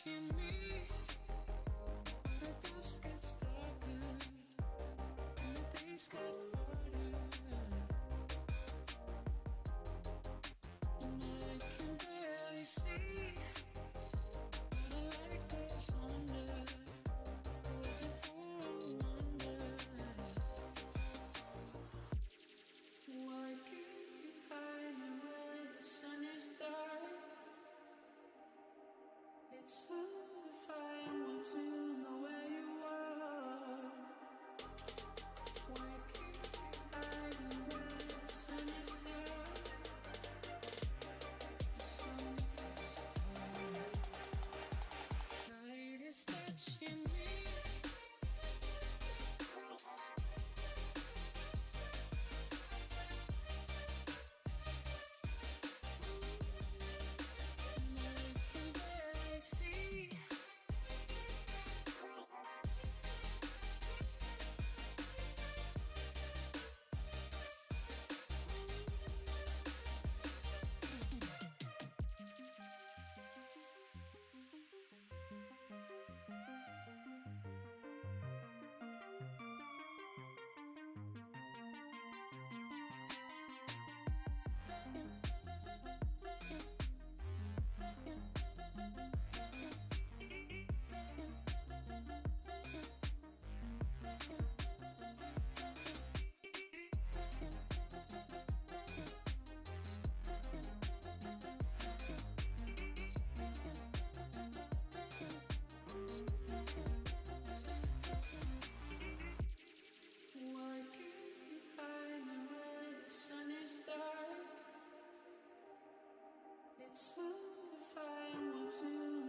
touching me. The dust gets darker and the days get harder, and I can barely see, but the light goes under, waiting for a wonder. Why keep you hiding where the sun is dark? It's undefined, want to know where you are. Why keep you hiding where the sun is dark? The sun is dark. Night is touching me. Why keep you hiding where the sun is dark? It's undefined, want to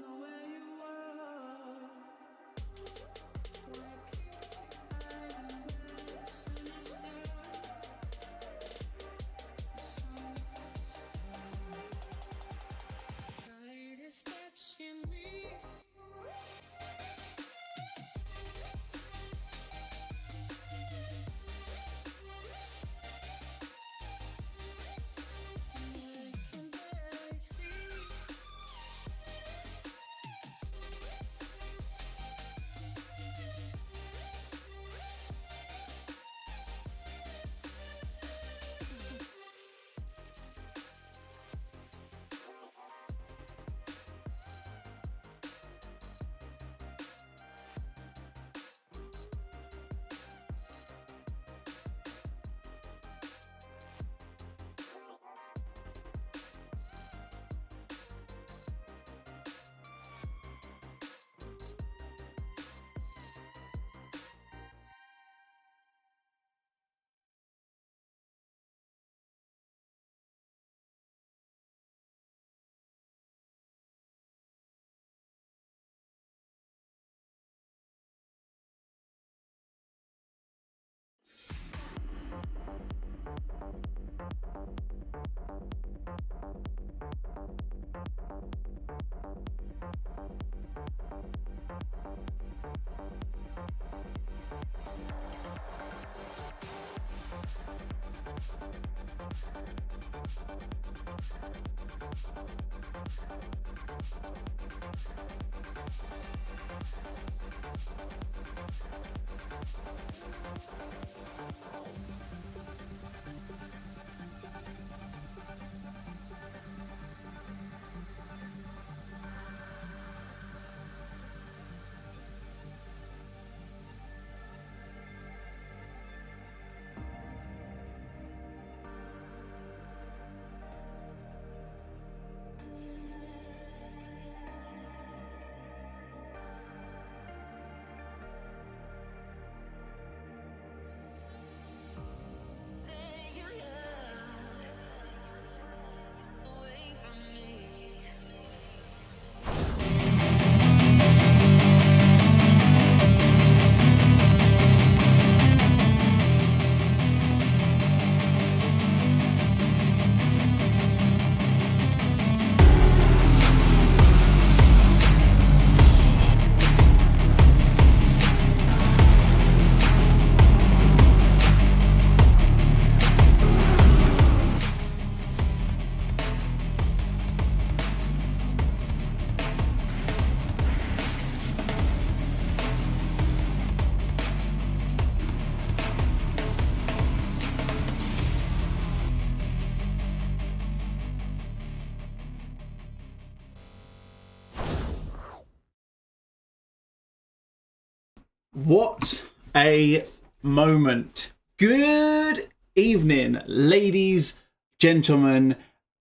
What a moment. Good evening, ladies, gentlemen,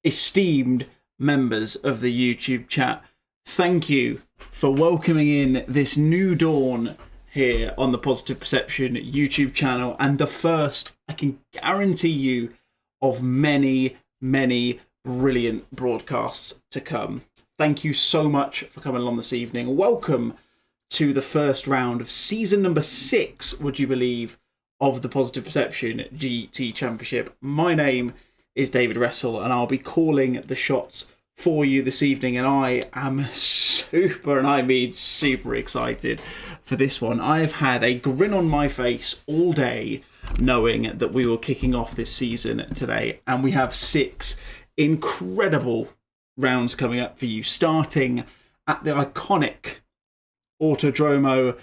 esteemed members of the YouTube chat. Thank you for welcoming in this new dawn here on the Positive Perception YouTube channel, and the first, I can guarantee you, of many, many brilliant broadcasts to come. Thank you so much for coming along this evening. Welcome to the first round of season number 6, would you believe, of the Positive Perception GT Championship. My name is David Wrestle, and I'll be calling the shots for you this evening, and I am super, and I mean super excited for this one. I've had a grin on my face all day knowing that we were kicking off this season today, and we have 6 incredible rounds coming up for you, starting at the iconic Autodromo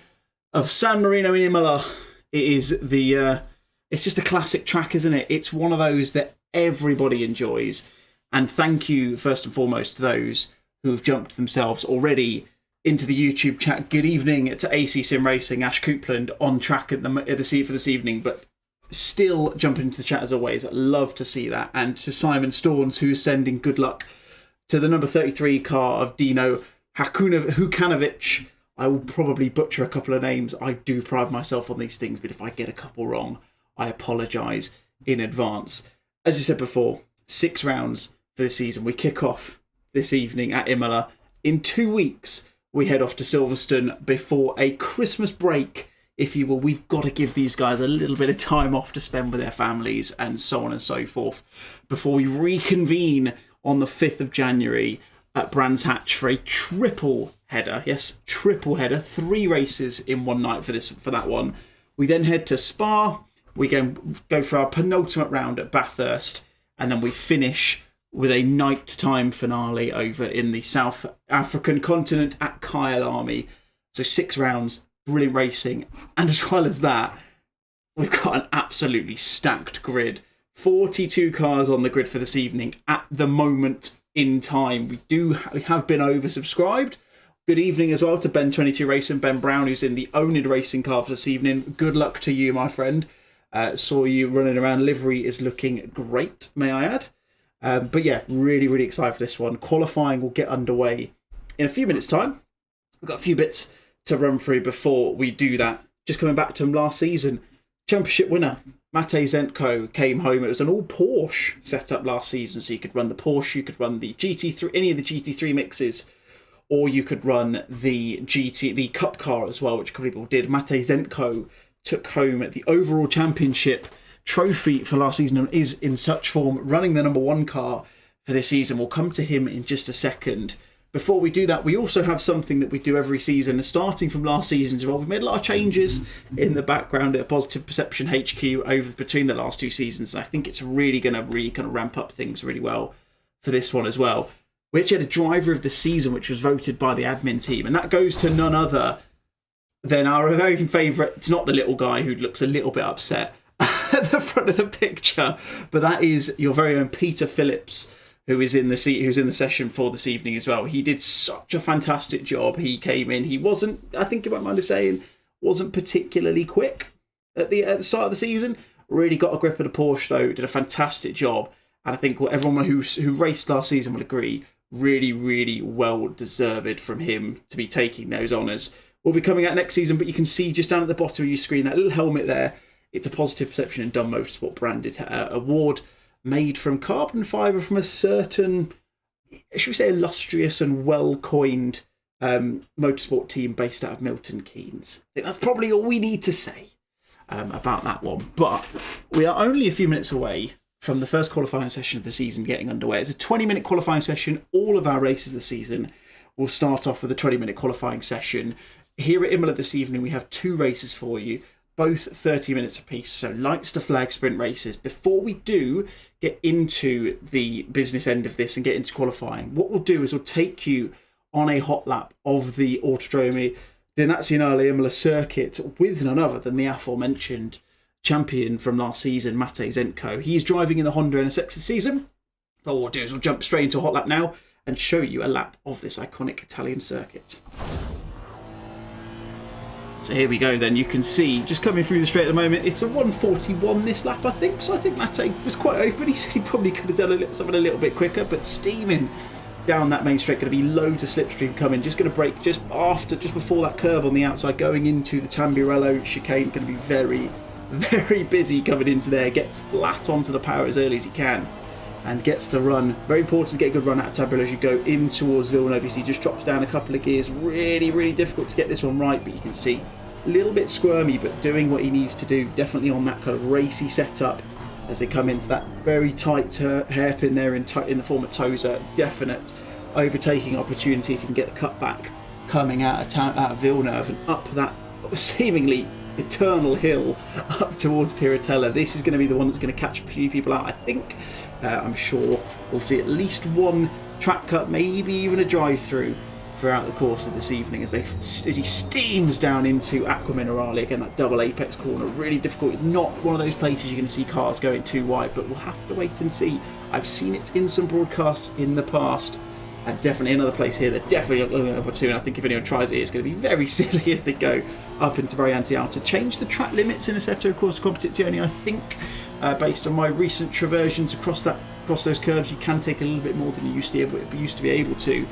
of San Marino in Imola. It is it's just a classic track, isn't it? It's one of those that everybody enjoys. And thank you, first and foremost, to those who have jumped themselves already into the YouTube chat. Good evening to AC Sim Racing, Ash Coupland on track for this evening, but still jumping into the chat as always. Love to see that. And to Simon Storms, who's sending good luck to the number 33 car of Dino Hukanovic. I will probably butcher a couple of names. I do pride myself on these things, but if I get a couple wrong, I apologise in advance. As you said before, 6 rounds for this season. We kick off this evening at Imola. In 2 weeks, we head off to Silverstone before a Christmas break, if you will. We've got to give these guys a little bit of time off to spend with their families and so on and so forth before we reconvene on the 5th of January at Brands Hatch for a triple header. Yes, triple header. 3 races in one night for that one. We then head to Spa. We go for our penultimate round at Bathurst, and then we finish with a nighttime finale over in the South African continent at Kyalami. So 6 rounds, brilliant racing, and as well as that, we've got an absolutely stacked grid. 42 cars on the grid for this evening at the moment in time. We have been oversubscribed. Good evening as well to Ben22 Racing, Ben Brown, who's in the owned racing car for this evening. Good luck to you, my friend. Saw you running around. Livery is looking great, may I add. But yeah, really, really excited for this one. Qualifying will get underway in a few minutes' time. We've got a few bits to run through before we do that. Just coming back to him last season, championship winner Matej Zentko came home. It was an all Porsche setup last season, so you could run the Porsche, you could run the GT3, any of the GT3 mixes, or you could run the Cup car as well, which a couple of people did. Matej Zentko took home the overall championship trophy for last season and is in such form, running the number 1 car for this season. We'll come to him in just a second. Before we do that, we also have something that we do every season, starting from last season as well. We've made a lot of changes in the background at Positive Perception HQ between the last 2 seasons, and I think it's really going to ramp up things really well for this one as well. We actually had a driver of the season, which was voted by the admin team, and that goes to none other than our very favourite. It's not the little guy who looks a little bit upset at the front of the picture, but that is your very own Peter Phillips, who's in the session for this evening as well. He did such a fantastic job. He came in. He wasn't, I think you might mind us saying, wasn't particularly quick at the start of the season. Really got a grip of the Porsche though. Did a fantastic job, and I think everyone who raced last season will agree, really, really well deserved from him to be taking those honours. Will be coming out next season, but you can see just down at the bottom of your screen that little helmet there. It's a Positive Perception and Done Motorsport branded award, made from carbon fibre from a certain, should we say, illustrious and well-coined motorsport team based out of Milton Keynes. I think that's probably all we need to say about that one. But we are only a few minutes away from the first qualifying session of the season getting underway. It's a 20-minute qualifying session. All of our races this season will start off with a 20-minute qualifying session. Here at Imola this evening, we have 2 races for you, both 30 minutes apiece, so lights to flag sprint races. Before we do get into the business end of this and get into qualifying, what we'll do is we'll take you on a hot lap of the Autodromo di Nazionale Imola circuit with none other than the aforementioned champion from last season, Matej Zentko. He's driving in the Honda NSX this season, but what we'll do is we'll jump straight into a hot lap now and show you a lap of this iconic Italian circuit. So here we go then. You can see, just coming through the straight at the moment, it's a 141 this lap, I think. So I think Mate was quite open. He said he probably could have done something a little bit quicker, but steaming down that main straight. Going to be loads of slipstream coming. Just going to brake just before that curve on the outside, going into the Tamburello chicane. Going to be very, very busy coming into there. Gets flat onto the power as early as he can. And gets the run. Very important to get a good run out of Tamburello as you go in towards Villeneuve. You see, just drops down a couple of gears. Really, really difficult to get this one right, but you can see a little bit squirmy, but doing what he needs to do. Definitely on that kind of racy setup as they come into that very tight hairpin there in the form of Tosa. Definite overtaking opportunity if you can get the cut back coming out of Villeneuve and up that seemingly eternal hill up towards Piratella. This is going to be the one that's going to catch a few people out, I think. I'm sure we'll see at least one track cut, maybe even a drive-through throughout the course of this evening as he steams down into Acqua Minerale. Again, that double apex corner, really difficult. Not one of those places you're going to see cars going too wide, but we'll have to wait and see. I've seen it in some broadcasts in the past, and definitely another place here. They're definitely not number two, and I think if anyone tries it, it's going to be very silly as they go up into Variante Alta. Change the track limits in Assetto Corsa Competizione, I think. Based on my recent traversions across those curves, you can take a little bit more than you used to be able to.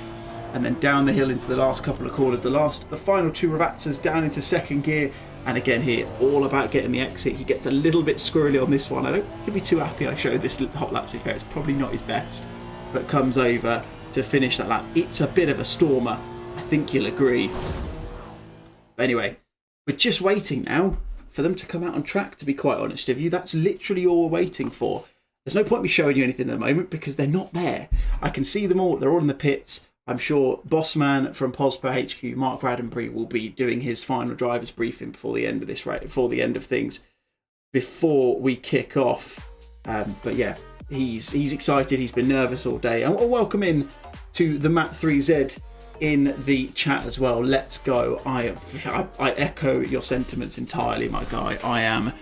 And then down the hill into the last couple of corners, the final two Ravazzas down into second gear. And again here, all about getting the exit. He gets a little bit squirrely on this one. I don't think he'll be too happy I showed this hot lap, to be fair. It's probably not his best, but comes over to finish that lap. It's a bit of a stormer, I think you'll agree. But anyway, we're just waiting now for them to come out on track, to be quite honest with you. That's literally all we're waiting for. There's no point me showing you anything at the moment because they're not there. I can see them all. They're all in the pits. I'm sure Bossman from POSPO HQ, Mark Raddenbury, will be doing his final driver's briefing before the end of things, before we kick off. But yeah, he's excited. He's been nervous all day. And welcome in to the Mat 3Z in the chat as well. Let's go. I echo your sentiments entirely, my guy. I am,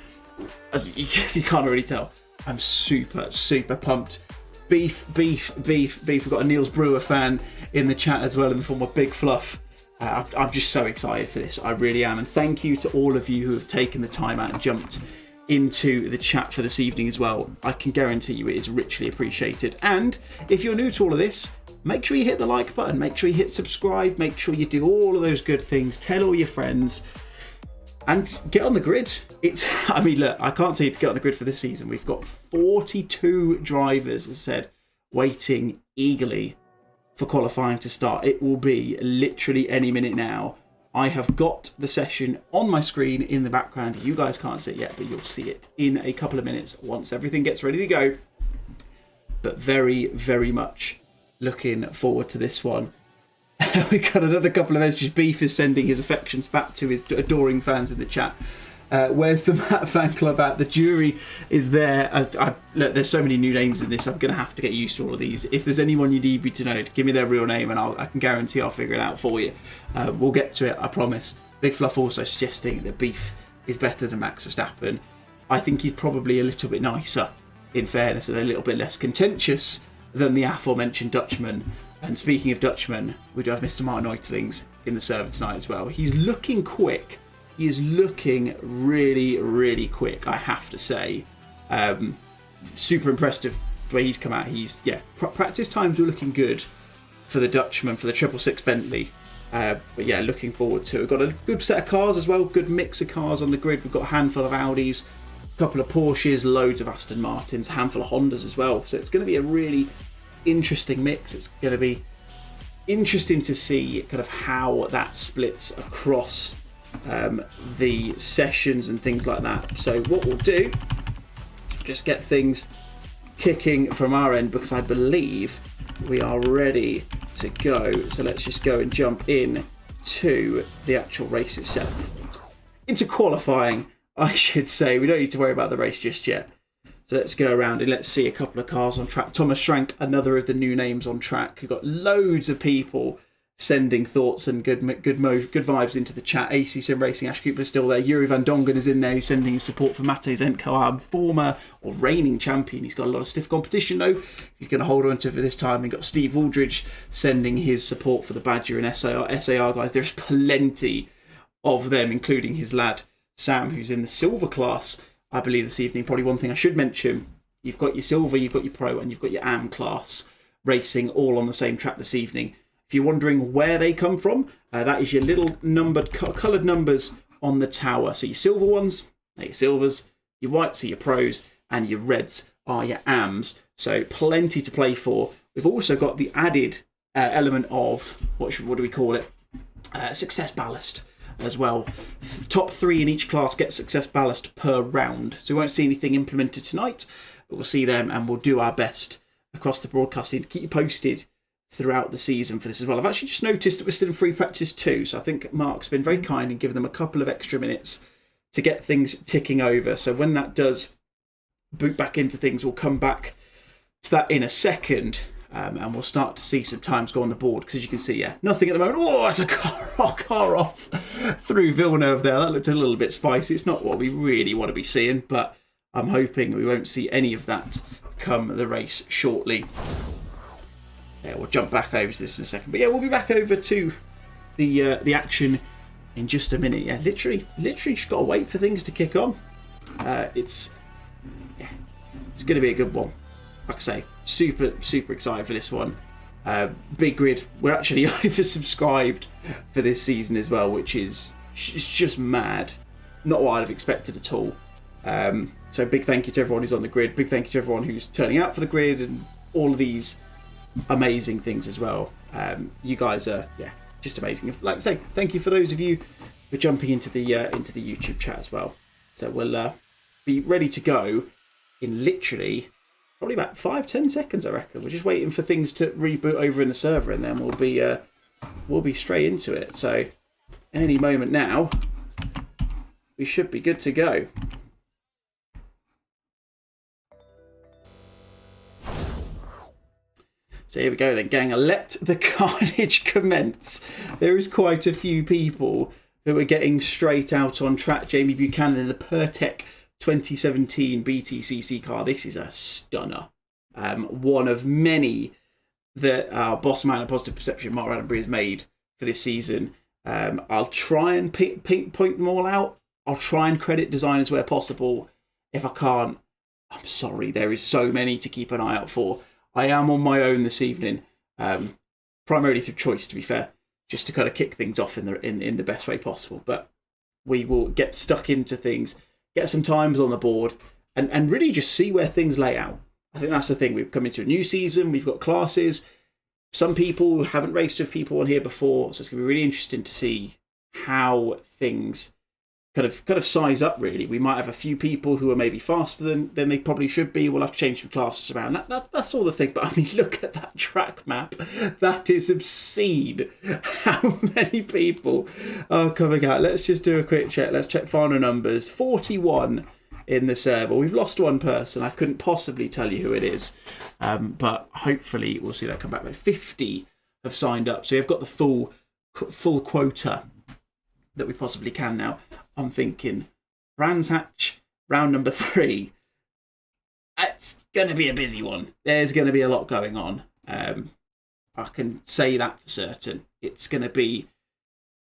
if you can't already tell, I'm super, super pumped. Beef. We've got a Niels Brewer fan in the chat as well in the form of Big Fluff. I'm just so excited for this. I really am. And thank you to all of you who have taken the time out and jumped into the chat for this evening as well. I can guarantee you it is richly appreciated. And if you're new to all of this, make sure you hit the like button, make sure you hit subscribe, make sure you do all of those good things, tell all your friends, and get on the grid. Look, I can't tell you to get on the grid for this season. We've got 42 drivers, as I said, waiting eagerly for qualifying to start. It will be literally any minute now. I have got the session on my screen in the background. You guys can't see it yet, but you'll see it in a couple of minutes once everything gets ready to go. But very, very much looking forward to this one. We got another couple of messages. Beef is sending his affections back to his adoring fans in the chat. Where's the Matt fan club at? The jury is there. Look, there's so many new names in this. I'm going to have to get used to all of these. If there's anyone you need me to know, give me their real name and I can guarantee I'll figure it out for you. We'll get to it, I promise. Big Fluff also suggesting that Beef is better than Max Verstappen. I think he's probably a little bit nicer, in fairness, and a little bit less contentious than the aforementioned Dutchman. And speaking of Dutchman, we do have Mr. Martin Eutelings in the server tonight as well. He's looking quick. He is looking really, really quick, I have to say. Super impressed with the way he's come out. Practice times were looking good for the Dutchman, for the 666 Bentley. But yeah, looking forward to it. We've got a good set of cars as well, good mix of cars on the grid. We've got a handful of Audis, a couple of Porsches, loads of Aston Martins, a handful of Hondas as well. So it's going to be a really interesting mix. It's going to be interesting to see kind of how that splits across the sessions and things like that. So what we'll do, just get things kicking from our end because I believe we are ready to go. So let's just go and jump in to the actual race itself, into qualifying, I should say. We don't need to worry about the race just yet. So let's go around and let's see a couple of cars on track. Thomas Schrank, another of the new names on track. We've got loads of people sending thoughts and good vibes into the chat. AC Sim Racing, Ash Cooper is still there. Yuri Van Dongen is in there. He's sending his support for Mate Zenko, our former or reigning champion. He's got a lot of stiff competition though. He's going to hold on to it for this time. We've got Steve Aldridge sending his support for the Badger and SAR guys. There's plenty of them, including his lad Sam, who's in the silver class, I believe, this evening. Probably one thing I should mention, you've got your silver, you've got your pro, and you've got your AM class racing all on the same track this evening. If you're wondering where they come from, that is your little numbered, coloured numbers on the tower. So your silver ones are your silvers, your whites are your pros, and your reds are your AMs. So plenty to play for. We've also got the added element of, what do we call it? Success ballast as well. Top 3 in each class get success ballast per round. So we won't see anything implemented tonight, but we'll see them, and we'll do our best across the broadcasting to keep you posted throughout the season for this as well. I've actually just noticed that we're still in free practice too, so I think Mark's been very kind and given them a couple of extra minutes to get things ticking over. So when that does boot back into things, we'll come back to that in a second, and we'll start to see some times go on the board, because as you can see, nothing at the moment. Oh, it's a car off through Villeneuve there. That looked a little bit spicy. It's not what we really want to be seeing, but I'm hoping we won't see any of that come the race shortly. Yeah, we'll jump back over to this in a second. But yeah, we'll be back over to the action in just a minute. Yeah, literally just got to wait for things to kick on. It's going to be a good one. Like I say, super excited for this one. Big Grid, we're actually oversubscribed for this season as well, which is just mad. Not what I'd have expected at all. So big thank you to everyone who's on the grid. Big thank you to everyone who's turning out for the grid and all of these amazing things as well. You guys are just amazing. Like I say, thank you for those of you who are jumping into the YouTube chat as well. So we'll be ready to go in literally probably about 5-10 seconds, I reckon. We're just waiting for things to reboot over in the server, and then we'll be straight into it. So any moment now, we should be good to go. So here we go then, gang. Let the carnage commence. There is quite a few people who are getting straight out on track. Jamie Buchanan in the Pertec 2017 BTCC car. This is a stunner. One of many that our boss man at Positive Perception, Mark Raddenbury, has made for this season. I'll try and point them all out. I'll try and credit designers where possible. If I can't, I'm sorry. There is so many to keep an eye out for. I am on my own this evening, primarily through choice, to be fair, just to kind of kick things off in the best way possible. But we will get stuck into things, get some times on the board, and really just see where things lay out. I think that's the thing. We've come into a new season. We've got classes. Some people haven't raced with people on here before, so it's going to be really interesting to see how things kind of size up, really. We might have a few people who are maybe faster than they probably should be. We'll have to change some classes around. That's all the thing. But I mean, look at that track map. That is obscene. How many people are coming out? Let's just do a quick check. Let's check final numbers. 41 in the server. We've lost one person. I couldn't possibly tell you who it is. But hopefully we'll see that come back. But 50 have signed up. So we've got the full quota that we possibly can now. I'm thinking Brands Hatch, round number 3. It's going to be a busy one. There's going to be a lot going on. I can say that for certain. It's going to be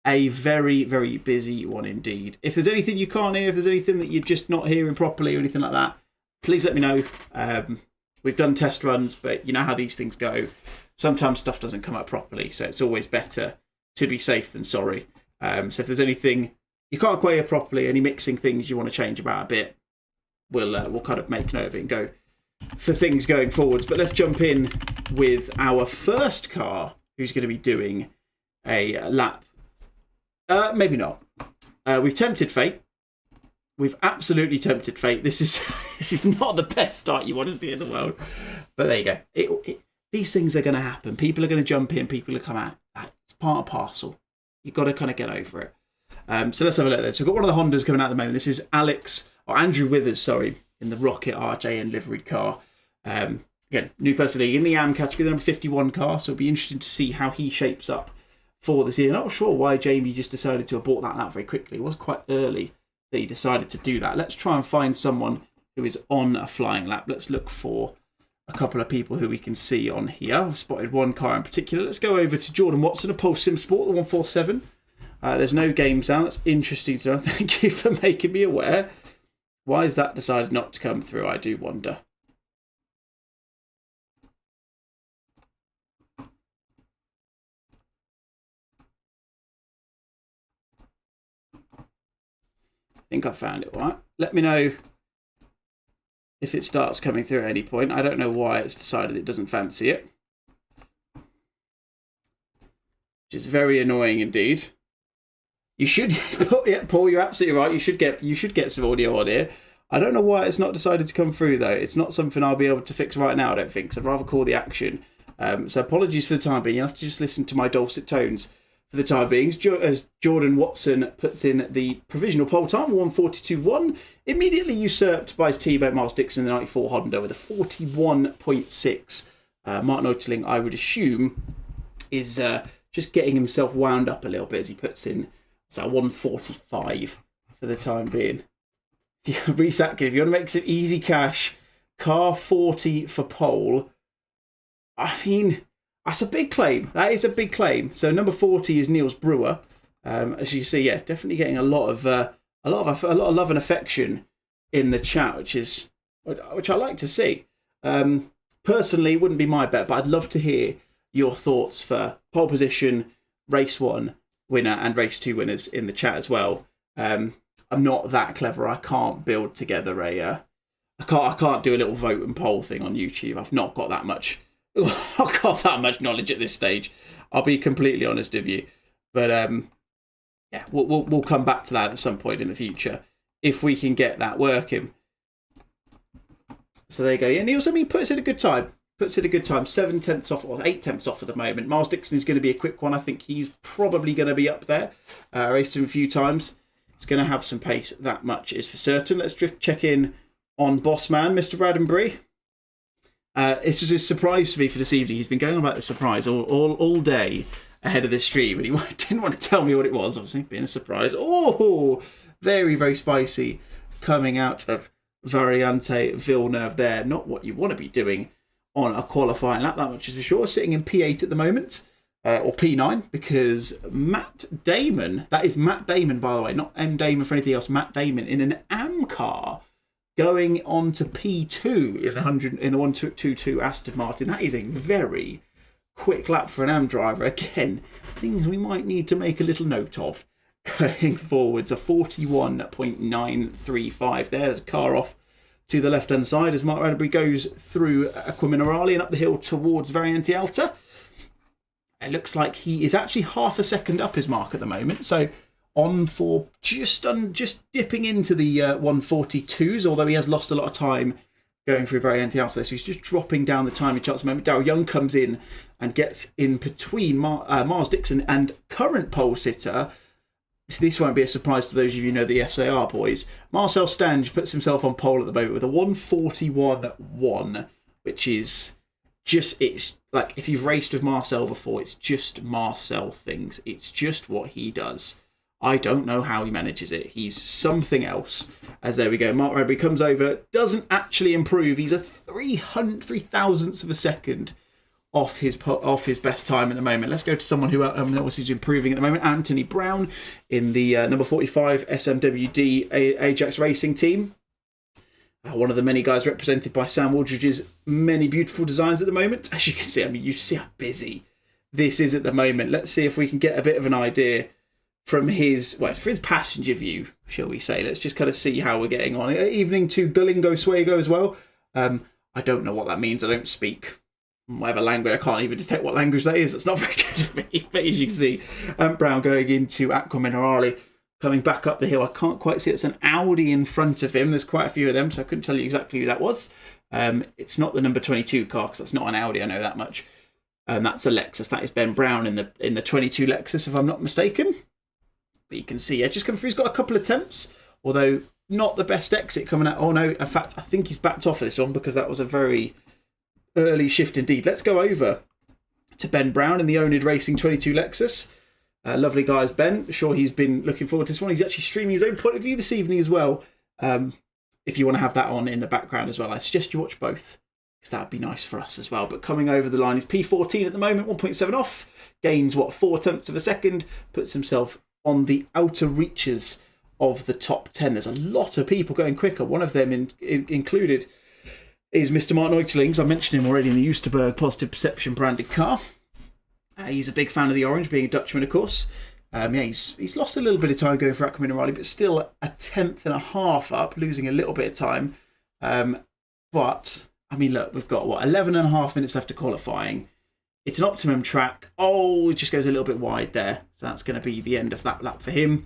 a very, very busy one indeed. If there's anything you can't hear, if there's anything that you're just not hearing properly or anything like that, please let me know. We've done test runs, but you know how these things go. Sometimes stuff doesn't come up properly, so it's always better to be safe than sorry. So if there's anything you can't quite hear properly, any mixing things you want to change about a bit, we'll kind of make note of it and go for things going forwards. But let's jump in with our first car, who's going to be doing a lap. Maybe not. We've tempted fate. We've absolutely tempted fate. This is not the best start you want to see in the world. But there you go. These things are going to happen. People are going to jump in. People are going to come out. It's part and parcel. You've got to kind of get over it. So let's have a look there. So we've got one of the Hondas coming out at the moment. This is Andrew Withers, in the Rocket RJN liveried car. Again, new person in the AM category, the number 51 car. So it'll be interesting to see how he shapes up for this year. Not sure why Jamie just decided to abort that lap very quickly. It was quite early that he decided to do that. Let's try and find someone who is on a flying lap. Let's look for a couple of people who we can see on here. I've spotted one car in particular. Let's go over to Jordan Watson of Pulse Sim Sport, the 147. There's no game sound. That's interesting to know. Thank you for making me aware. Why has that decided not to come through? I do wonder. I think I found it. Right. Let me know if it starts coming through at any point. I don't know why it's decided it doesn't fancy it. Which is very annoying indeed. You should, yeah, Paul, you're absolutely right. You should get some audio on here. I don't know why it's not decided to come through though. It's not something I'll be able to fix right now, I don't think. So I'd rather call the action. So apologies for the time being. You have to just listen to my dulcet tones for the time being. As Jordan Watson puts in the provisional pole time, 1:42.1, immediately usurped by his teammate Miles Dixon in the 94 Honda with a 41.6. Martin Oetterling, I would assume, is just getting himself wound up a little bit as he puts in 1:45 for the time being. Reese Atkins, if you want to make some easy cash, car 40 for pole. I mean, that's a big claim. That is a big claim. So number 40 is Niels Brewer. As you see, yeah, definitely getting a lot of love and affection in the chat, which I like to see. Personally, it wouldn't be my bet, but I'd love to hear your thoughts for pole position, race 1 winner, and race 2 winners in the chat as well. I'm not that clever. I can't build together I can't do a little vote and poll thing on YouTube. I've not got that much. I've got that much knowledge at this stage. I'll be completely honest with you. But yeah, we'll come back to that at some point in the future if we can get that working. So there you go. Yeah, Niels, I mean, puts in a good time. 7 tenths off, or 8 tenths off at the moment. Miles Dixon is going to be a quick one. I think he's probably going to be up there. Raced him a few times. He's going to have some pace, that much is for certain. Let's check in on boss man, Mr. Raddenbury. This was a surprise for me for this evening. He's been going on about the surprise all day ahead of this stream, and he didn't want to tell me what it was, obviously, being a surprise. Oh, very, very spicy coming out of Variante Villeneuve there. Not what you want to be doing on a qualifying lap, that much is for sure. Sitting in P8 at the moment. Or P9, because Matt Damon, that is Matt Damon, by the way, not M. Damon for anything else, Matt Damon in an AM car going on to P2 in the 122 Aston Martin. That is a very quick lap for an AM driver. Again, things we might need to make a little note of going forwards. A 41.935. There's a car off to the left-hand side as Mark Radbury goes through Aquaminerale and up the hill towards Variante Alta. It looks like he is actually half a second up his mark at the moment. So on for just dipping into the 142s, although he has lost a lot of time going through Variante Alta. So he's just dropping down the timing charts at the moment. Daryl Young comes in and gets in between Miles Dixon and current pole sitter. This won't be a surprise to those of you who know the SAR boys. Marcel Stange puts himself on pole at the moment with a 141.1, which is just, it's like, if you've raced with Marcel before, it's just Marcel things. It's just what he does. I don't know how he manages it. He's something else. As there we go, Mark Radbury comes over, doesn't actually improve. He's a 3,000ths of a second off his best time at the moment. Let's go to someone who obviously is improving at the moment. Anthony Brown in the number 45 SMWD Ajax Racing team. One of the many guys represented by Sam Aldridge's many beautiful designs at the moment. As you can see, I mean, you see how busy this is at the moment. Let's see if we can get a bit of an idea from his passenger view, shall we say. Let's just kind of see how we're getting on. Evening to Galingo Swago as well. I don't know what that means. I don't speak whatever language. I can't even detect what language that is. That's not very good for me. But as you can see, Brown going into Aquaminerale. Coming back up the hill, I can't quite see. It's an Audi in front of him. There's quite a few of them, so I couldn't tell you exactly who that was. It's not the number 22 car, because that's not an Audi, I know that much. That's a Lexus. That is Ben Brown in the 22 Lexus, if I'm not mistaken. But you can see, yeah, just come through. He's got a couple of attempts, although not the best exit coming out. Oh no, in fact, I think he's backed off of this one because that was a very early shift indeed. Let's go over to Ben Brown in the Onid Racing 22 Lexus. Lovely guy is Ben. Sure, he's been looking forward to this one. He's actually streaming his own point of view this evening as well. If you want to have that on in the background as well, I suggest you watch both, because that would be nice for us as well. But coming over the line is P14 at the moment, 1.7 off. Gains, 4 tenths of a second. Puts himself on the outer reaches of the top 10. There's a lot of people going quicker. One of them included is Mr. Martin Oitlings. I mentioned him already in the Oosterberg Positive Perception branded car. He's a big fan of the orange, being a Dutchman, of course. He's lost a little bit of time going for Aquamin and Riley, but still a tenth and a half up, losing a little bit of time. But, I mean, look, we've got, 11 and a half minutes left to qualifying. It's an optimum track. Oh, it just goes a little bit wide there. So that's going to be the end of that lap for him.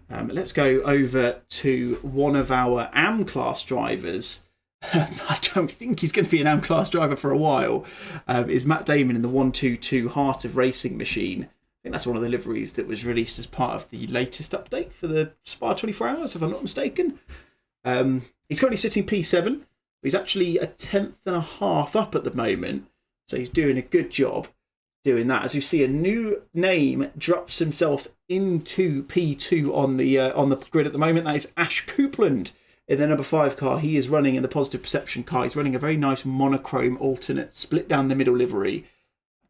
Let's go over to one of our AM class drivers. I don't think he's going to be an AM class driver for a while. Is Matt Damon in the 122 Heart of Racing machine. I think that's one of the liveries that was released as part of the latest update for the Spa 24 Hours, if I'm not mistaken. He's currently sitting P7. He's actually a tenth and a half up at the moment. So he's doing a good job doing that. As you see, a new name drops himself into P2 on the grid at the moment. That is Ash Coupland in the number 5 car. He is running in the Positive Perception car. He's running a very nice monochrome alternate split down the middle livery.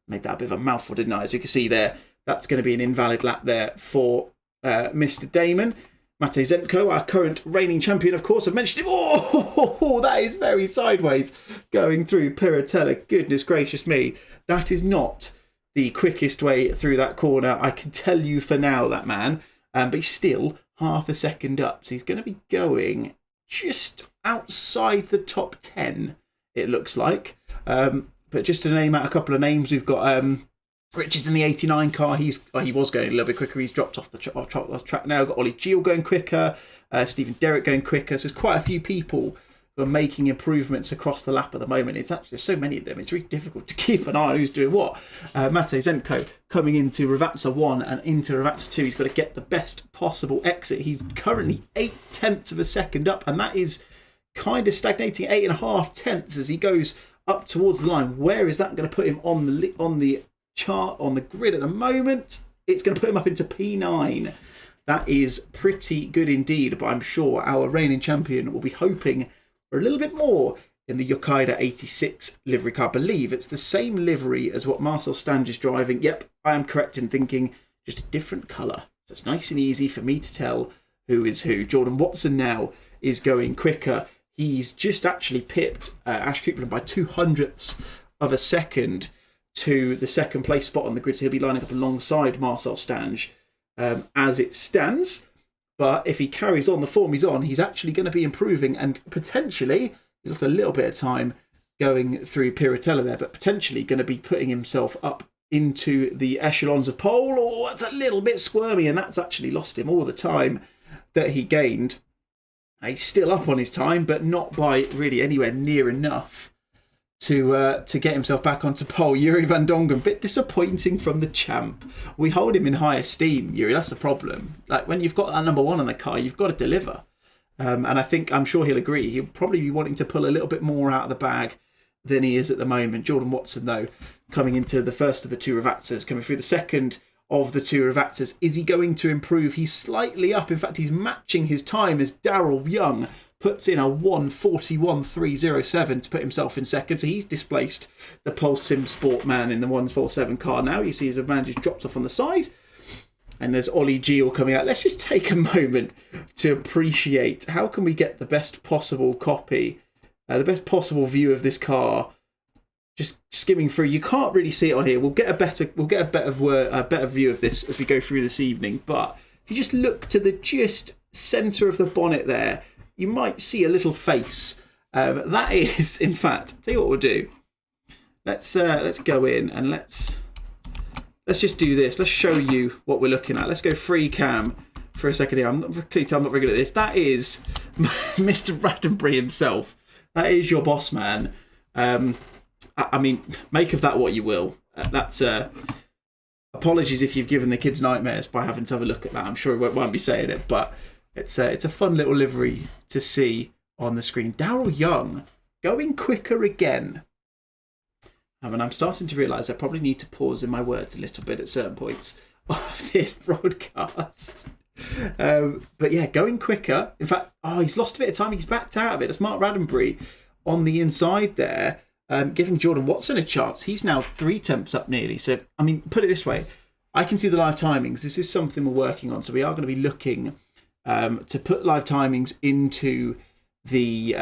Made that a bit of a mouthful, didn't I? As you can see there, that's going to be an invalid lap there for Mr. Damon. Mate Zenko, our current reigning champion, of course. I've mentioned him. Oh, that is very sideways going through Piratella. Goodness gracious me. That is not the quickest way through that corner. I can tell you for now, that man. But he's still half a second up. So he's going to be going just outside the top 10, it looks like. But just to name out a couple of names, we've got Rich is in the 89 car. He was going a little bit quicker. He's dropped off the track now. We've got Ollie Geel going quicker. Stephen Derrick going quicker. So there's quite a few people who are making improvements across the lap at the moment. It's actually, there's so many of them. It's really difficult to keep an eye on who's doing what. Mate Zenko coming into Ravazza 1 and into Ravazza 2. He's got to get the best possible exit. He's currently 8/10 of a second up, and that is kind of stagnating 8.5 as he goes up towards the line. Where is that going to put him on the chart on the grid at the moment? It's going to put him up into P9. That is pretty good indeed, but I'm sure our reigning champion will be hoping for a little bit more in the Yokaida 86 livery car. I believe it's the same livery as what Marcel Stange is driving. Yep, I am correct in thinking just a different colour. So it's nice and easy for me to tell who is who. Jordan Watson now is going quicker. He's just actually pipped Ash Coupland by 0.02 of a second to the second place spot on the grid. So he'll be lining up alongside Marcel Stange as it stands. But if he carries on the form he's on, he's actually going to be improving and potentially, just a little bit of time going through Piratella there, but potentially going to be putting himself up into the echelons of pole. Oh, that's a little bit squirmy, and that's actually lost him all the time that he gained. He's still up on his time, but not by really anywhere near enough to get himself back onto pole. Yuri Van Dongen, bit disappointing from the champ. We hold him in high esteem, Yuri. That's the problem. Like, when you've got that number 1 on the car, you've got to deliver. And I'm sure he'll agree. He'll probably be wanting to pull a little bit more out of the bag than he is at the moment. Jordan Watson, though, coming into the first of the 2 Ravazzas, coming through the second of the 2 Ravazzas. Is he going to improve? He's slightly up. In fact, he's matching his time as Daryl Young puts in a 1:41.307 to put himself in second. So he's displaced the Pulse Sim Sport man in the 147 car now. You see his man just dropped off on the side. And there's Ollie Geel coming out. Let's just take a moment to appreciate how can we get the best possible copy, the best possible view of this car. Just skimming through, you can't really see it on here. We'll get a better view of this as we go through this evening. But if you just look to the just centre of the bonnet there, you might see a little face. That is, in fact, tell you what we'll do. Let's go in and let's just do this. Let's show you what we're looking at. Let's go free cam for a second here. I'm not very good at this. That is Mr. Rattenbury himself. That is your boss man. I mean, make of that what you will. That's apologies if you've given the kids nightmares by having to have a look at that. I'm sure it won't be saying it, but it's a fun little livery to see on the screen. Daryl Young going quicker again. And I'm starting to realise I probably need to pause in my words a little bit at certain points of this broadcast. But yeah, going quicker. In fact, he's lost a bit of time. He's backed out of it. That's Mark Rattenbury on the inside there, giving Jordan Watson a chance. He's now 0.3 up nearly. So, I mean, put it this way. I can see the live timings. This is something we're working on. So we are going to be looking to put live timings into the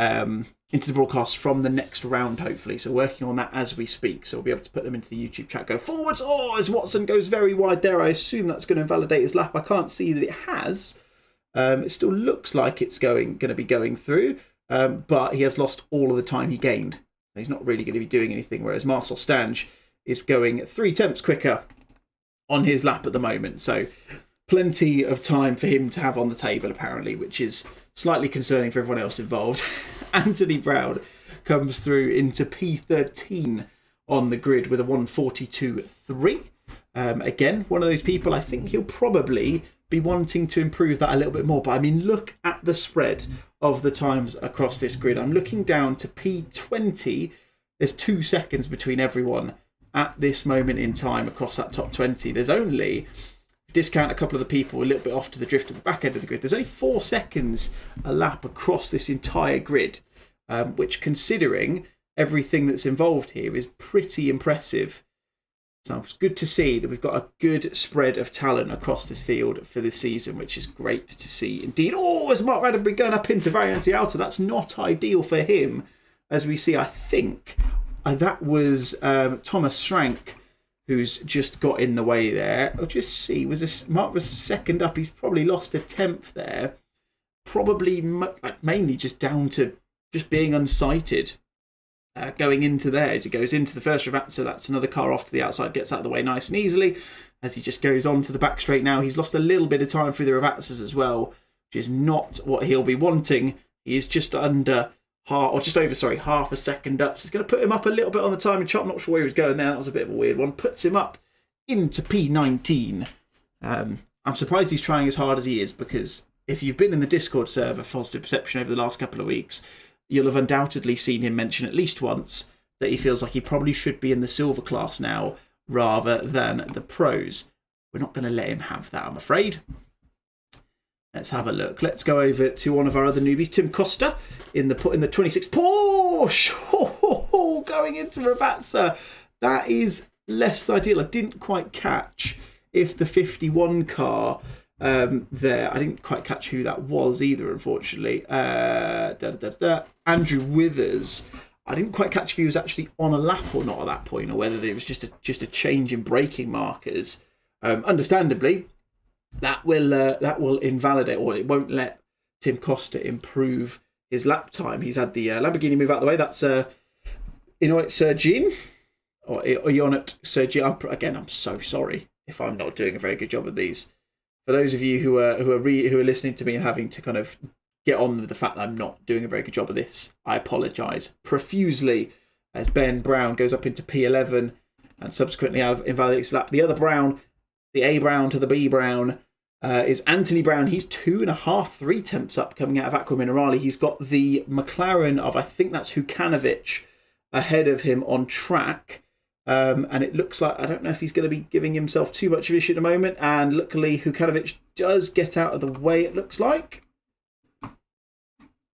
broadcast from the next round, hopefully. So working on that as we speak. So we'll be able to put them into the YouTube chat. Go forwards. Oh, as Watson goes very wide there, I assume that's going to invalidate his lap. I can't see that it has. It still looks like it's going to be going through, but he has lost all of the time he gained. He's not really going to be doing anything, whereas Marcel Stange is going 3/10 quicker on his lap at the moment. So plenty of time for him to have on the table, apparently, which is slightly concerning for everyone else involved. Anthony Brown comes through into P13 on the grid with a 1:42.3. Again, one of those people, I think he'll probably be wanting to improve that a little bit more. But I mean, look at the spread of the times across this grid. I'm looking down to P20. There's 2 seconds between everyone at this moment in time across that top 20. There's only, discount a couple of the people a little bit off to the drift at the back end of the grid, there's only 4 seconds a lap across this entire grid, which, considering everything that's involved here, is pretty impressive. So it's good to see that we've got a good spread of talent across this field for this season, which is great to see indeed. Oh, as Mark Raddenberry going up into Variante Alta, that's not ideal for him. As we see, I think that was Thomas Schrank who's just got in the way there. I'll just see, Mark was second up. He's probably lost a 10th there. Probably mainly just down to just being unsighted. Going into there as he goes into the first Ravazza, that's another car off to the outside, gets out of the way nice and easily as he just goes on to the back straight now. He's lost a little bit of time through the Ravazzas as well, which is not what he'll be wanting. He is just under half a second up, so it's going to put him up a little bit on the timing chart. I'm not sure where he was going there, that was a bit of a weird one. Puts him up into P19. I'm surprised he's trying as hard as he is, because if you've been in the Discord server Positive Perception over the last couple of weeks, you'll have undoubtedly seen him mention at least once that he feels like he probably should be in the silver class now rather than the pros. We're not going to let him have that, I'm afraid. Let's have a look. Let's go over to one of our other newbies, Tim Costa, in the 26 Porsche. Oh, going into Ravazza. That is less than ideal. I didn't quite catch if the 51 car there, I didn't quite catch who that was either, unfortunately. Andrew Withers. I didn't quite catch if he was actually on a lap or not at that point, or whether it was just a change in braking markers. Understandably, that will invalidate, or it won't let Tim Costa improve his lap time. He's had the Lamborghini move out of the way. That's Inoit Sergin, or Ionut Sergin. Again, I'm so sorry if I'm not doing a very good job of these. For those of you who are listening to me and having to kind of get on with the fact that I'm not doing a very good job of this, I apologise profusely as Ben Brown goes up into P11 and subsequently invalidates lap. The other Brown, the A Brown to the B Brown, is Anthony Brown. He's 2.5, 3/10 up coming out of Aqua Minerale. He's got the McLaren of, I think that's Hukanovic, ahead of him on track. And it looks like, I don't know if he's going to be giving himself too much of an issue at the moment. And luckily, Hukanovic does get out of the way, it looks like.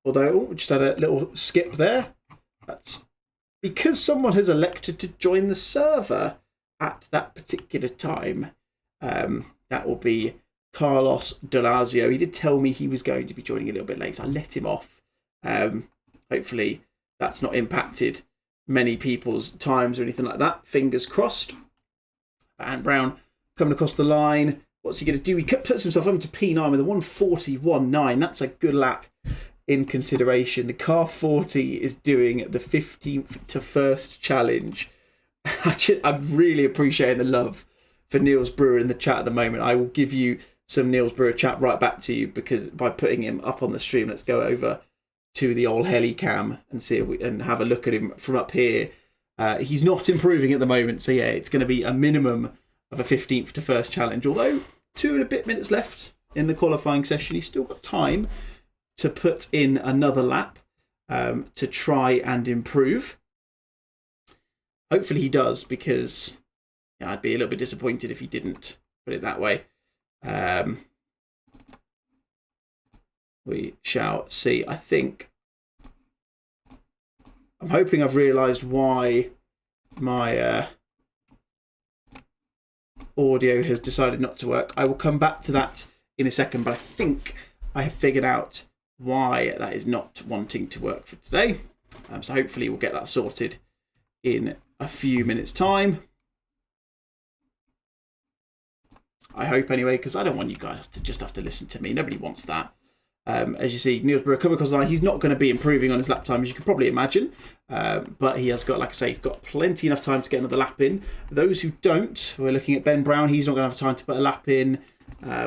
Although, we just had a little skip there. That's because someone has elected to join the server at that particular time. That will be Carlos Delazio. He did tell me he was going to be joining a little bit late, so I let him off. Hopefully, that's not impacted many people's times or anything like that. Fingers crossed. And Brown coming across the line. What's he going to do? He puts himself up into P9 with a 1:41.9. That's a good lap in consideration. The car 40 is doing the 15th to 1st challenge. I'm really appreciating the love for Niels Brewer in the chat at the moment. I will give you some Niels Brewer chat right back to you, because by putting him up on the stream, let's go over to the old Helicam and see if and have a look at him from up here. He's not improving at the moment, so yeah, it's going to be a minimum of a 15th to 1st challenge. Although 2 and a bit minutes left in the qualifying session, he's still got time to put in another lap to try and improve. Hopefully he does, because yeah, I'd be a little bit disappointed if he didn't, put it that way. We shall see. I think I'm hoping I've realised why my audio has decided not to work. I will come back to that in a second, but I think I have figured out why that is not wanting to work for today. So hopefully we'll get that sorted in a few minutes' time. I hope anyway, because I don't want you guys to just have to listen to me. Nobody wants that. As you see, Niels Brewer coming across the line. He's not going to be improving on his lap time, as you can probably imagine. But he has got, like I say, he's got plenty enough time to get another lap in. Those who don't, we're looking at Ben Brown. He's not going to have time to put a lap in.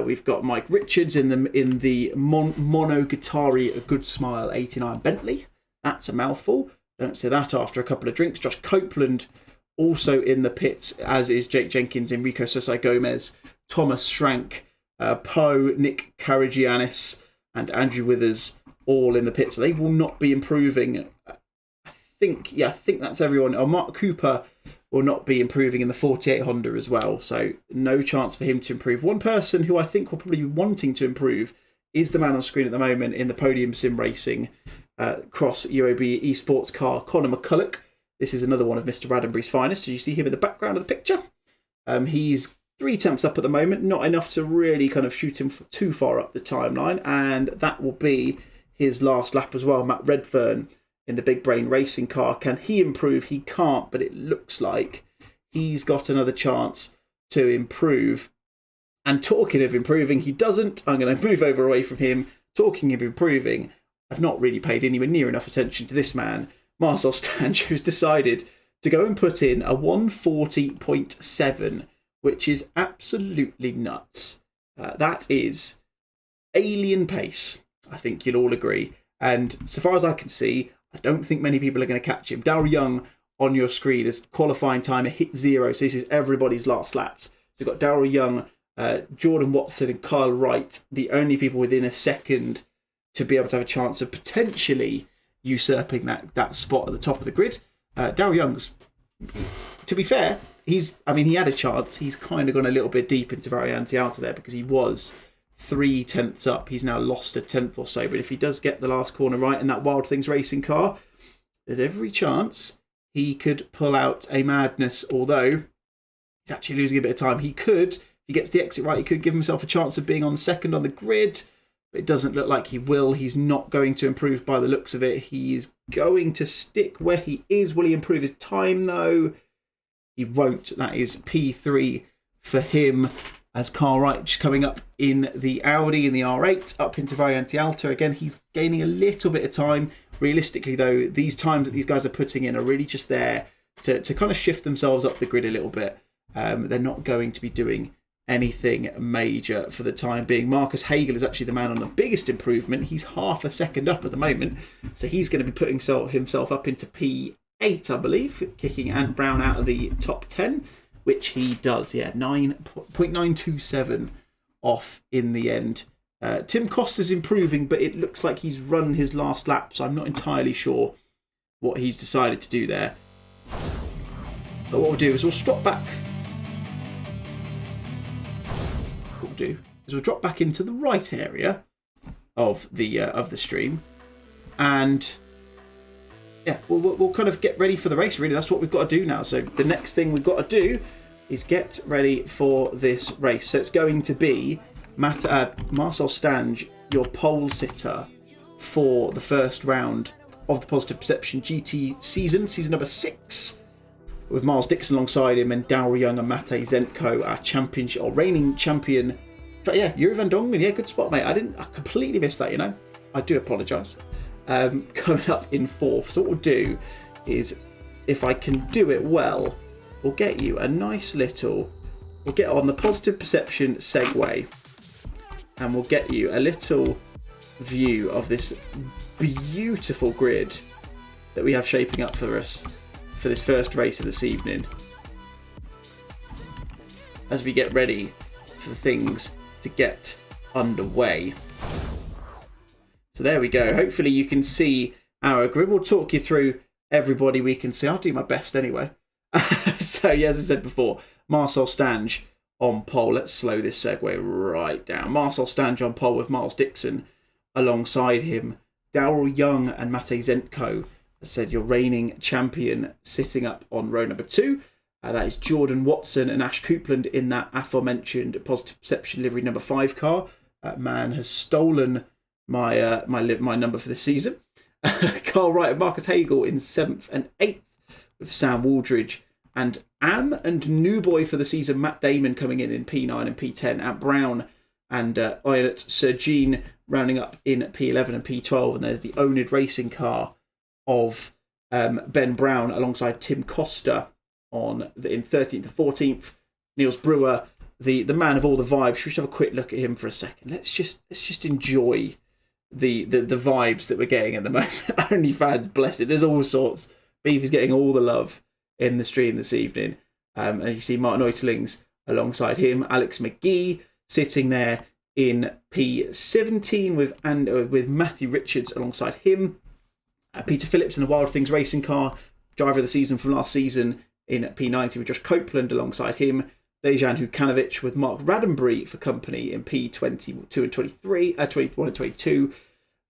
We've got Mike Richards in the Monogatari A Good Smile 89 Bentley. That's a mouthful. Don't say that after a couple of drinks. Josh Copeland also in the pits, as is Jake Jenkins, Enrico Sosai Gomez, Thomas Schrank, Poe, Nick Karagiannis, and Andrew Withers all in the pits. So they will not be improving. I think that's everyone. Oh, Mark Cooper will not be improving in the 48 Honda as well. So no chance for him to improve. One person who I think will probably be wanting to improve is the man on screen at the moment in the podium sim racing cross UAB esports car, Conor McCulloch. This is another one of Mr. Raddenbury's finest. So you see him in the background of the picture. He's 3 tenths up at the moment, not enough to really kind of shoot him too far up the timeline, and that will be his last lap as well. Matt Redfern in the Big Brain Racing car. Can he improve? He can't, but it looks like he's got another chance to improve. And talking of improving, he doesn't. I'm going to move over away from him. Talking of improving, I've not really paid anywhere near enough attention to this man, Marcel Stange, who's decided to go and put in a 140.7, which is absolutely nuts. That is alien pace, I think you'll all agree. And so far as I can see, I don't think many people are going to catch him. Daryl Young on your screen is qualifying time, a hit 0. So this is everybody's last laps. So you've got Daryl Young, Jordan Watson and Kyle Wright, the only people within a second to be able to have a chance of potentially usurping that spot at the top of the grid. Daryl Young's, to be fair, he had a chance. He's kind of gone a little bit deep into Variante Alta there because he was 3 tenths up. He's now lost a tenth or so. But if he does get the last corner right in that Wild Things Racing car, there's every chance he could pull out a madness. Although he's actually losing a bit of time. He could, if he gets the exit right, he could give himself a chance of being on second on the grid. But it doesn't look like he will. He's not going to improve by the looks of it. He's going to stick where he is. Will he improve his time though? He won't. That is P3 for him, as Carl Wright coming up in the Audi in the R8 up into Variante Alta. Again, he's gaining a little bit of time. Realistically, though, these times that these guys are putting in are really just there to kind of shift themselves up the grid a little bit. They're not going to be doing anything major for the time being. Marcus Hagel is actually the man on the biggest improvement. He's half a second up at the moment. So he's going to be putting himself up into P8, I believe, kicking Ant Brown out of the top 10, which he does. Yeah, 9.927 off in the end. Tim Costa's improving, but it looks like he's run his last lap, so I'm not entirely sure what he's decided to do there. But what we'll do is we'll drop back. What we'll do is we'll drop back into the right area of the stream, and yeah, we'll kind of get ready for the race. Really, that's what we've got to do now. So the next thing we've got to do is get ready for this race. So it's going to be Marcel Stange, your pole sitter for the first round of the Positive Perception GT season number 6, with Miles Dixon alongside him and Daryl Young and Mate Zenko, our championship or reigning champion. But yeah, Yuri Van Dongen, yeah, good spot, mate. I completely missed that, I do apologise. Coming up in 4th. So what we'll do is, if I can do it well, we'll get you a nice little, we'll get on the Positive Perception Segway, and we'll get you a little view of this beautiful grid that we have shaping up for us for this first race of this evening, as we get ready for things to get underway. So there we go. Hopefully you can see our grid. We'll talk you through everybody we can see. I'll do my best anyway. So yeah, as I said before, Marcel Stange on pole. Let's slow this segue right down. Marcel Stange on pole with Miles Dixon alongside him. Daryl Young and Mate Zenko, as I said, your reigning champion, sitting up on row number 2. That is Jordan Watson and Ash Coupland in that aforementioned Positive Perception livery number 5 car. That man has stolen my my number for this season. Carl Wright and Marcus Hagel in 7th and 8th with Sam Waldridge. And and new boy for the season, Matt Damon, coming in P9 and P10. Ant Brown and Ionet Sir Jean rounding up in P11 and P12. And there's the Onid racing car of Ben Brown alongside Tim Costa in 13th and 14th. Niels Brewer, the man of all the vibes. We should have a quick look at him for a second. Let's just enjoy the vibes that we're getting at the moment. OnlyFans, bless it. There's all sorts. Beef is getting all the love in the stream this evening. And you see Martin Oiterlings alongside him. Alex McGee sitting there in P17 with Matthew Richards alongside him. Peter Phillips in the Wild Things racing car, driver of the season from last season in P90 with Josh Copeland alongside him. Dejan Hukanovic with Mark Raddenbury for company in P22 and 23, 21 and 22.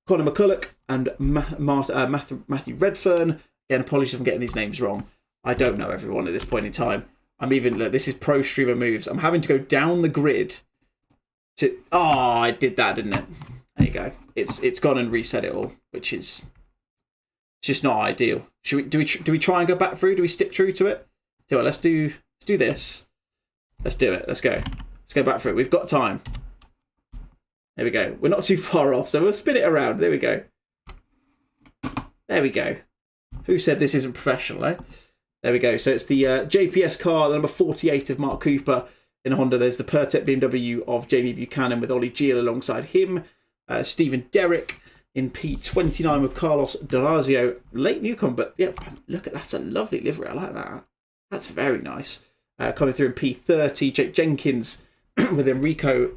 Conor McCulloch and Matthew Redfern. Again, apologies if I'm getting these names wrong. I don't know everyone at this point in time. Look, this is pro streamer moves. I'm having to go down the grid to... Oh, I did that, didn't it? There you go. It's gone and reset it all, which is... It's just not ideal. Do we try and go back through? Do we stick true to it? So let's do this. Let's do it. Let's go. Let's go back through it. We've got time. There we go. We're not too far off, so we'll spin it around. There we go. There we go. Who said this isn't professional, eh? There we go. So it's the JPS car, the number 48 of Mark Cooper in a Honda. There's the Pertec BMW of Jamie Buchanan with Ollie Giel alongside him. Stephen Derrick in P29 with Carlos Delazio. Late newcomer, but yeah, look at that's a lovely livery. I like that. That's very nice. Coming through in P30, Jake Jenkins with Enrico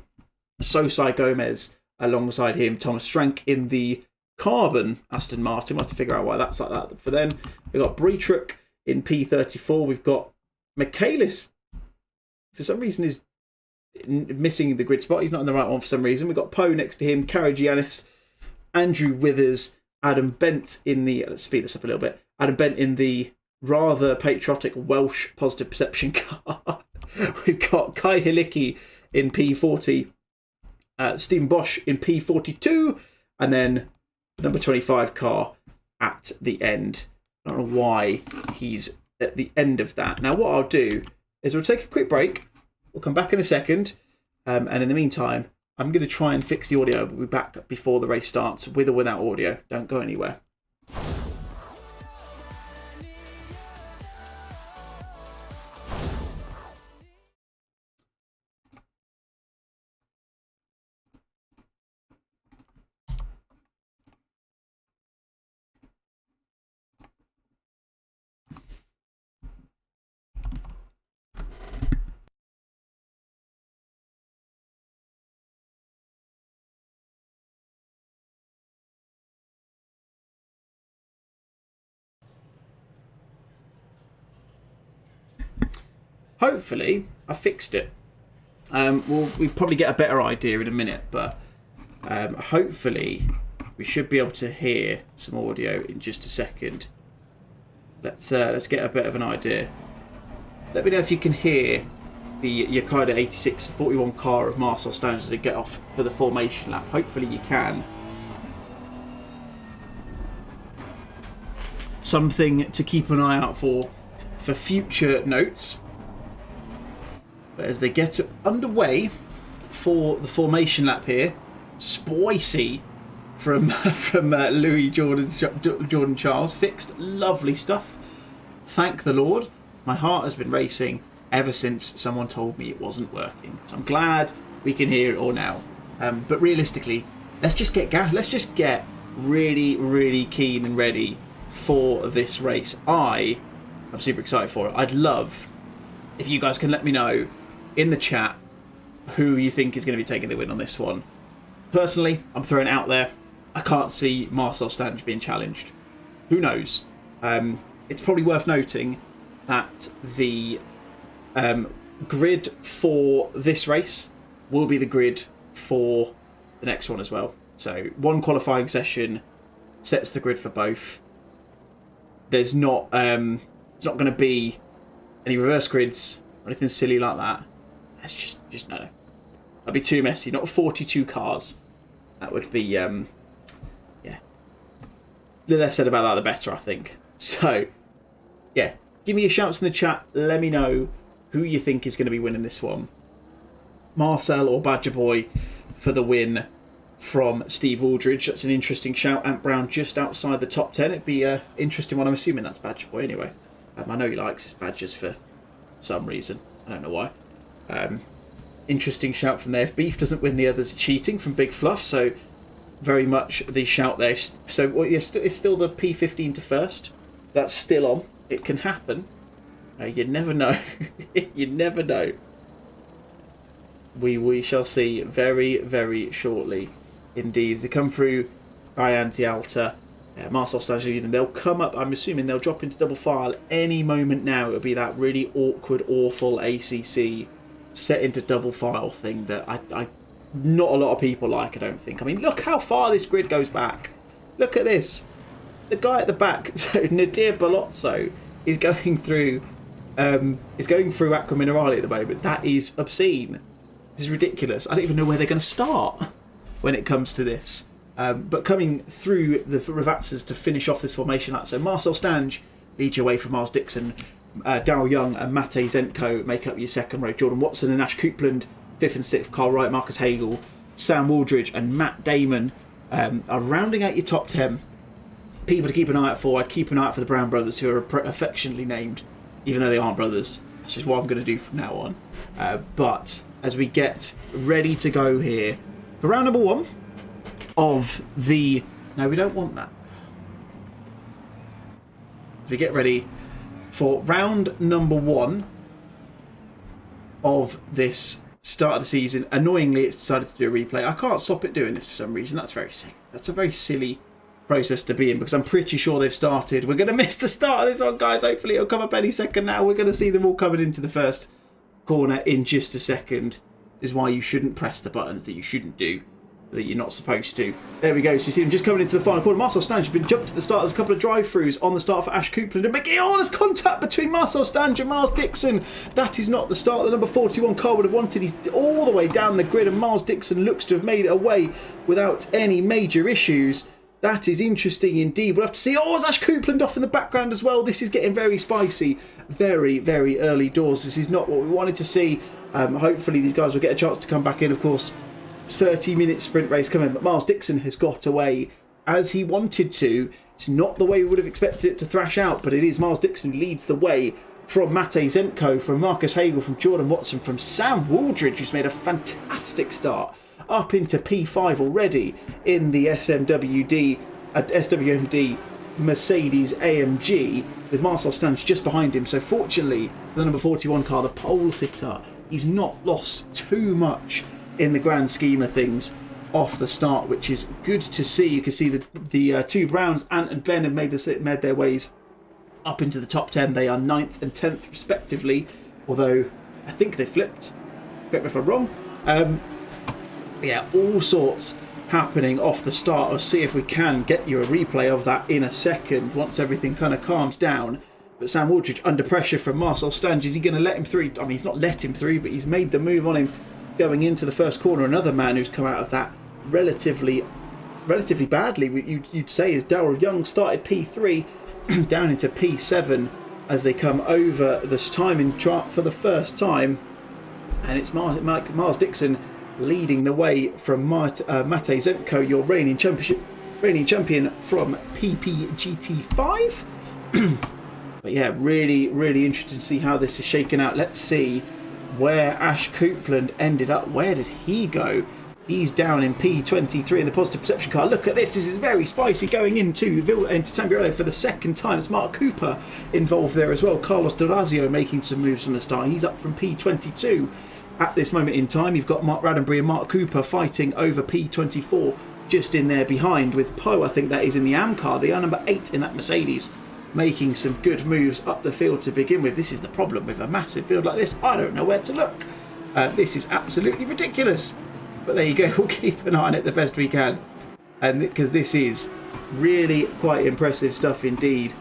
Sosai Gomez alongside him. Thomas Strank in the Carbon Aston Martin. We'll have to figure out why that's like that. For then, we've got Breitruck in P34. We've got Michaelis, for some reason, is missing the grid spot. He's not in the right one for some reason. We've got Poe next to him, Karagiannis, Andrew Withers, Adam Bent in the... Let's speed this up a little bit. Adam Bent in the rather patriotic Welsh Positive Perception car. We've got Kai Hilicki in P40, Stephen Bosch in P42, and then number 25 car at the end. I don't know why he's at the end of that. Now, what I'll do is we'll take a quick break. We'll come back in a second. And in the meantime, I'm going to try and fix the audio. We'll be back before the race starts, with or without audio. Don't go anywhere. Hopefully, I fixed it. We'll probably get a better idea in a minute, but hopefully we should be able to hear some audio in just a second. Let's get a bit of an idea. Let me know if you can hear the Yokoda 8641 car of Marcel Stange as they get off for the formation lap. Hopefully you can. Something to keep an eye out for future notes. But as they get underway for the formation lap here, spicy from Louis Jordan Charles, fixed, lovely stuff. Thank the Lord. My heart has been racing ever since someone told me it wasn't working. So I'm glad we can hear it all now. But realistically, let's just get really, really keen and ready for this race. I'm super excited for it. I'd love if you guys can let me know in the chat who you think is going to be taking the win on this one. Personally, I'm throwing it out there. I can't see Marcel Stange being challenged. Who knows? It's probably worth noting that the grid for this race will be the grid for the next one as well. So one qualifying session sets the grid for both. There's not it's not going to be any reverse grids or anything silly like that. That's just no. That'd be too messy. Not 42 cars. That would be, yeah. The less said about that, the better, I think. So, yeah. Give me your shouts in the chat. Let me know who you think is going to be winning this one. Marcel or Badger Boy for the win from Steve Aldridge. That's an interesting shout. Ant Brown just outside the top 10. It'd be an interesting one. I'm assuming that's Badger Boy anyway. I know he likes his badgers for some reason. I don't know why. Interesting shout from there. If Beef doesn't win, the others are cheating from Big Fluff. So very much the shout there. So it's still the P15 to first. That's still on. It can happen. You never know. You never know. We shall see very, very shortly. Indeed. They come through Ryan Alta, Marcel Stange, they'll come up. I'm assuming they'll drop into double file any moment now. It'll be that really awkward, awful ACC set into double file thing that I not a lot of people like, I don't think. I mean, look how far this grid goes back. Look at this. The guy at the back, so Nadir Balozzo, is going through Aqua Minerale at the moment. That is obscene. This is ridiculous. I don't even know where they're going to start when it comes to this. But coming through the Ravazzas to finish off this formation lap. So Marcel Stange leads you away from Miles Dixon. Daryl Young and Mate Zentko make up your second row. Jordan Watson and Ash Coupland, 5th and 6th. Carl Wright, Marcus Hagel, Sam Waldridge and Matt Damon are rounding out your top 10. People to keep an eye out for. I'd keep an eye out for the Brown brothers, who are affectionately named, even though they aren't brothers. That's just what I'm going to do from now on. But as we get ready to go here for round number 1 of the... No, we don't want that. As we get ready for round number 1 of this start of the season. Annoyingly, it's decided to do a replay. I can't stop it doing this for some reason. That's very silly. That's a very silly process to be in, because I'm pretty sure they've started. We're going to miss the start of this one, guys. Hopefully it'll come up any second now. We're going to see them all coming into the first corner in just a second. This is why you shouldn't press the buttons that you shouldn't do, that you're not supposed to. There we go. So you see them just coming into the final corner. Marcel Stange has been jumped at the start. There's a couple of drive-throughs on the start for Ash Coupland and Mickey. Oh, there's contact between Marcel Stange and Miles Dixon. That is not the start the number 41 car would have wanted. He's all the way down the grid, and Miles Dixon looks to have made it away without any major issues. That is interesting indeed. We'll have to see. Oh, there's Ash Coupland off in the background as well. This is getting very spicy. Very, very early doors. This is not what we wanted to see. Hopefully these guys will get a chance to come back in, of course. 30-minute sprint race coming, but Miles Dixon has got away as he wanted to. It's not the way we would have expected it to thrash out, but it is Miles Dixon who leads the way from Mate Zentko, from Marcus Hagel, from Jordan Watson, from Sam Waldridge, who's made a fantastic start up into P5 already in the SWMD Mercedes AMG, with Marcel Stange just behind him. So fortunately, the number 41 car, the pole sitter, he's not lost too much in the grand scheme of things off the start, which is good to see. You can see the two Browns, Ant and Ben, have made their ways up into the top 10. They are 9th and 10th respectively, although I think they flipped. Correct me if I'm wrong. Yeah, all sorts happening off the start. I'll see if we can get you a replay of that in a second once everything kind of calms down. But Sam Waldridge under pressure from Marcel Stange. Is he going to let him through? I mean, he's not let him through, but he's made the move on him going into the first corner. Another man who's come out of that relatively badly, you'd say, is Daryl Young. Started P3 down into P7 as they come over this timing chart for the first time. And it's Miles Dixon leading the way from Mate Zentko, your reigning champion from PPGT 5. But yeah, really, really interesting to see how this is shaken out. Let's see where Ash Coupland ended up. Where did he go? He's down in P23 in the positive perception car. Look at this. This is very spicy going into Tamburello for the second time. It's Mark Cooper involved there as well. Carlos Dorazio making some moves from the start. He's up from P22 at this moment in time. You've got Mark Raddenbury and Mark Cooper fighting over P24 just in there behind, with Poe, I think that is in the AM car. They are number 8 in that Mercedes, making some good moves up the field to begin with. This is the problem with a massive field like this. I don't know where to look. This is absolutely ridiculous. But there you go. We'll keep an eye on it the best we can. And because this is really quite impressive stuff indeed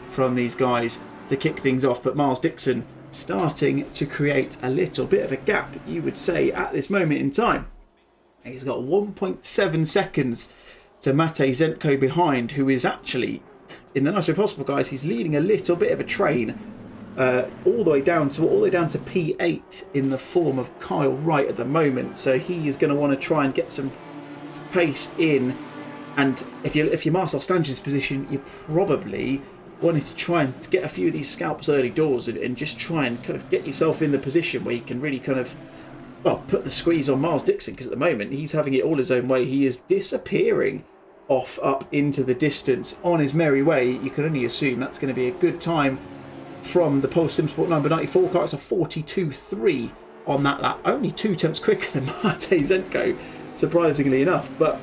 from these guys to kick things off. But Miles Dixon starting to create a little bit of a gap, you would say, at this moment in time. He's got 1.7 seconds to Mate Zenko behind, who is actually, in the nicest way possible, guys, he's leading a little bit of a train all the way down to P8 in the form of Kyle Wright at the moment. So he is going to want to try and get some pace in. And if you're Marcel Stangen's position, you're probably wanting to try and get a few of these scalps early doors and just try and kind of get yourself in the position where you can really kind of, well, put the squeeze on Miles Dixon, because at the moment he's having it all his own way. He is disappearing off up into the distance on his merry way. You can only assume that's going to be a good time from the Pulse Simsport number 94 car. It's a 42.3 on that lap, only 2 tenths quicker than Mate Zenko, surprisingly enough, but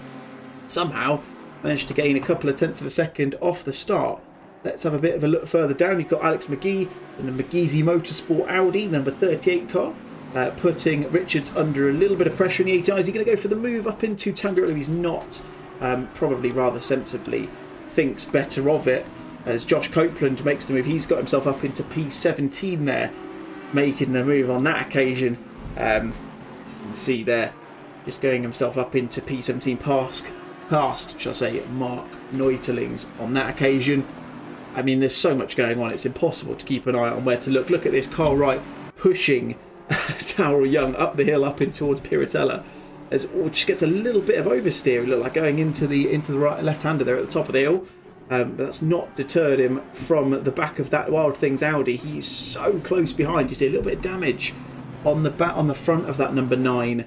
somehow managed to gain a couple of tenths of a second off the start. Let's have a bit of a look further down. You've got Alex McGee and the McGeezy Motorsport Audi number 38 car, putting Richards under a little bit of pressure in the 80. Is he going to go for the move up into Tamburello? He's not. Probably rather sensibly thinks better of it as Josh Copeland makes the move. He's got himself up into P17 there, making the move on that occasion. You can see there, just going himself up into P17 past, shall I say, Mark Neuterlings on that occasion. I mean, there's so much going on, it's impossible to keep an eye on where to look. Look at this, Kyle Wright pushing Daryl Young up the hill, up in towards Piratella. As it just gets a little bit of oversteer, look like going into the right left-hander there at the top of the hill. But that's not deterred him from the back of that Wild Things Audi. He's so close behind. You see a little bit of damage on the front of that number 9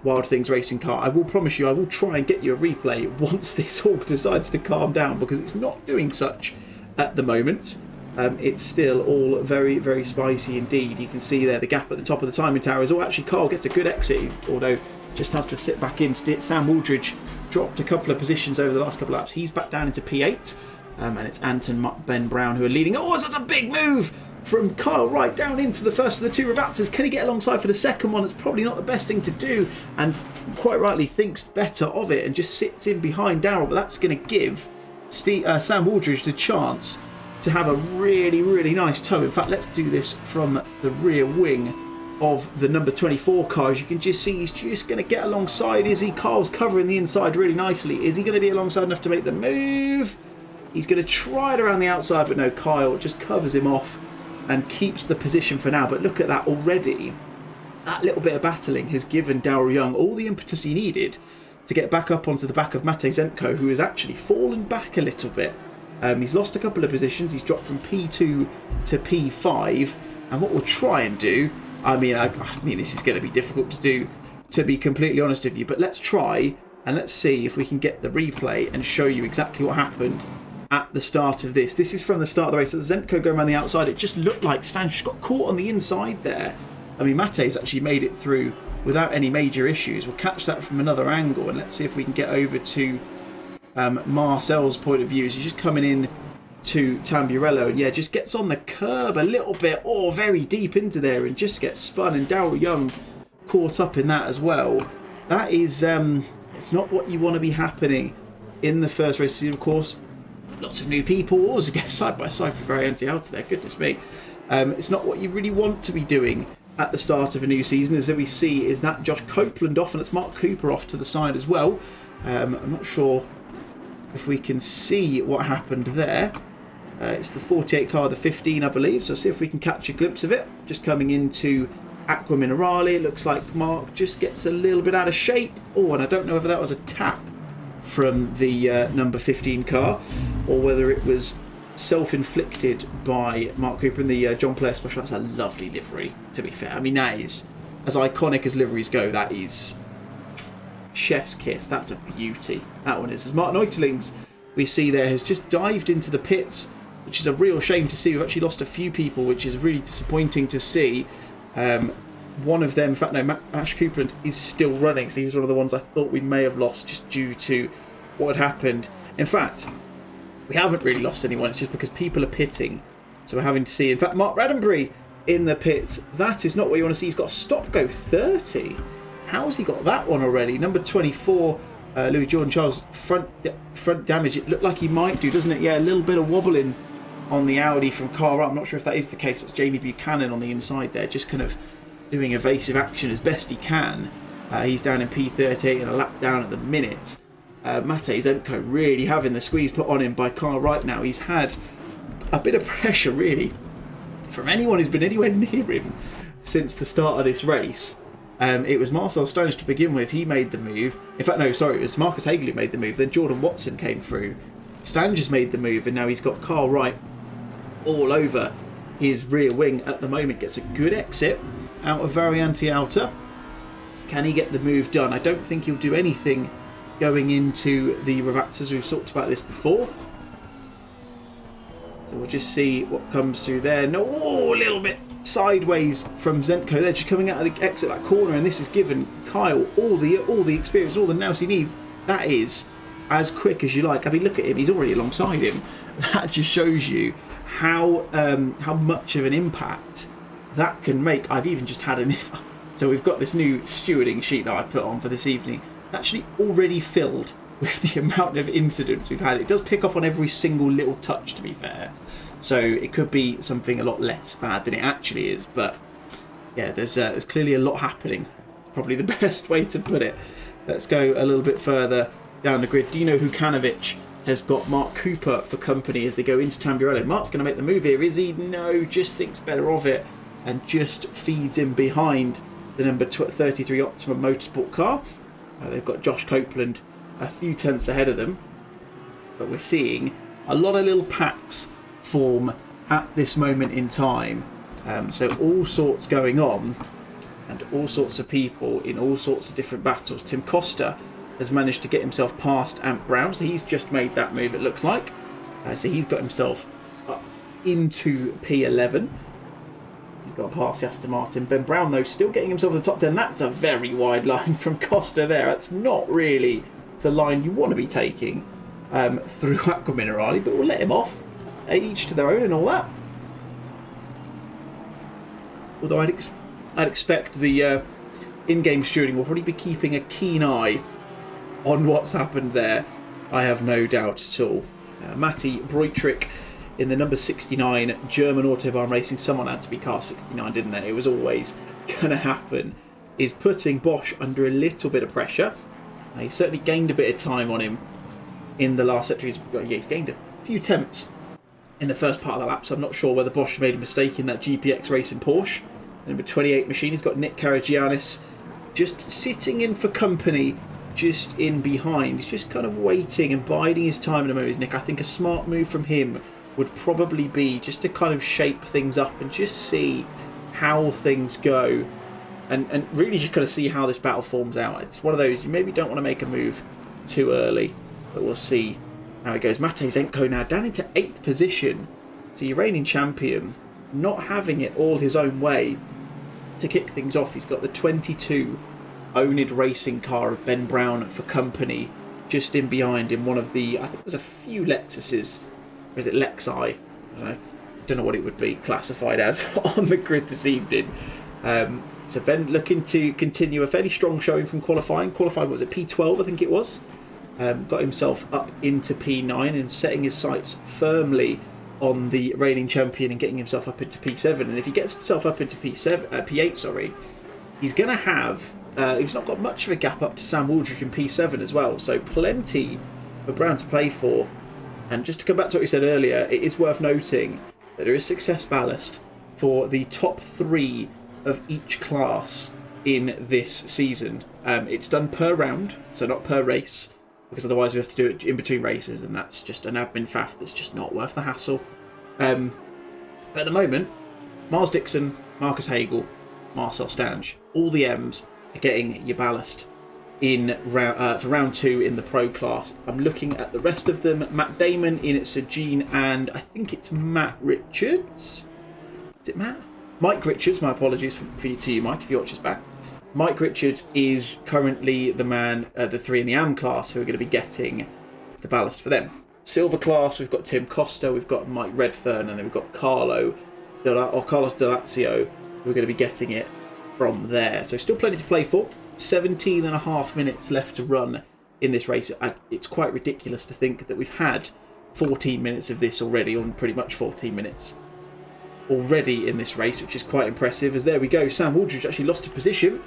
Wild Things racing car. I will promise you, I will try and get you a replay once this all decides to calm down, because it's not doing such at the moment. It's still all very, very spicy indeed. You can see there the gap at the top of the timing tower is all. Actually, Carl gets a good exit, although just has to sit back in. Sam Wooldridge dropped a couple of positions over the last couple of laps. He's back down into P8, and it's Anton Ben Brown who are leading. Oh, that's a big move from Kyle Wright down into the first of the 2 Ravazzas. Can he get alongside for the second one? It's probably not the best thing to do, and quite rightly thinks better of it and just sits in behind Darrell. But that's going to give Sam Wooldridge the chance to have a really, really nice tow. In fact, let's do this from the rear wing of the number 24 car. As you can just see, he's just going to get alongside. Is he? Carl's covering the inside really nicely. Is he going to be alongside enough to make the move? He's going to try it around the outside, but no, Kyle just covers him off and keeps the position for now. But look at that already. That little bit of battling has given Daryl Young all the impetus he needed to get back up onto the back of Mate Zenko, who has actually fallen back a little bit. He's lost a couple of positions. He's dropped from P2 to P5. And what we'll try and do, I mean, this is going to be difficult to do, to be completely honest with you. But let's try and let's see if we can get the replay and show you exactly what happened at the start of this. This is from the start of the race. So Zenko going around the outside. It just looked like Stanch got caught on the inside there. I mean, Mate's actually made it through without any major issues. We'll catch that from another angle and let's see if we can get over to Marcel's point of view as he's just coming in to Tamburello, and yeah, just gets on the curb a little bit, or very deep into there, and just gets spun, and Daryl Young caught up in that as well. That is it's not what you want to be happening in the first race. Of course, lots of new people, always again side by side for very anti-out there, goodness me. It's not what you really want to be doing at the start of a new season. As we see is that Josh Copeland off, and it's Mark Cooper off to the side as well. I'm not sure if we can see what happened there. It's the 48 car, the 15 I believe, so see if we can catch a glimpse of it. Just coming into Aqua Minerale, it looks like Mark just gets a little bit out of shape. Oh, and I don't know whether that was a tap from the number 15 car, or whether it was self-inflicted by Mark Cooper in the John Player Special. That's a lovely livery, to be fair. I mean, that is, as iconic as liveries go, that is chef's kiss. That's a beauty. That one is. As Mark Neuterlings, we see there, has just dived into the pits, which is a real shame to see. We've actually lost a few people, which is really disappointing to see. One of them, in fact, no, Ash Copeland is still running, so he was one of the ones I thought we may have lost just due to what had happened. In fact, we haven't really lost anyone. It's just because people are pitting, so we're having to see. In fact, Mark Raddenbury in the pits. That is not what you want to see. He's got a stop-go 30. How's he got that one already? Number 24, Louis Jordan Charles, front damage. It looked like he might do, doesn't it? Yeah, a little bit of wobbling on the Audi from Cara. I'm not sure if that is the case. It's Jamie Buchanan on the inside there, just kind of doing evasive action as best he can. He's down in P38 and a lap down at the minute. Matej Zenko really having the squeeze put on him by Cara right now. He's had a bit of pressure, really, from anyone who's been anywhere near him since the start of this race. It was Marcel Stange to begin with. He made the move. In fact, no, sorry, it was Marcus Hagel who made the move. Then Jordan Watson came through. Stange has made the move, and now he's got Carl Wright all over his rear wing at the moment. Gets a good exit out of Variante Outer. Can he get the move done? I don't think he'll do anything going into the Ravazzas. We've talked about this before. So we'll just see what comes through there. No, a little bit sideways from Zenko. They're just coming out of the exit that corner, and this has given Kyle all the experience, all the nous he needs. That is as quick as you like. I mean, look at him. He's already alongside him. That just shows you how much of an impact that can make. I've even just had an... So we've got this new stewarding sheet that I put on for this evening. Actually already filled with the amount of incidents we've had. It does pick up on every single little touch, to be fair. So it could be something a lot less bad than it actually is. But yeah, there's clearly a lot happening. It's probably the best way to put it. Let's go a little bit further down the grid. Dino Hukanovic has got Mark Cooper for company as they go into Tamburello. Mark's going to make the move here, is he? No, just thinks better of it and just feeds in behind the number 33 Optimum Motorsport car. They've got Josh Copeland a few tenths ahead of them. But we're seeing a lot of little packs form at this moment in time. So all sorts going on and all sorts of people in all sorts of different battles. Tim Costa has managed to get himself past Ant Brown, so he's just made that move, it looks like. So he's got himself up into P11. He's got past Aston Martin. Ben Brown, though, still getting himself to the top 10. That's a very wide line from Costa there. That's not really the line you want to be taking through Aqua Minerali, but we'll let him off. Each to their own and all that. Although I'd expect the in-game stewarding will probably be keeping a keen eye on what's happened there. I have no doubt at all. Matti Breutrich in the number 69 German Autobahn Racing. Someone had to be car 69, didn't they? It was always going to happen. Is putting Bosch under a little bit of pressure. He certainly gained a bit of time on him in the last sector. He's gained a few tenths in the first part of the lap, so I'm not sure whether Bosch made a mistake in that GPX Racing Porsche. Number 28 machine, he's got Nick Karagiannis just sitting in for company, just in behind. He's just kind of waiting and biding his time in a moment, Nick. I think a smart move from him would probably be just to kind of shape things up and just see how things go and really just kind of see how this battle forms out. It's one of those, you maybe don't want to make a move too early, but we'll see how it goes. Matej Zenko now down into 8th position. So your reigning champion not having it all his own way to kick things off. He's got the 22 Onid racing car of Ben Brown for company just in behind in one of the, I think there's a few Lexuses. Or is it Lexi? I don't know what it would be classified as on the grid this evening. So Ben looking to continue a fairly strong showing from qualifying. Qualifying, what was it, P12 I think it was? Got himself up into P9 and setting his sights firmly on the reigning champion and getting himself up into P7. And if he gets himself up into P8, he's going to have... he's not got much of a gap up to Sam Wooldridge in P7 as well. So plenty for Brown to play for. And just to come back to what we said earlier, it is worth noting that there is success ballast for the top 3 of each class in this season. It's done per round, so not per race, because otherwise we have to do it in between races, and that's just an admin faff that's just not worth the hassle. But at the moment, Mars Dixon, Marcus Hagel, Marcel Stange, all the M's are getting your ballast in for round 2 in the pro class. I'm looking at the rest of them. Matt Damon in Sir Jean, and I think it's Matt Richards. Is it Matt? Mike Richards, my apologies to you, Mike, if you watch us back. Mike Richards is currently the man, the 3 in the AM class who are going to be getting the ballast for them. Silver class, we've got Tim Costa, we've got Mike Redfern, and then we've got Carlos Delazio, who are going to be getting it from there. So still plenty to play for. 17 and a half minutes left to run in this race. It's quite ridiculous to think that we've had 14 minutes of this already, on pretty much 14 minutes already in this race, which is quite impressive. As there we go, Sam Waldridge actually lost a position.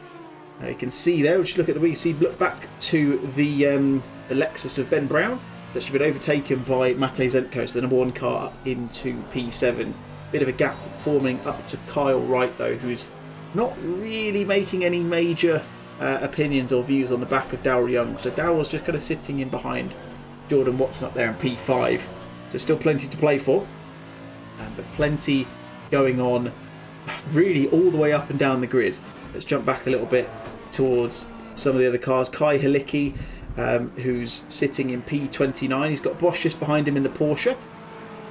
You can see there, we'll just look at the wheel, see, look back to the Lexus of Ben Brown. It's actually been overtaken by Matej Zenko, so the number 1 car up into P7. Bit of a gap forming up to Kyle Wright, though, who's not really making any major opinions or views on the back of Darryl Young. So Darryl's just kind of sitting in behind Jordan Watson up there in P5. So still plenty to play for, but plenty going on really all the way up and down the grid. Let's jump back a little bit towards some of the other cars. Kai Halicki, who's sitting in P29. He's got Bosch just behind him in the Porsche.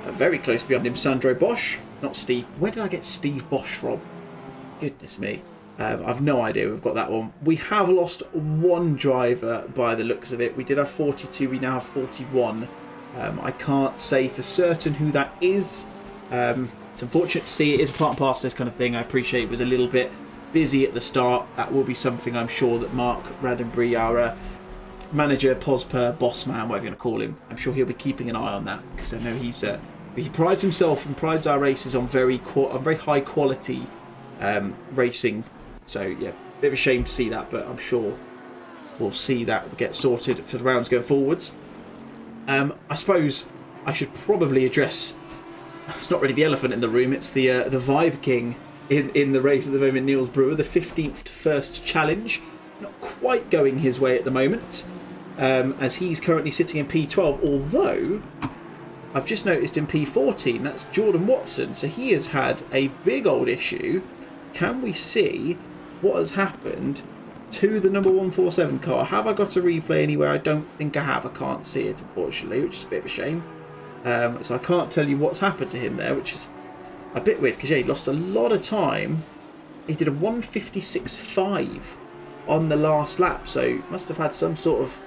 Very close behind him, Sandro Bosch. Not Steve. Where did I get Steve Bosch from? Goodness me. I've no idea we've got that one. We have lost one driver by the looks of it. We did have 42. We now have 41. I can't say for certain who that is. It's unfortunate to see. It is part and parcel of this kind of thing. I appreciate it was a little bit busy at the start. That will be something I'm sure that Mark Radenbury, our manager, Posper, boss man, whatever you want to call him, I'm sure he'll be keeping an eye on that, because I know he prides himself and prides our races on very high quality racing. So yeah, bit of a shame to see that, but I'm sure we'll see that get sorted for the rounds going forwards. I suppose I should probably address, it's not really the elephant in the room, it's the Vibe King in the race at the moment, Niels Brewer, the 15th to first challenge. Not quite going his way at the moment, as he's currently sitting in P12, although I've just noticed in P14, that's Jordan Watson, so he has had a big old issue. Can we see what has happened to the number 147 car? Have I got a replay anywhere? I don't think I have. I can't see it, unfortunately, which is a bit of a shame. So I can't tell you what's happened to him there, which is a bit weird, because yeah, he lost a lot of time. He did a 156.5 on the last lap, so must have had some sort of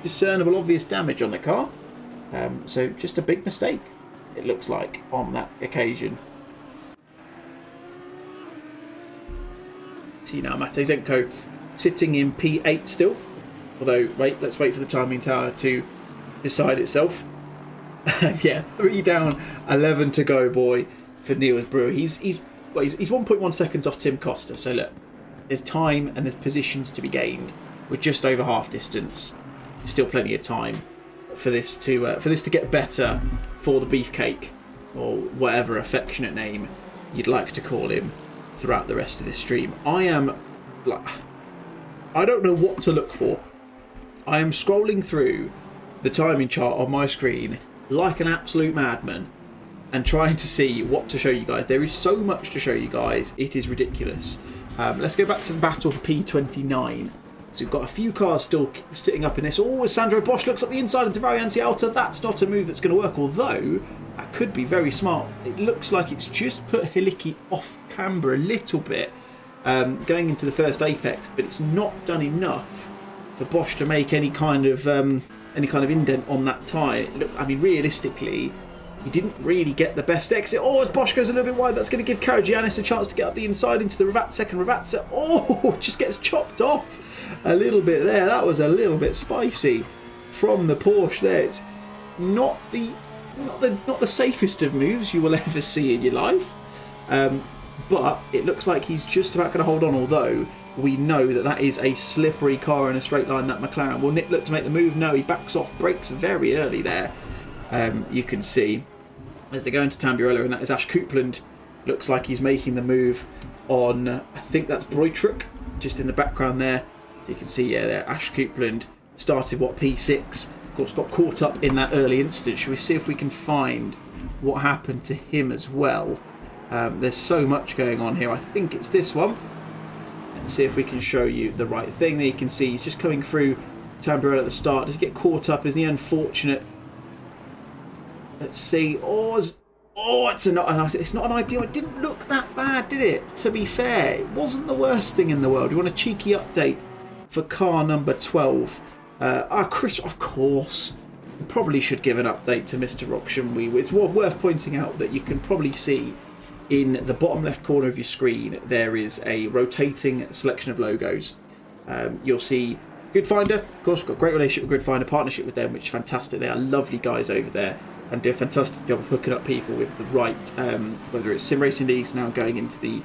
discernible, obvious damage on the car. So just a big mistake, it looks like, on that occasion. See now, Matej Zenko sitting in P8 still. Although, wait, let's wait for the timing tower to decide itself. Yeah, 3 down, 11 to go, boy, for Niels Brewer. He's 1.1 seconds off Tim Costa. So look, there's time and there's positions to be gained. We're just over half distance. There's still plenty of time for this to get better for the Beefcake, or whatever affectionate name you'd like to call him, throughout the rest of this stream. I don't know what to look for. I am scrolling through the timing chart on my screen like an absolute madman and trying to see what to show you guys. There is so much to show you guys, it is ridiculous. Let's go back to the battle for P29. So we've got a few cars still sitting up in this. Oh, Sandro Bosch looks at the inside of Davari Anti-Alta. That's not a move that's going to work, although that could be very smart. It looks like it's just put Halicki off camber a little bit, going into the first apex, but it's not done enough for Bosch to make any kind of indent on that tyre. Look, I mean, realistically, he didn't really get the best exit. Oh, as Bosch goes a little bit wide, that's going to give Karagiannis a chance to get up the inside into the second Ravazza. Oh, just gets chopped off a little bit there. That was a little bit spicy from the Porsche there. It's not the safest of moves you will ever see in your life, but it looks like he's just about going to hold on, although we know that is a slippery car in a straight line, that McLaren. Will Nick look to make the move? No, he backs off, brakes very early there. You can see as they go into Tamburello, and that is Ash Coupland. Looks like he's making the move on, I think that's Breutruck, just in the background there. So you can see, yeah, there, Ash Coupland started, P6. Of course, got caught up in that early incident. Shall we see if we can find what happened to him as well? There's so much going on here. I think it's this one. Let's see if we can show you the right thing. There you can see he's just coming through Tamburello at the start. Does he get caught up? Is the unfortunate? Let's see. It's not an ideal. It didn't look that bad, did it? To be fair, it wasn't the worst thing in the world. You want a cheeky update for car number 12? Chris, of course. We probably should give an update to Mr. Rock, shouldn't we? It's worth pointing out that you can probably see in the bottom left corner of your screen there is a rotating selection of logos. You'll see, Good Finder, of course, we've got a great relationship with Good Finder, partnership with them, which is fantastic. They are lovely guys over there and do a fantastic job of hooking up people with the right, whether it's sim racing leagues now going into the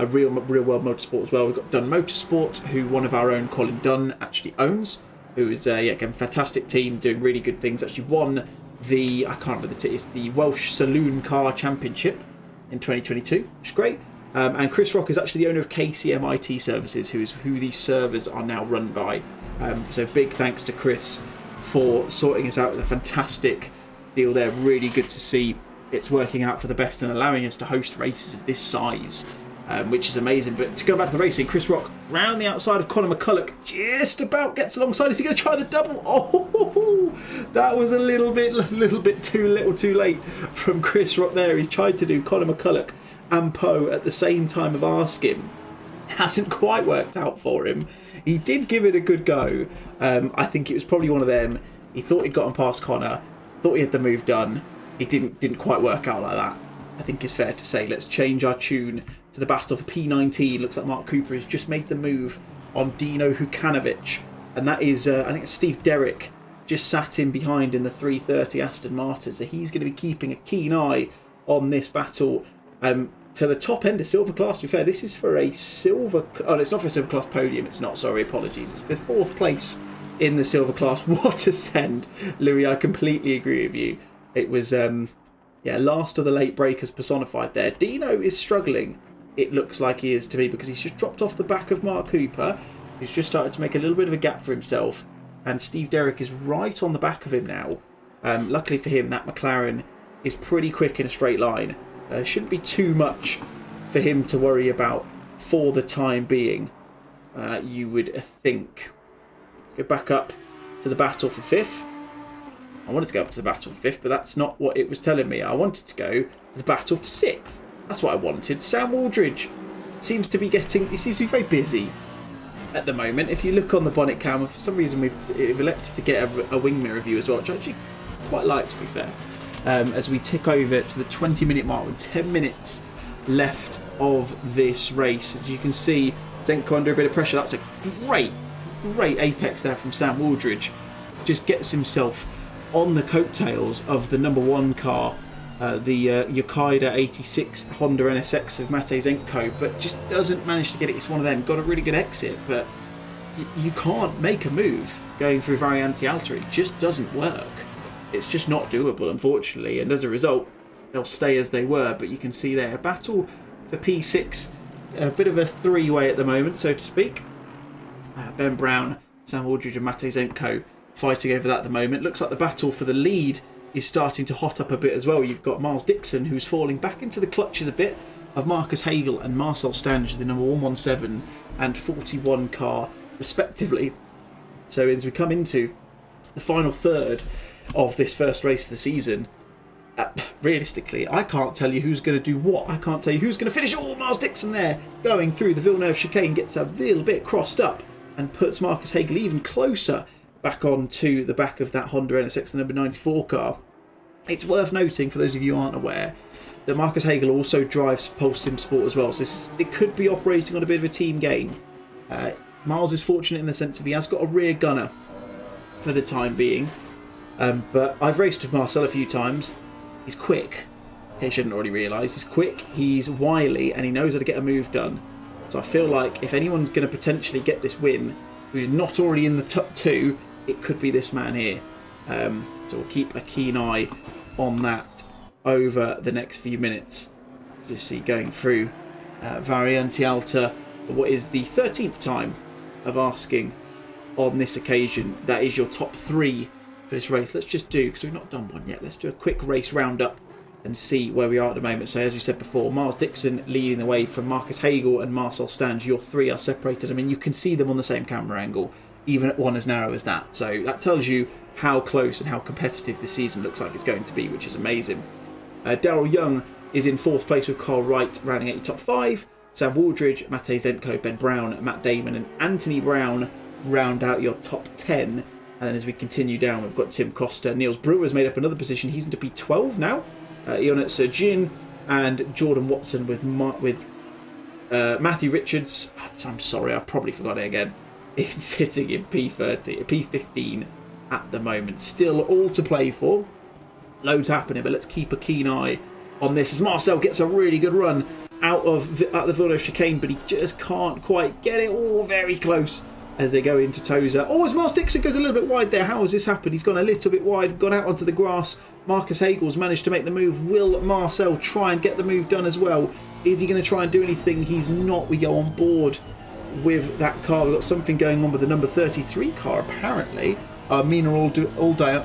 real world motorsport as well. We've got Dunn Motorsport, who one of our own, Colin Dunn, actually owns, who is again, fantastic team doing really good things. Actually won the, I can't remember it's the Welsh Saloon Car Championship in 2022, which is great. And Chris Rock is actually the owner of KCM IT Services, who these servers are now run by. So big thanks to Chris for sorting us out with a fantastic deal there. Really good to see it's working out for the best and allowing us to host races of this size, which is amazing. But to go back to the racing, Chris Rock round the outside of Conor McCulloch, just about gets alongside. Is he going to try the double? Oh, that was a little bit too little too late from Chris Rock there. He's tried to do Conor McCulloch and Poe at the same time of Arskim. Hasn't quite worked out for him. He did give it a good go. I think it was probably one of them. He thought he'd gotten past Connor, thought he had the move done. It didn't quite work out like that, I think it's fair to say. Let's change our tune to the battle for P19. Looks like Mark Cooper has just made the move on Dino Hukanovic. And that is, I think it's Steve Derrick, just sat in behind in the 330 Aston Martin. So he's going to be keeping a keen eye on this battle. For the top end of Silver Class, to be fair, this is for a Silver... Oh, no, it's not for a Silver Class podium. It's not, sorry, apologies. It's for 4th place in the Silver Class. What a send, Louis. I completely agree with you. It was, last of the late breakers personified there. Dino is struggling, it looks like he is to me, because he's just dropped off the back of Mark Cooper. He's just started to make a little bit of a gap for himself. And Steve Derrick is right on the back of him now. Luckily for him, that McLaren is pretty quick in a straight line. Shouldn't be too much for him to worry about for the time being, you would think. Let's go back up to the battle for 5th. I wanted to go up to the battle for 5th, but that's not what it was telling me. I wanted to go to the battle for 6th. That's what I wanted. Sam Waldridge seems to be very busy at the moment. If you look on the bonnet cam, for some reason we've elected to get a wing mirror view as well, which I actually quite like, to be fair. As we tick over to the 20-minute mark with 10 minutes left of this race. As you can see, Zenko under a bit of pressure. That's a great apex there from Sam Waldridge. Just gets himself on the coattails of the number 1 car, the Yokoida 86 Honda NSX of Mate Zenko, but just doesn't manage to get it. It's one of them. Got a really good exit, but you can't make a move going through Variante Alta. It just doesn't work. It's just not doable, unfortunately, and as a result, they'll stay as they were. But you can see there, a battle for P6, a bit of a three-way at the moment, so to speak. Ben Brown, Sam Waldridge and Mate Zenko fighting over that at the moment. Looks like the battle for the lead is starting to hot up a bit as well. You've got Miles Dixon, who's falling back into the clutches a bit of Marcus Hagel and Marcel Stange, the number 117 and 41 car, respectively. So as we come into the final third of this first race of the season, realistically, I can't tell you who's going to do what. I can't tell you who's going to finish. Oh, Miles Dixon there going through the Villeneuve chicane, gets a little bit crossed up and puts Marcus Hagel even closer back onto the back of that Honda NSX, the number 94 car. It's worth noting, for those of you who aren't aware, that Marcus Hagel also drives Pulse Sim Sport as well, so it could be operating on a bit of a team game. Miles is fortunate in the sense that he has got a rear gunner for the time being. But I've raced with Marcel a few times. He's quick. In case you hadn't already realised, he's quick, he's wily, and he knows how to get a move done. So I feel like if anyone's going to potentially get this win, who's not already in the top 2, it could be this man here. So we'll keep a keen eye on that over the next few minutes. You see going through Variante Alta, what is the 13th time of asking on this occasion. That is your top 3 for this race. Let's just do, because we've not done one yet, let's do a quick race roundup and see where we are at the moment. So as we said before, Miles Dixon leading the way from Marcus Hagel and Marcel Stange. Your 3 are separated. I mean, you can see them on the same camera angle, even at one as narrow as that. So that tells you how close and how competitive this season looks like it's going to be, which is amazing. Daryl Young is in 4th place with Carl Wright, rounding out your top 5. Sam Waldridge, Mate Zenko, Ben Brown, Matt Damon and Anthony Brown round out your top 10. And then as we continue down, we've got Tim Costa. Niels Brewer's made up another position. He's into P12 now. Ionut Sergin and Jordan Watson with Matthew Richards. I'm sorry, I've probably forgot it again. It's sitting in P15 at the moment. Still all to play for. Loads happening, but let's keep a keen eye on this as Marcel gets a really good run out the Villeneuve chicane, but he just can't quite get it. All very close as they go into Tozer. Oh, as Miles Dixon goes a little bit wide there. How has this happened? He's gone a little bit wide, gone out onto the grass. Marcus Hagel's managed to make the move. Will Marcel try and get the move done as well? Is he going to try and do anything? He's not. We go on board with that car. We've got something going on with the number 33 car, apparently. Mina Aldoliami.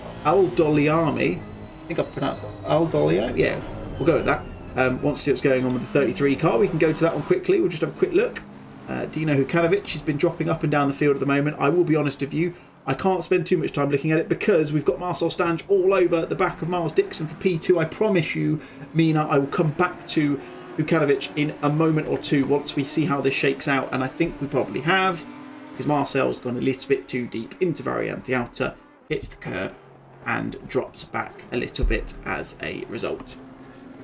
I think I've pronounced that. Aldoliami? Yeah, we'll go with that. Want to see what's going on with the 33 car. We can go to that one quickly. We'll just have a quick look. Dino Hukanovic, he's been dropping up and down the field at the moment. I will be honest with you, I can't spend too much time looking at it because we've got Marcel Stange all over the back of Miles Dixon for P2. I promise you, Mina, I will come back to Hukanovic in a moment or two once we see how this shakes out, and I think we probably have, because Marcel's gone a little bit too deep into Variante Alta, hits the curb, and drops back a little bit as a result.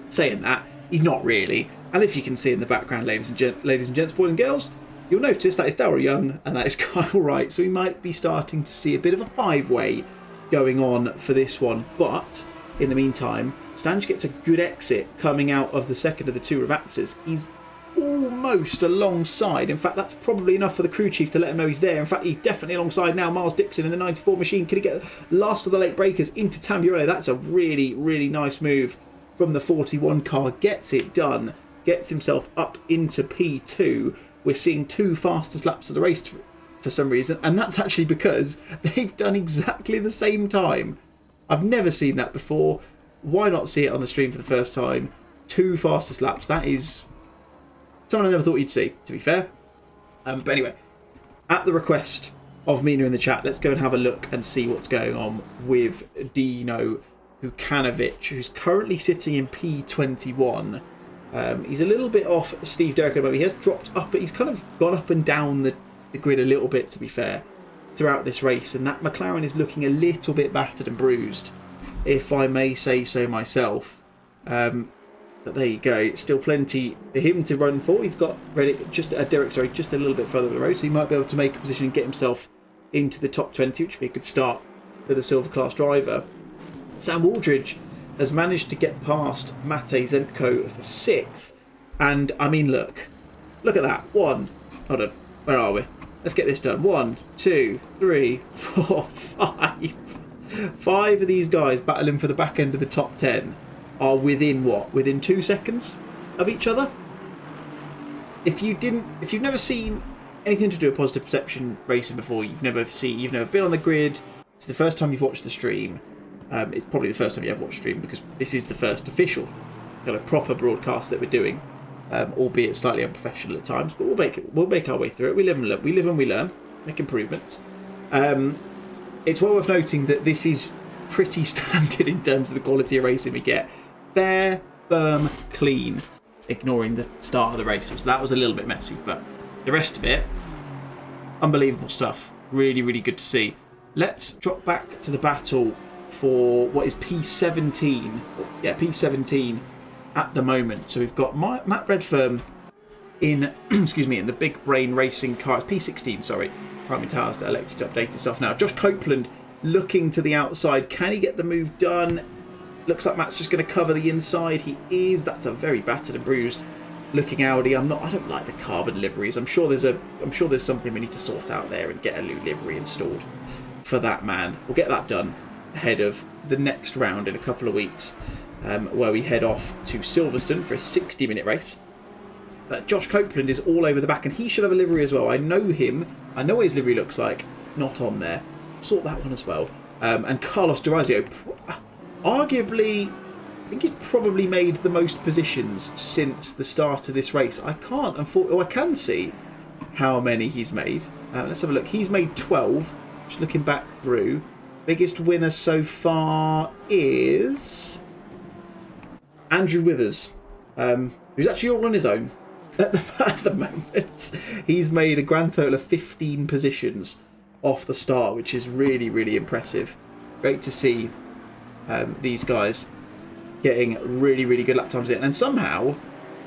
Saying that, he's not really. And if you can see in the background, ladies and gents, boys and girls, you'll notice that is Darryl Young and that is Kyle Wright. So we might be starting to see a bit of a five-way going on for this one. But in the meantime, Stange gets a good exit coming out of the second of the two Ravazzas. He's almost alongside. In fact, that's probably enough for the crew chief to let him know he's there. In fact, he's definitely alongside now. Miles Dixon in the 94 machine. Can he get the last of the late breakers into Tamburello? That's a really, really nice move from the 41 car. Gets it done. Gets himself up into P2. We're seeing two fastest laps of the race for some reason, and that's actually because they've done exactly the same time. I've never seen that before. Why not see it on the stream for the first time? Two fastest laps. That is something I never thought you'd see, to be fair. But anyway, at the request of Mina in the chat, let's go and have a look and see what's going on with Dino Hukanovic, who's currently sitting in P21. He's a little bit off Steve Derrick at the moment. He has dropped up, but he's kind of gone up and down the grid a little bit, to be fair, throughout this race. And that McLaren is looking a little bit battered and bruised, if I may say so myself. But there you go. Still plenty for him to run for. He's got Derrick, just a little bit further up the road, so he might be able to make a position and get himself into the top 20, which would be a good start for the silver class driver. Sam Aldridge has managed to get past Mate Zemko for 6th. And, I mean, look at that. Hold on, where are we? Let's get this done. 1, 2, 3, 4, 5. 5 of these guys battling for the back end of the top 10 are within what? Within 2 seconds of each other? If you've never seen anything to do with positive perception racing before, you've never been on the grid, it's the first time you've watched the stream. It's probably the first time you ever watched stream, because this is the first official kind of proper broadcast that we're doing, albeit slightly unprofessional at times. But we'll make our way through it. We live and learn, make improvements. It's well worth noting that this is pretty standard in terms of the quality of racing we get. Fair, firm, clean, ignoring the start of the race. So that was a little bit messy, but the rest of it, unbelievable stuff. Really, really good to see. Let's drop back to the battle for what is P17. Yeah, P17 at the moment. So we've got Matt Redfern in, in the Big Brain Racing car. It's P16, sorry. Primary Towers elected to update itself now. Josh Copeland looking to the outside. Can he get the move done? Looks like Matt's just going to cover the inside. He is. That's a very battered and bruised looking Audi. I don't like the carbon liveries. I'm sure there's something we need to sort out there and get a new livery installed for that man. We'll get that done ahead of the next round in a couple of weeks, where we head off to Silverstone for a 60-minute race. But Josh Copeland is all over the back, and he should have a livery as well. I know him. I know what his livery looks like. Not on there. Sort that one as well. And Carlos Durazio, arguably, I think he's probably made the most positions since the start of this race. I can see how many he's made. Let's have a look. He's made 12. Just looking back through. Biggest winner so far is Andrew Withers, who's actually all on his own at the moment. He's made a grand total of 15 positions off the start, which is really, really impressive. Great to see these guys getting really, really good lap times in. And somehow,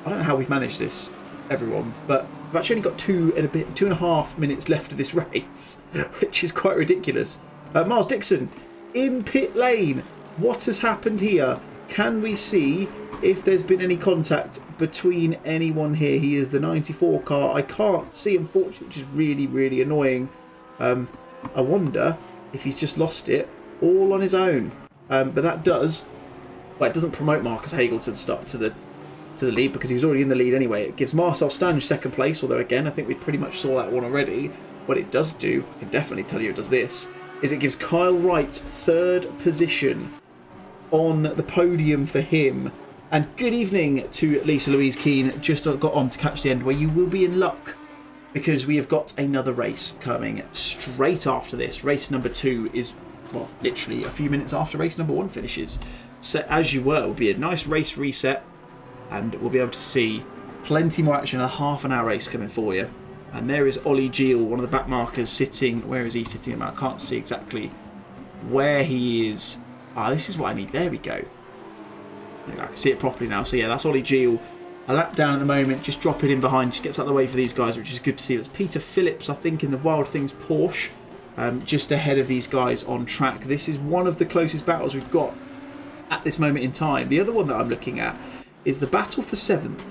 I don't know how we've managed this, everyone, but We've actually only got 2.5 minutes left of this race, which is quite ridiculous. Miles Dixon in pit lane. What has happened here? Can we see if there's been any contact between anyone here? He is the 94 car. I can't see, unfortunately, which is really, really annoying. I wonder if he's just lost it all on his own. But that does, well, it doesn't promote Marcus Hagel to the lead because he was already in the lead anyway. It gives Marcel Stange second place, although again I think we pretty much saw that one already. What it does do, I can definitely tell you it does this, is it gives Kyle Wright third position on the podium for him. And good evening to Lisa Louise Keane. Just got on to catch the end where you will be in luck because we have got another race coming straight after this. Race number 2 is, well, literally a few minutes after race number 1 finishes. So as you were, it will be a nice race reset and we'll be able to see plenty more action. A half an hour race coming for you. And there is Ollie Geel, one of the back markers, sitting. Where is he sitting? I can't see exactly where he is. Ah, this is what I need. There we go. I can see it properly now. So yeah, that's Ollie Geel. A lap down at the moment, just dropping in behind, just gets out of the way for these guys, which is good to see. That's Peter Phillips, I think, in the Wild Things Porsche, just ahead of these guys on track. This is one of the closest battles we've got at this moment in time. The other one that I'm looking at is the battle for 7th.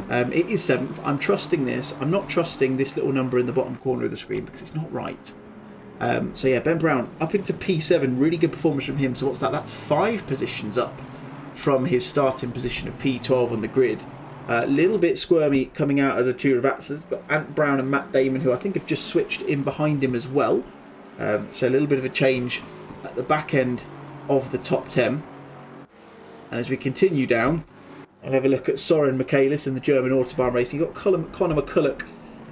It is 7th. I'm trusting this. I'm not trusting this little number in the bottom corner of the screen because it's not right. So yeah, Ben Brown up into P7. Really good performance from him. So what's that? That's 5 positions up from his starting position of P12 on the grid. A little bit squirmy coming out of the two Ravazzas. Got Ant Brown and Matt Damon, who I think have just switched in behind him as well. So a little bit of a change at the back end of the top 10. And as we continue down, I'll have a look at Soren Michaelis in the German Autobahn racing. You've got Conor McCulloch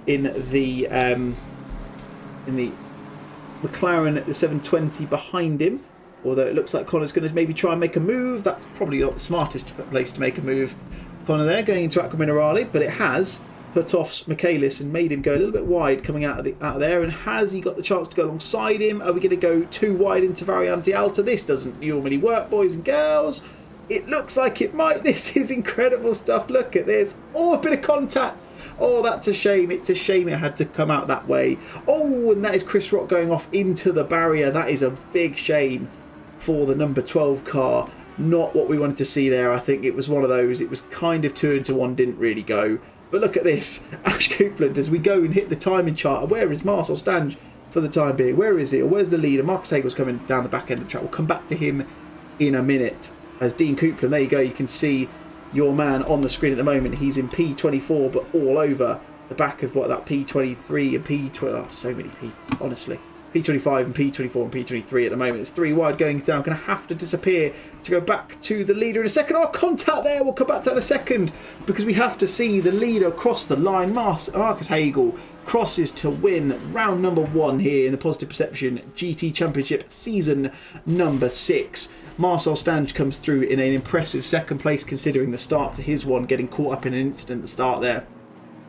in the McLaren, the 720 behind him. Although it looks like Conor's going to maybe try and make a move. That's probably not the smartest place to make a move. Conor there going into Acqua Minerale, but it has put off Michaelis and made him go a little bit wide coming out of there. And has he got the chance to go alongside him? Are we going to go too wide into Variante Alta? This doesn't normally work, boys and girls. It looks like it might. This is incredible stuff. Look at this. Oh, a bit of contact. Oh, that's a shame. It's a shame it had to come out that way. Oh, and that is Chris Rock going off into the barrier. That is a big shame for the number 12 car. Not what we wanted to see there. I think it was one of those. It was kind of 2 into 1, didn't really go. But look at this. Ash Coupland, as we go and hit the timing chart. Where is Marcel Stange for the time being? Where is he? Or where's the leader? Marcus Hagel's coming down the back end of the track. We'll come back to him in a minute. As Dean Coupland, there you go, you can see your man on the screen at the moment. He's in P24, but all over the back of what, that P23 and P20. Oh, so many P, honestly. P25 and P24 and P23 at the moment. It's 3 wide going down. Going to have to disappear to go back to the leader in a second. Oh, contact there. We'll come back to that in a second because we have to see the leader cross the line. Marcus Hagel crosses to win round number 1 here in the Positive Perception GT Championship season number 6. Marcel Stange comes through in an impressive second place considering the start to his one, getting caught up in an incident at the start there.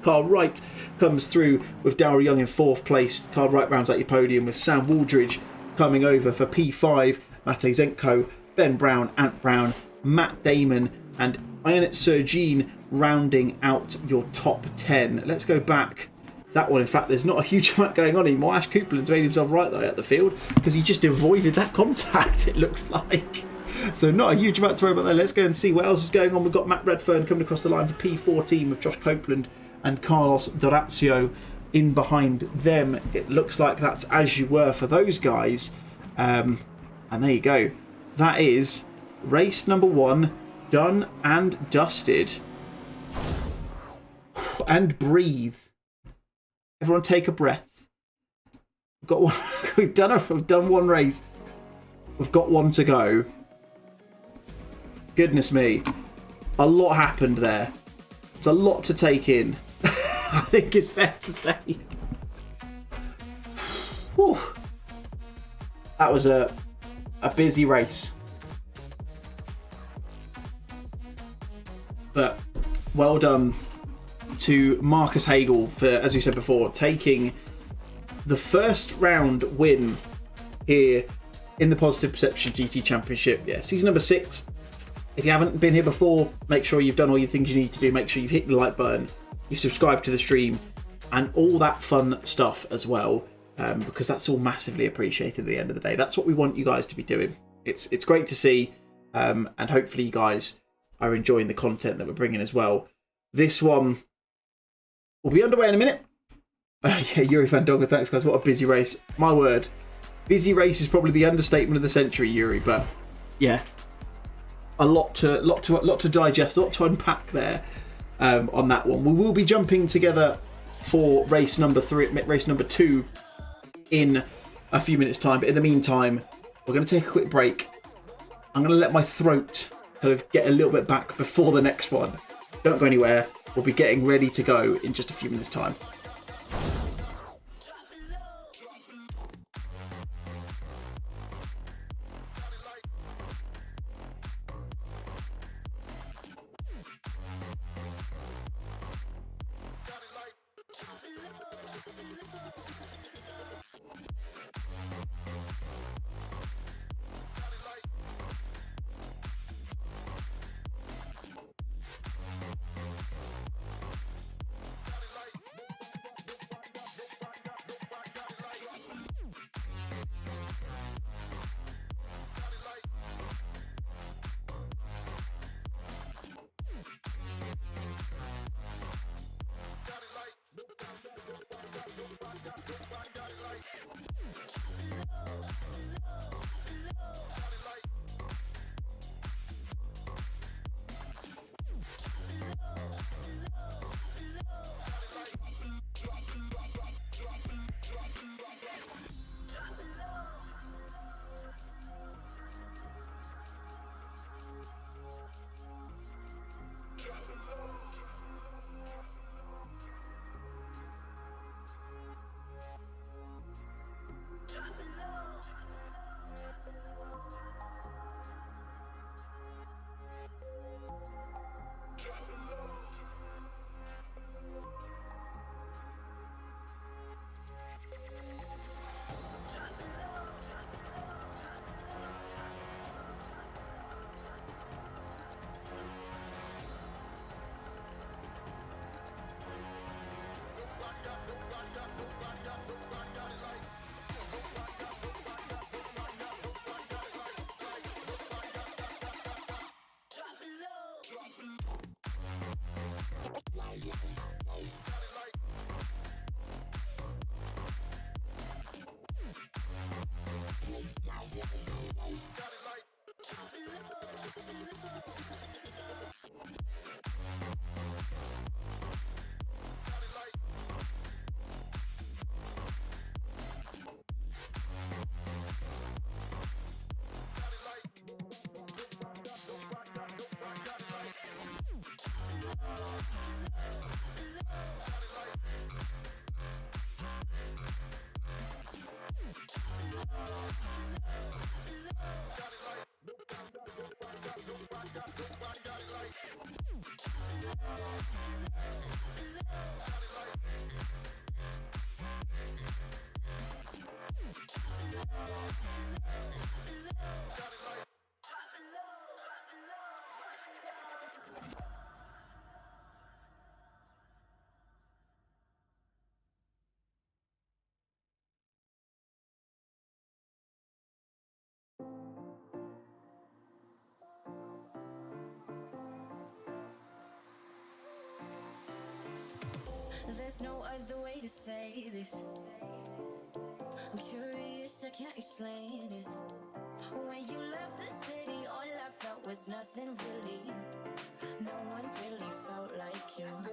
Carl Wright comes through with Darryl Young in 4th place. Carl Wright rounds out your podium with Sam Wooldridge coming over for P5. Matej Zenko, Ben Brown, Ant Brown, Matt Damon and Ionette Sergine rounding out your top 10. Let's go back. That one, in fact, there's not a huge amount going on anymore. Ash Coupland's made himself right though at the field because he just avoided that contact, it looks like. So not a huge amount to worry about there. Let's go and see what else is going on. We've got Matt Redfern coming across the line for P14 with Josh Copeland and Carlos Dorazio in behind them. It looks like that's as you were for those guys. And there you go. That is race number 1 done and dusted. And breathe. Everyone take a breath. We've got one. We've done one race. We've got one to go. Goodness me. A lot happened there. It's a lot to take in. I think it's fair to say. Whew. That was a busy race. But well done to Marcus Hagel for, as we said before, taking the first round win here in the Positive Perception GT Championship. Yeah, season number 6. If you haven't been here before, make sure you've done all your things you need to do. Make sure you've hit the like button, you've subscribed to the stream, and all that fun stuff as well, because that's all massively appreciated at the end of the day. That's what we want you guys to be doing. It's great to see, and hopefully you guys are enjoying the content that we're bringing as well. This one will be underway in a minute. Yeah, Yuri Van Dogger, thanks guys. What a busy race. My word. Busy race is probably the understatement of the century, Yuri, but yeah. A lot to digest, a lot to unpack there on that one. We will be jumping together for race number 2 in a few minutes time, but in the meantime, we're going to take a quick break. I'm going to let my throat kind of get a little bit back before the next one. Don't go anywhere. We'll be getting ready to go in just a few minutes time. There's no other way to say this. I'm curious, I can't explain it. When you left the city, all I felt was nothing really. No one really felt like you. I'm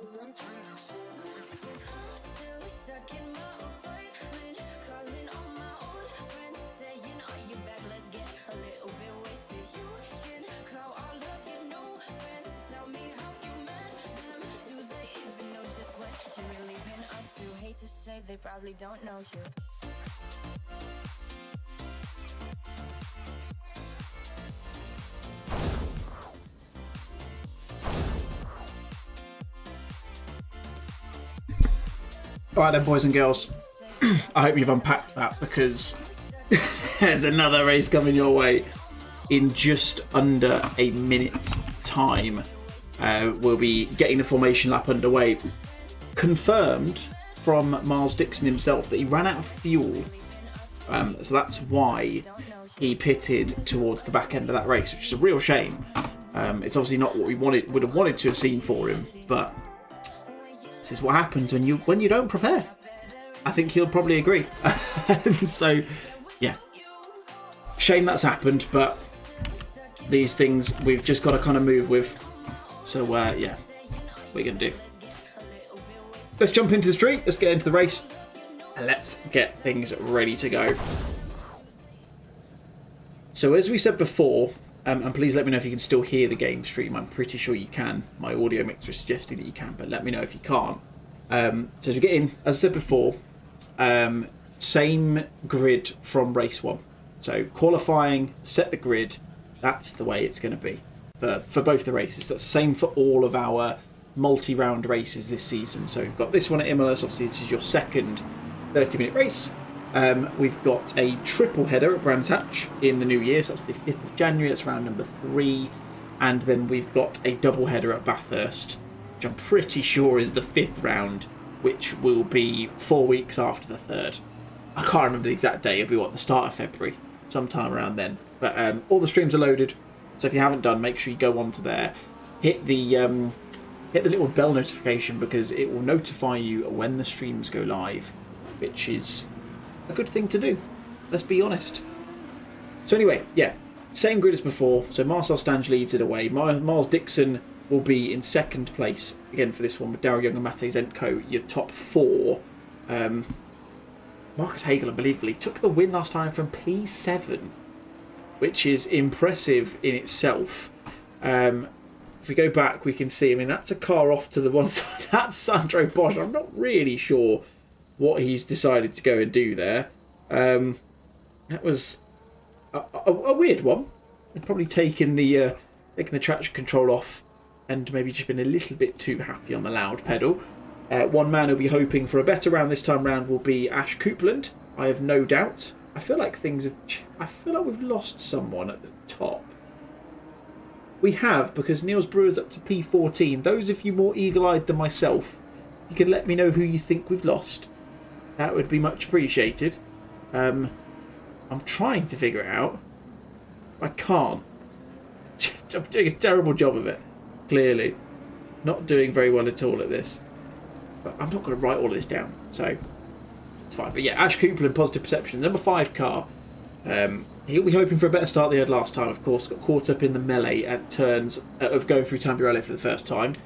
still stuck in my apartment, calling all my old friends, saying, are you back? Let's get a little bit wasted. You can call all of your new friends, tell me how you met them. Do they even know just what you really been up to? Hate to say, they probably don't know you. Alright then, boys and girls, I hope you've unpacked that, because there's another race coming your way in just under a minute's time. We'll be getting the formation lap underway. Confirmed from Miles Dixon himself that he ran out of fuel. So that's why he pitted towards the back end of that race, which is a real shame. It's obviously not what we would have wanted to have seen for him, but this is what happens when you don't prepare. I think he'll probably agree. So, yeah, shame that's happened, but these things we've just got to kind of move with. So, yeah, what are you going to do? Let's jump into the street, let's get into the race, and let's get things ready to go. So, as we said before, and please let me know if you can still hear the game stream. I'm pretty sure you can. My audio mixer is suggesting that you can, but let me know if you can't. So, as we get in, as I said before, same grid from race 1. So qualifying, set the grid, that's the way it's going to be for both the races. That's the same for all of our multi-round races this season. So we've got this one at Imola, so obviously this is your second 30-minute race. We've got a triple header at Brands Hatch in the new year, so that's the 5th of January, that's round number 3. And then we've got a double header at Bathurst, which I'm pretty sure is the 5th round, which will be 4 weeks after the 3rd. I can't remember the exact date. It'll be the start of February, sometime around then. But all the streams are loaded, so if you haven't done, make sure you go onto there, hit the little bell notification, because it will notify you when the streams go live, which is a good thing to do. Let's be honest. So anyway, yeah, same grid as before. So Marcel Stange leads it away. Miles Dixon will be in second place again for this one, with Daryl Young and Matej Zentko, your top 4. Marcus Hagel, unbelievably, took the win last time from P7, which is impressive in itself. If we go back, we can see, I mean, that's a car off to the one side. That's Sandro Bosch. I'm not really sure what he's decided to go and do there. That was a weird one. He'd probably taken the traction control off and maybe just been a little bit too happy on the loud pedal. One man who'll be hoping for a better round this time round will be Ash Coupland. I have no doubt. I feel like I feel like we've lost someone at the top. We have, because Niels Brewer's up to P14. Those of you more eagle-eyed than myself, you can let me know who you think we've lost. That would be much appreciated. I'm trying to figure it out. I can't. I'm doing a terrible job of it. Clearly. Not doing very well at all at this. But I'm not going to write all of this down, so it's fine. But yeah, Ash Coupland, Positive Perception. Number 5 car. He'll be hoping for a better start than he had last time, of course. Got caught up in the melee at turns of going through Tamburello for the first time.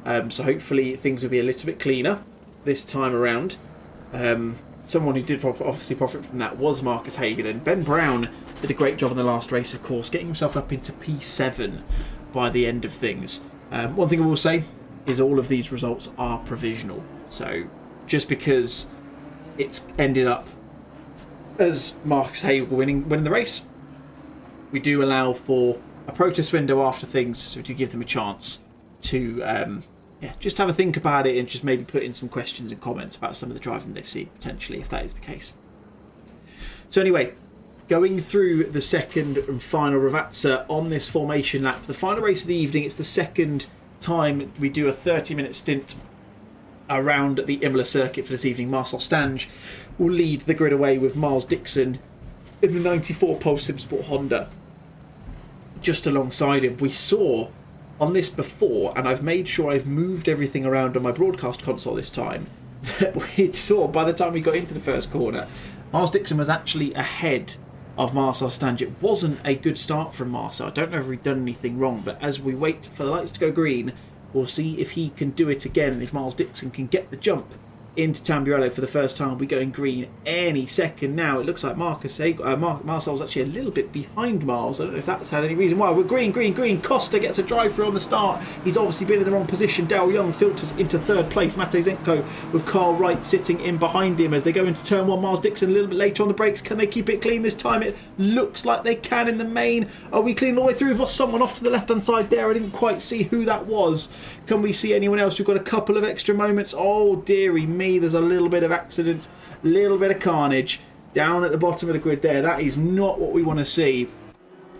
So hopefully things will be a little bit cleaner this time around. Someone who did obviously profit from that was Marcus Hagen. And Ben Brown did a great job in the last race, of course, getting himself up into P7 by the end of things. One thing I will say is all of these results are provisional. So just because it's ended up as Marcus Hagel winning the race, we do allow for a protest window after things, so we do give them a chance to just have a think about it and just maybe put in some questions and comments about some of the driving they've seen, potentially, if that is the case. So anyway, going through the second and final Ravazza on this formation lap, the final race of the evening. It's the second time we do a 30-minute stint around the Imola circuit for this evening. Marcel Stange will lead the grid away with Miles Dixon in the 94 Pole Simsport Honda just alongside him. We saw on this before, and I've made sure I've moved everything around on my broadcast console this time, that we saw by the time we got into the first corner, Miles Dixon was actually ahead of Marcel Stange. It wasn't a good start from Marcel. I don't know if he'd done anything wrong, but as we wait for the lights to go green, we'll see if he can do it again, and if Miles Dixon can get the jump into Tamburello for the first time. We go in green any second now. It looks like Marcel's actually a little bit behind Miles. I don't know if that's had any reason why. We're green. Costa gets a drive through on the start. He's obviously been in the wrong position. Daryl Young filters into third place. Matej Zentko with Carl Wright sitting in behind him as they go into turn 1. Miles Dixon a little bit later on the brakes. Can they keep it clean this time? It looks like they can in the main. Are we clean all the way through? We've lost someone off to the left hand side there. I didn't quite see who that was. Can we see anyone else? We've got a couple of extra moments. Oh dearie me, there's a little bit of accident, a little bit of carnage down at the bottom of the grid there. That is not what we want to see.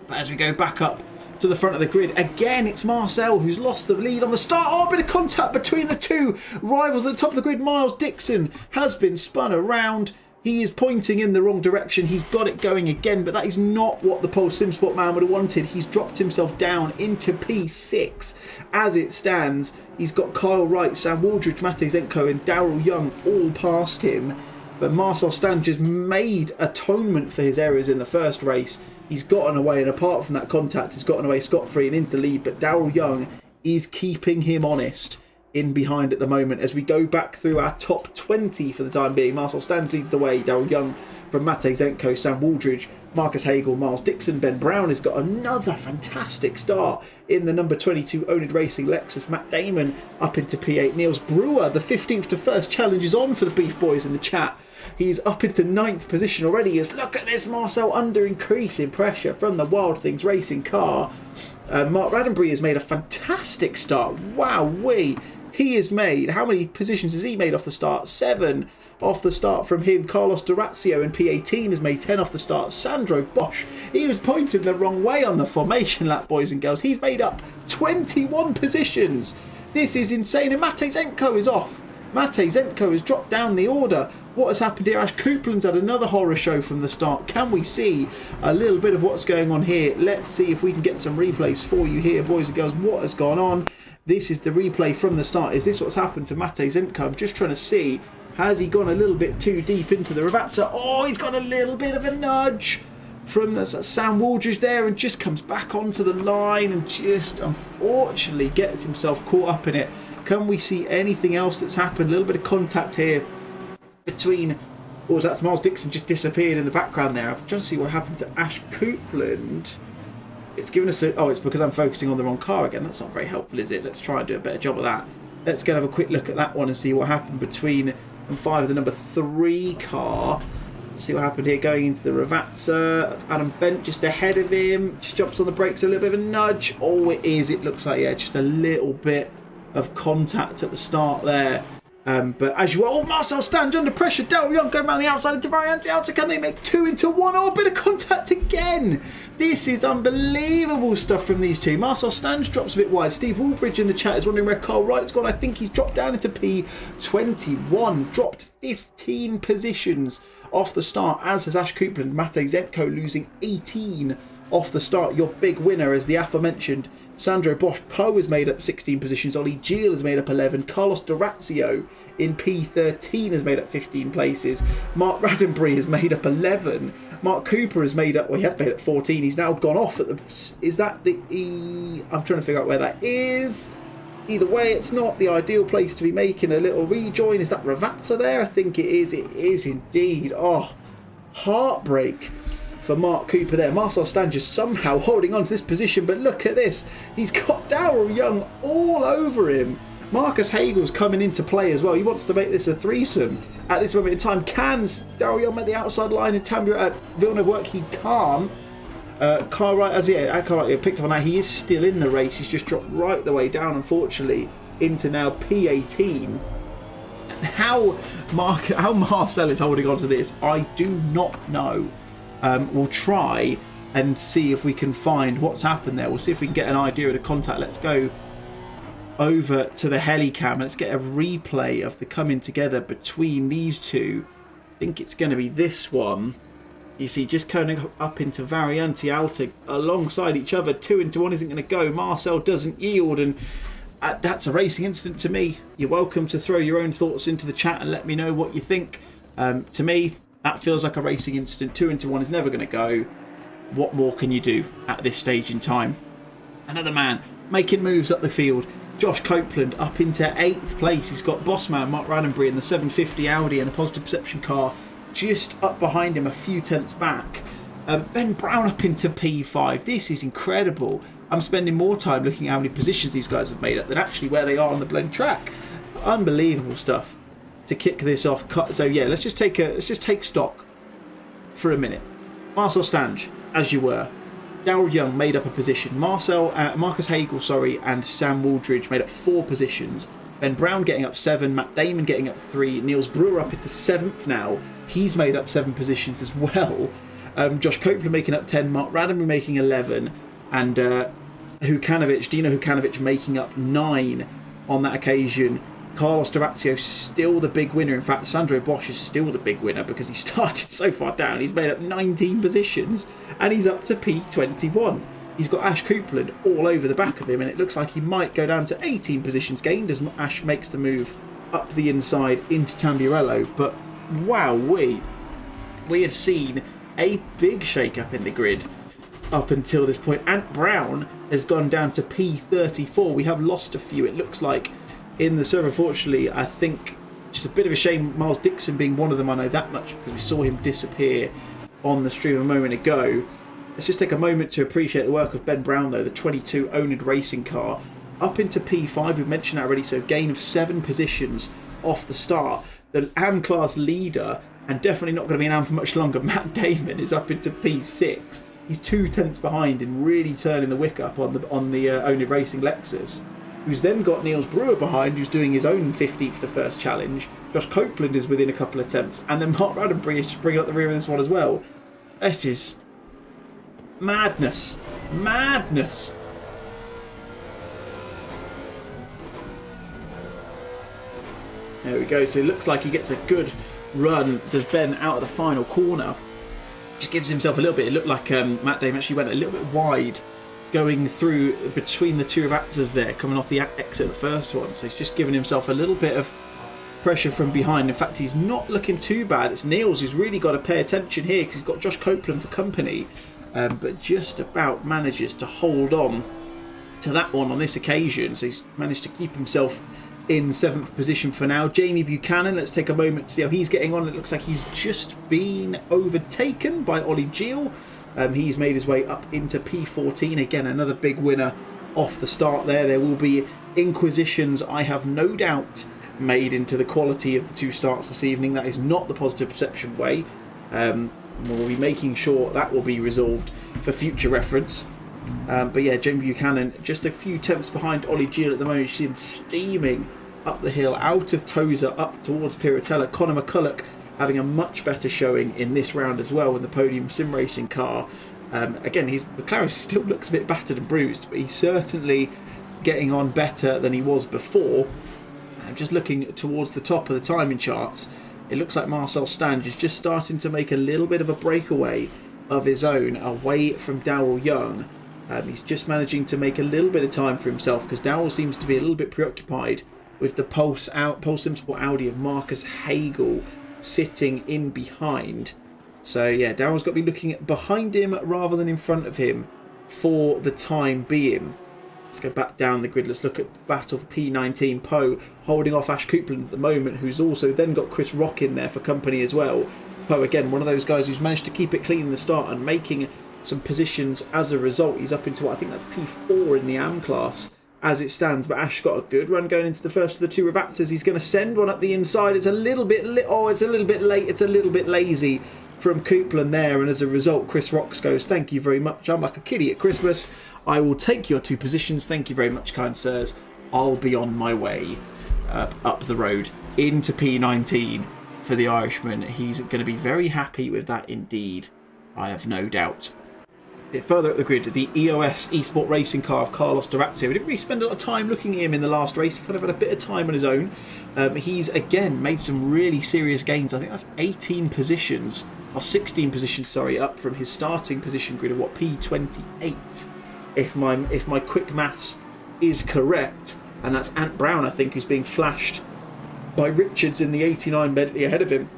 But as we go back up to to the front of the grid. Again, it's Marcel who's lost the lead on the start. Oh, a bit of contact between the two rivals at the top of the grid. Miles Dixon has been spun around. He is pointing in the wrong direction. He's got it going again, but that is not what the Pole SimSport man would have wanted. He's dropped himself down into P6 as it stands. He's got Kyle Wright, Sam Waldridge, Matej Zenko and Daryl Young all past him. But Marcel Stange just made atonement for his errors in the first race. He's gotten away, and apart from that contact, he's gotten away scot-free and into the lead. But Daryl Young is keeping him honest in behind at the moment as we go back through our top 20 for the time being. Marcel Stange leads the way. Daryl Young from Matej Zenko, Sam Waldridge, Marcus Hagel, Miles Dixon. Ben Brown has got another fantastic start in the number 22 Owned Racing Lexus. Matt Damon up into P8. Niels Brewer, the 15th to first challenge is on for the Beef Boys in the chat. He's up into 9th position already. As look at this, Marcel under increasing pressure from the Wild Things Racing car. Mark Raddenbury has made a fantastic start. Wow-wee. He has made, how many positions has he made off the start? 7 off the start from him. Carlos Dorazio in P18 has made 10 off the start. Sandro Bosch, he was pointed the wrong way on the formation lap, boys and girls. He's made up 21 positions. This is insane. And Matej Zenko is off. Matej Zenko has dropped down the order. What has happened here? Ash Coupland's had another horror show from the start. Can we see a little bit of what's going on here? Let's see if we can get some replays for you here, boys and girls. What has gone on? This is the replay from the start. Is this what's happened to Matej Zenko? I'm just trying to see. Has he gone a little bit too deep into the Ravazza? Oh, he's got a little bit of a nudge from the Sam Waldridge there and just comes back onto the line and just unfortunately gets himself caught up in it. Can we see anything else that's happened? A little bit of contact here between... Oh, that's Miles Dixon just disappeared in the background there. I'm trying to see what happened to Ash Coupland. It's given us a... Oh, it's because I'm focusing on the wrong car again. That's not very helpful, is it? Let's try and do a better job of that. Let's go and have a quick look at that one and see what happened between and 5 of the number 3 car. Let's see what happened here going into the Ravazza. That's Adam Bent just ahead of him. Just jumps on the brakes, a little bit of a nudge. Oh, it is. It looks like, yeah, just a little bit of contact at the start there. But as you were, oh, Marcel Stange under pressure. Daryl Young going around the outside into Variante outer. Can they make 2 into 1? Oh, a bit of contact again. This is unbelievable stuff from these two. Marcel Stange drops a bit wide. Steve Woolbridge in the chat is wondering where Carl Wright's gone. I think he's dropped down into P21. Dropped 15 positions off the start, as has Ash Coupland. Matej Zenko losing 18 off the start. Your big winner is the aforementioned Sandro Bosch. Poe has made up 16 positions. Ollie Geel has made up 11. Carlos Dorazio in P13 has made up 15 places. Mark Raddenbury has made up 11. Mark Cooper has made up, well, he had made up 14. He's now gone off at the... Is that the E? I'm trying to figure out where that is. Either way, it's not the ideal place to be making a little rejoin. Is that Ravazza there? I think it is. It is indeed. Oh, heartbreak for Mark Cooper there. Marcel Stange is somehow holding on to this position, but look at this. He's got Daryl Young all over him. Marcus Hagel's coming into play as well. He wants to make this a threesome at this moment in time. Can Daryl Young make the outside line and Villeneuve work? He can't. Kyle Wright, as Kyle Wright picked up on that, he is still in the race. He's just dropped right the way down, unfortunately, into now P18. How Marcel is holding on to this, I do not know. We'll try and see if we can find what's happened there. We'll see if we can get an idea of the contact. Let's go over to the helicam. Let's get a replay of the coming together between these two. I think it's going to be this one. You see, just coming up into Variante Alta alongside each other. 2 into 1 isn't going to go. Marcel doesn't yield, and that's a racing incident to me. You're welcome to throw your own thoughts into the chat and let me know what you think. To me, that feels like a racing incident. 2 into 1 is never going to go. What more can you do at this stage in time? Another man making moves up the field. Josh Copeland up into 8th place. He's got bossman Mark Raddenbury in the 750 Audi and the Positive Perception car just up behind him, a few tenths back. Ben Brown up into P5. This is incredible. I'm spending more time looking at how many positions these guys have made up than actually where they are on the blend track. Unbelievable stuff to kick this off. So yeah, let's just take stock for a minute. Marcel Stange, as you were. Daryl Young made up a position. Marcus Hagel, and Sam Waldridge made up 4 positions. Ben Brown getting up 7. Matt Damon getting up 3. Niels Brewer up into 7th now. He's made up 7 positions as well. Josh Copeland making up 10. Mark Raddenbury making 11. And Dino Hukanovic making up 9 on that occasion. Carlos D'Orazio still the big winner. In fact, Sandro Bosch is still the big winner because he started so far down. He's made up 19 positions and he's up to P21. He's got Ash Coupland all over the back of him, and it looks like he might go down to 18 positions gained as Ash makes the move up the inside into Tamburello. But wow, we have seen a big shake-up in the grid up until this point. Ant Brown has gone down to P34. We have lost a few, it looks like, in the server. Unfortunately, I think just a bit of a shame, Miles Dixon being one of them. I know that much because we saw him disappear on the stream a moment ago. Let's just take a moment to appreciate the work of Ben Brown, though, the 22 owned racing car, up into P5. We've mentioned that already, so gain of 7 positions off the start. The AM class leader, and definitely not going to be an AM for much longer, Matt Damon, is up into P6. He's 2 tenths behind and really turning the wick up on the owned racing Lexus, who's then got Niels Brewer behind, who's doing his own 15th to first challenge. Josh Copeland is within a couple of attempts, and then Mark Roddenberry is just bringing up the rear of this one as well. This is madness. Madness. There we go. So it looks like he gets a good run, does Ben, out of the final corner. Just gives himself a little bit. It looked like Matt Damon actually went a little bit wide going through between the two Raptors there, coming off the exit of the first one. So he's just giving himself a little bit of pressure from behind. In fact, he's not looking too bad. It's Niels who's really got to pay attention here because he's got Josh Copeland for company, but just about manages to hold on to that one on this occasion. So he's managed to keep himself in 7th position for now. Jamie Buchanan, let's take a moment to see how he's getting on. It looks like he's just been overtaken by Ollie Gill. He's made his way up into P14. Again, another big winner off the start there. There will be inquisitions, I have no doubt, made into the quality of the 2 starts this evening. That is not the positive perception way. We'll be making sure that will be resolved for future reference. But yeah, Jamie Buchanan just a few tenths behind Ollie Gill at the moment. You see him steaming up the hill out of Tozer up towards Piratella. Conor McCulloch having a much better showing in this round as well in the podium sim racing car. Again, his McLaren still looks a bit battered and bruised, but he's certainly getting on better than he was before. Just looking towards the top of the timing charts, it looks like Marcel Stange is just starting to make a little bit of a breakaway of his own away from Darrell Young. He's just managing to make a little bit of time for himself because Darrell seems to be a little bit preoccupied with the Pulse Simsport Audi of Marcus Hagel sitting in behind. So yeah, Darrell's got to be looking behind him rather than in front of him for the time being. Let's go back down the grid. Let's look at the battle for P19. Poe holding off Ash Coupland at the moment, who's also then got Chris Rock in there for company as well. Poe, again, one of those guys who's managed to keep it clean in the start and making some positions as a result. He's up into, I think that's P4 in the AM class as it stands, but Ash got a good run going into the first of the 2 Ravazzas. He's going to send one up the inside. It's a little bit it's a little bit late. It's a little bit lazy from Coupland there, and as a result, Chris Rocks goes, "Thank you very much. I'm like a kiddie at Christmas. I will take your 2 positions. Thank you very much, kind sirs. I'll be on my way up the road into P19 for the Irishman." He's going to be very happy with that indeed, I have no doubt. A bit further up the grid, the EOS Esport racing car of Carlos D'Orazio. We didn't really spend a lot of time looking at him in the last race. He kind of had a bit of time on his own. He's again made some really serious gains. I think that's 18 positions, or 16 positions, sorry, up from his starting position grid of what, P28, if my quick maths is correct. And that's Ant Brown, I think, who's being flashed by Richards in the 89 Bentley ahead of him.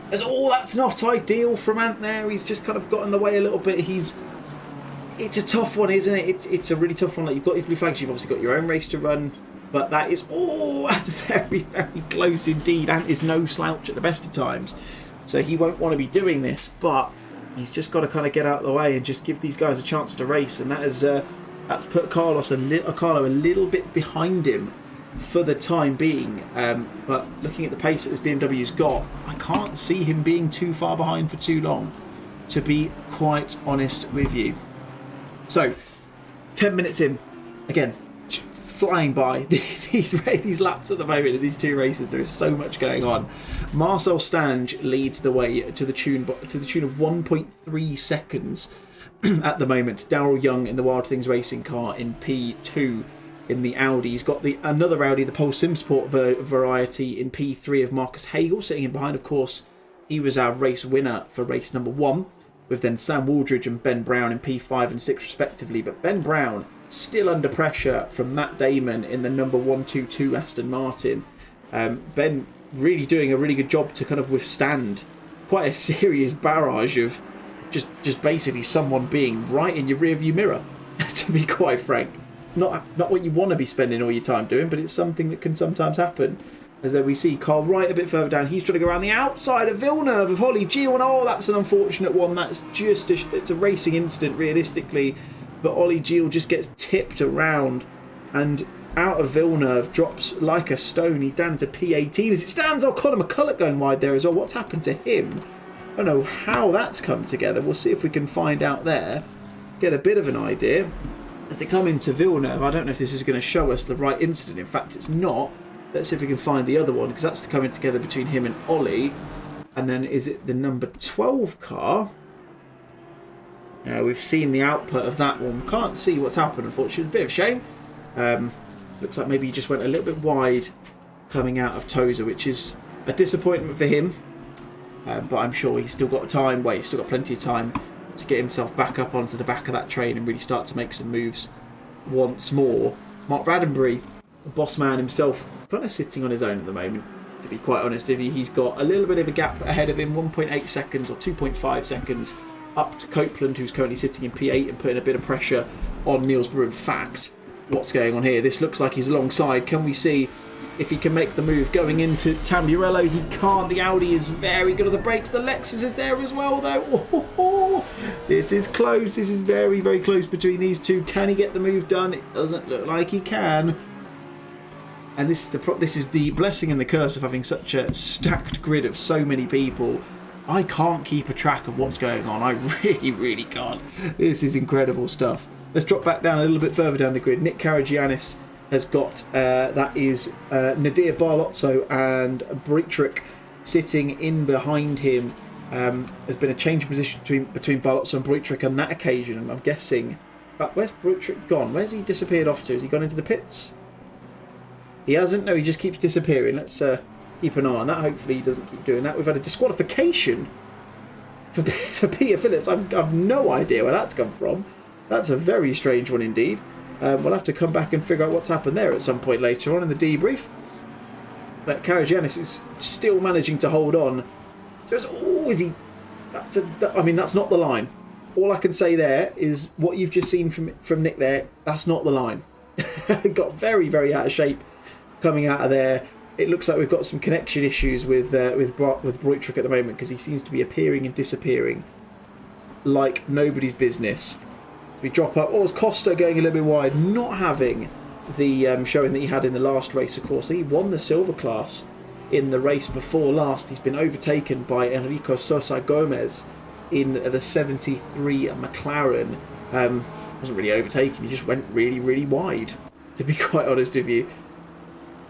That's not ideal from Ant there. He's just kind of got in the way a little bit. It's a tough one, isn't it? It's a really tough one. Like, you've got these blue flags, you've obviously got your own race to run, but that's very, very close indeed. Ant is no slouch at the best of times, so he won't want to be doing this, but he's just got to kind of get out of the way and just give these guys a chance to race, and that's put Carlo a little bit behind him for the time being. But looking at the pace that this BMW's got, I can't see him being too far behind for too long, to be quite honest with you. So 10 minutes in, again, flying by these laps at the moment of these 2 races. There is so much going on. Marcel Stange leads the way to the tune of 1.3 seconds at the moment. Daryl Young in the Wild Things Racing car in P2 in the Audi. He's got another Audi, the Pole Simsport variety in P3 of Marcus Hagel. Sitting in behind, of course, he was our race winner for race number 1, with then Sam Waldridge and Ben Brown in P5 and 6 respectively. But Ben Brown still under pressure from Matt Damon in the number 122 Aston Martin. Ben really doing a really good job to kind of withstand quite a serious barrage of just basically someone being right in your rearview mirror, to be quite frank. It's not what you want to be spending all your time doing, but it's something that can sometimes happen. As though we see Carl Wright a bit further down. He's trying to go around the outside of Villeneuve, of Holly Gio, and oh, that's an unfortunate one. That's just it's a racing incident, realistically. But Ollie Gio just gets tipped around and out of Villeneuve, drops like a stone. He's down into P18 as it stands. Oh, Conor McCulloch going wide there as well. What's happened to him? I don't know how that's come together. We'll see if we can find out there. Get a bit of an idea. As they come into Villeneuve, I don't know if this is going to show us the right incident. In fact, it's not. Let's see if we can find the other one, because that's the coming together between him and Ollie. And then is it the number 12 car? We've seen the output of that one. Can't see what's happened, unfortunately. It's a bit of a shame. Looks like maybe he just went a little bit wide coming out of Tozer, which is a disappointment for him. But I'm sure he's still got time. He's still got plenty of time to get himself back up onto the back of that train and really start to make some moves once more. Mark Raddenberry, the boss man himself, kind of sitting on his own at the moment, to be quite honest with you. He's got a little bit of a gap ahead of him, 1.8 seconds or 2.5 seconds up to Copeland, who's currently sitting in P8 and putting a bit of pressure on Nielsborough. In fact, what's going on here? This looks like he's alongside. Can we see if he can make the move going into Tamburello? He can't. The Audi is very good on the brakes. The Lexus is there as well, though. This is close. This is very, very close between these two. Can he get the move done? It doesn't look like he can. And this is the blessing and the curse of having such a stacked grid of so many people. I can't keep a track of what's going on. I really, really can't. This is incredible stuff. Let's drop back down a little bit further down the grid. Nick Karagiannis has got, that is Nadir Barlozzo and Britrick sitting in behind him. There's been a change of position between Barlozzo and Britrick on that occasion, and I'm guessing... But where's Britrick gone? Where's he disappeared off to? Has he gone into the pits? He hasn't. No, he just keeps disappearing. Let's keep an eye on that. Hopefully he doesn't keep doing that. We've had a disqualification for Peter Phillips. I've no idea where that's come from. That's a very strange one indeed. We'll have to come back and figure out what's happened there at some point later on in the debrief. But Karagiannis is still managing to hold on. So it's, is he? That's not the line. All I can say there is what you've just seen from Nick there. That's not the line. Got very, very out of shape coming out of there. It looks like we've got some connection issues with Britrick at the moment, because he seems to be appearing and disappearing like nobody's business. So we drop up. Oh, it's Costa going a little bit wide, not having the showing that he had in the last race. Of course, he won the silver class in the race before last. He's been overtaken by Enrico Sosa Gomez in the 73 McLaren. Wasn't really overtaken, he just went really, really wide, to be quite honest with you.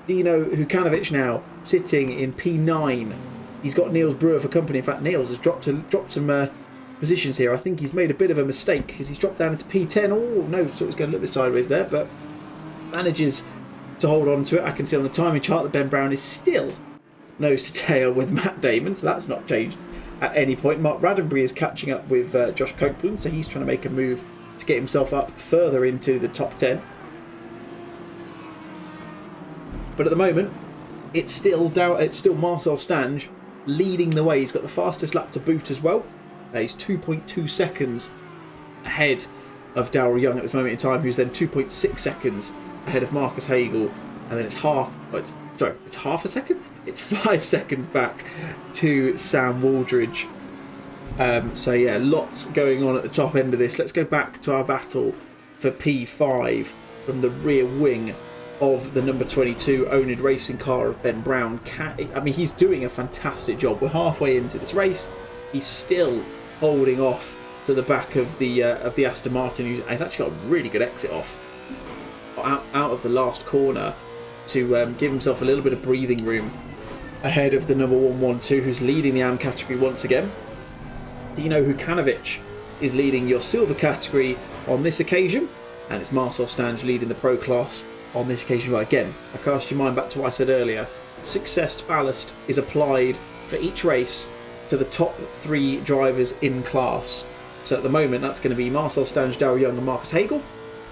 Dino Hukanovic now sitting in P9. He's got Niels Brewer for company. In fact, Niels has dropped some positions here. I think he's made a bit of a mistake because he's dropped down into P10. Oh no, so it's going a little bit sideways there, but manages to hold on to it. I can see on the timing chart that Ben Brown is still nose to tail with Matt Damon, so that's not changed at any point. Mark Raddenberry is catching up with Josh Copeland, so he's trying to make a move to get himself up further into the top 10. But at the moment, it's still Marcel Stange leading the way. He's got the fastest lap to boot as well. He's 2.2 seconds ahead of Daryl Young at this moment in time, who's then 2.6 seconds ahead of Marcus Hagel, and then it's half a second? It's 5 seconds back to Sam Waldridge. So yeah, lots going on at the top end of this. Let's go back to our battle for P5 from the rear wing of the number 22 Onid racing car of Ben Brown. He's doing a fantastic job. We're halfway into this race. He's still holding off to the back of the Aston Martin, who's actually got a really good exit off out of the last corner to give himself a little bit of breathing room ahead of the number 112, who's leading the AM category once again. Dino Hukanovic is leading your silver category on this occasion, and it's Marcel Stange leading the pro class on this occasion. But again, I cast your mind back to what I said earlier. Success ballast is applied for each race to the top 3 drivers in class. So at the moment, that's going to be Marcel Stange, Daryl Young and Marcus Hagel.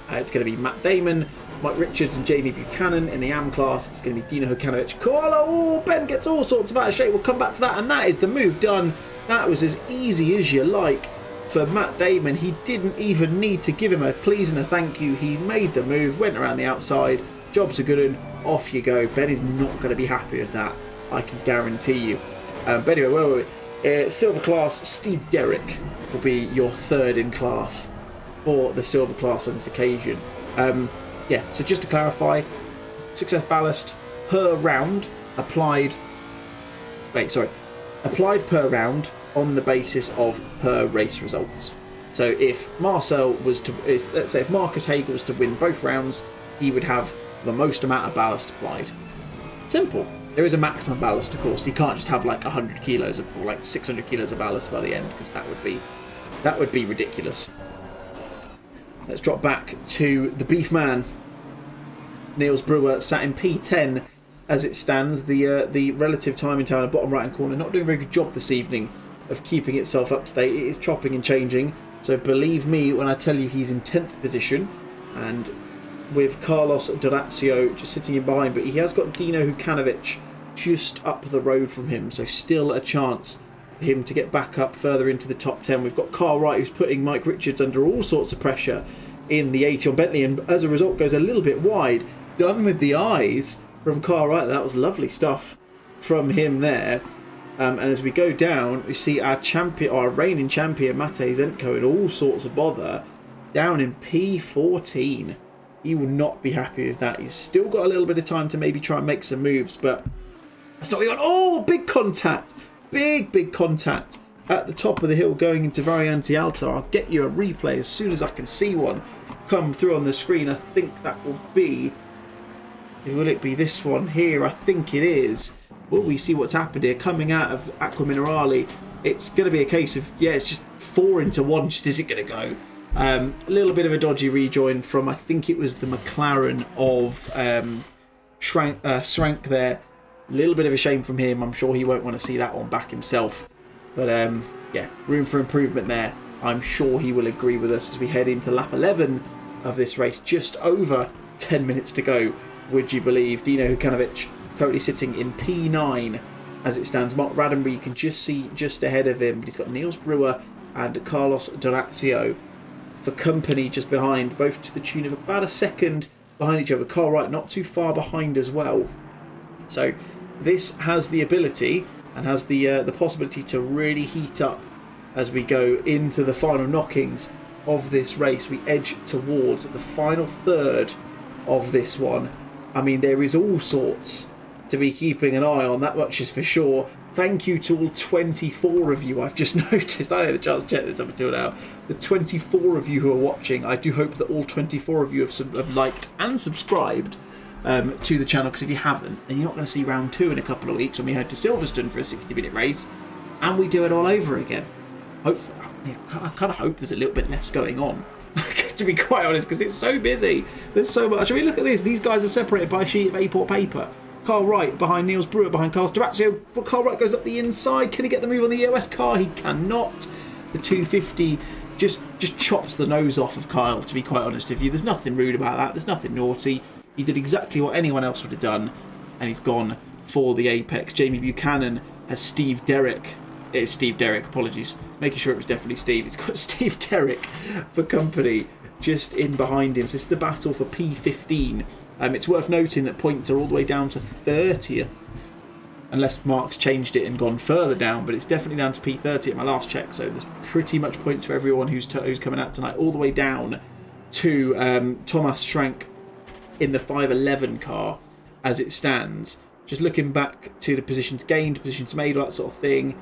It's going to be Matt Damon, Mike Richards and Jamie Buchanan in the AM class. It's going to be Dino Hukanovic. Oh, Ben gets all sorts of out of shape. We'll come back to that. And that is the move done. That was as easy as you like for Matt Damon. He didn't even need to give him a please and a thank you. He made the move, went around the outside. Job's a good one. Off you go. Ben is not going to be happy with that. I can guarantee you. But anyway, silver class, Steve Derrick will be your 3rd in class for the silver class on this occasion. Yeah, so just to clarify, success ballast per round applied per round on the basis of per race results. So if Marcel was to, let's say if Marcus Hagel was to win both rounds, he would have the most amount of ballast applied. Simple. There is a maximum ballast, of course. You can't just have like 100 kilos or like 600 kilos of ballast by the end, because that would be ridiculous. Let's drop back to the beef man. Niels Brewer sat in P10 as it stands. The relative timing tower in the bottom right hand corner not doing a very good job this evening of keeping itself up to date. It is chopping and changing, so believe me when I tell you he's in 10th position, and with Carlos Dorazio just sitting in behind, but he has got Dino Hukanovic just up the road from him, so still a chance for him to get back up further into the top 10. We've got Carl Wright, who's putting Mike Richards under all sorts of pressure in the 80 on Bentley, and as a result goes a little bit wide. Done with the eyes from Carl Wright. That was lovely stuff from him there. And as we go down, we see our champion, our reigning champion, Matej Zenko, in all sorts of bother, down in P14. He will not be happy with that. He's still got a little bit of time to maybe try and make some moves, but that's not what we want. Oh, big contact. Big contact at the top of the hill going into Variante Alta. I'll get you a replay as soon as I can see one come through on the screen. I think that will be... Will it be this one here? I think it is. Will we see what's happened here? Coming out of Aqua Minerale, it's going to be a case of, yeah, it's just 4 into 1. Just isn't going to go. A little bit of a dodgy rejoin from, I think it was the McLaren of Schrank there. A little bit of a shame from him. I'm sure he won't want to see that one back himself. But yeah, room for improvement there. I'm sure he will agree with us as we head into lap 11 of this race. Just over 10 minutes to go, would you believe? Dino Hukanovic currently sitting in P9 as it stands. Mark Raddenbury, you can just see just ahead of him, but he's got Niels Brewer and Carlos Dorazio for company just behind, both to the tune of about a second behind each other. Carl Wright not too far behind as well. So this has the ability and has the possibility to really heat up as we go into the final knockings of this race. We edge towards the final third of this one. I mean, there is all sorts to be keeping an eye on, that much is for sure. Thank you to all 24 of you. I've just noticed, I don't have the chance to check this up until now, the 24 of you who are watching. I do hope that all 24 of you have liked and subscribed to the channel, because if you haven't, then you're not going to see round 2 in a couple of weeks when we head to Silverstone for a 60-minute race and we do it all over again. Hopefully, I kind of hope there's a little bit less going on, to be quite honest, because it's so busy. There's so much. I mean, look at this. These guys are separated by a sheet of A4 paper. Carl Wright behind Niels Brewer, behind Carlos Dorazio. But Carl Wright goes up the inside. Can he get the move on the EOS car? He cannot. The 250 just chops the nose off of Kyle, to be quite honest with you. There's nothing rude about that. There's nothing naughty. He did exactly what anyone else would have done, and he's gone for the apex. Jamie Buchanan has Steve Derrick. It's Steve Derrick, apologies. Making sure it was definitely Steve. It's got Steve Derrick for company just in behind him. So this is the battle for P15. It's worth noting that points are all the way down to 30th, unless Mark's changed it and gone further down, but it's definitely down to P30 at my last check, so there's pretty much points for everyone who's coming out tonight, all the way down to Thomas Schrank in the 511 car as it stands. Just looking back to the positions gained, positions made, all that sort of thing.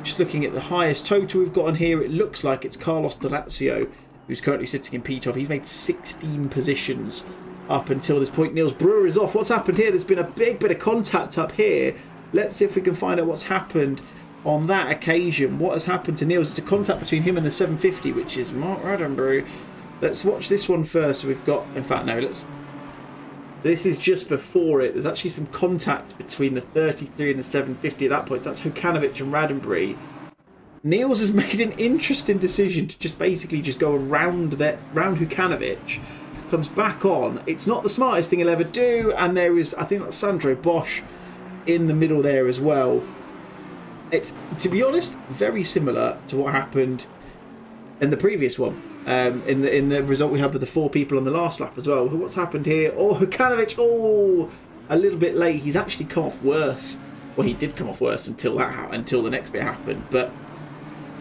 Just looking at the highest total we've got on here, it looks like it's Carlos Dorazio, who's currently sitting in P12. He's made 16 positions up until this point. Niels Brewer is off. What's happened here? There's been a big bit of contact up here. Let's see if we can find out what's happened on that occasion. What has happened to Niels? It's a contact between him and the 750, which is Mark Roddenberry. Let's watch this one first. So we've got, in fact, no, let's. So this is just before it. There's actually some contact between the 33 and the 750 at that point. So that's Hukanovic and Roddenberry. Niels has made an interesting decision to just basically just go around Hukanovic. Comes back on. It's not the smartest thing he'll ever do. And there is, I think that's Sandro Bosch in the middle there as well. It's, to be honest, very similar to what happened in the previous one. In the result we had with the 4 people on the last lap as well. What's happened here? Oh, Hukanovic, a little bit late. He's actually come off worse. Well, he did come off worse until the next bit happened. But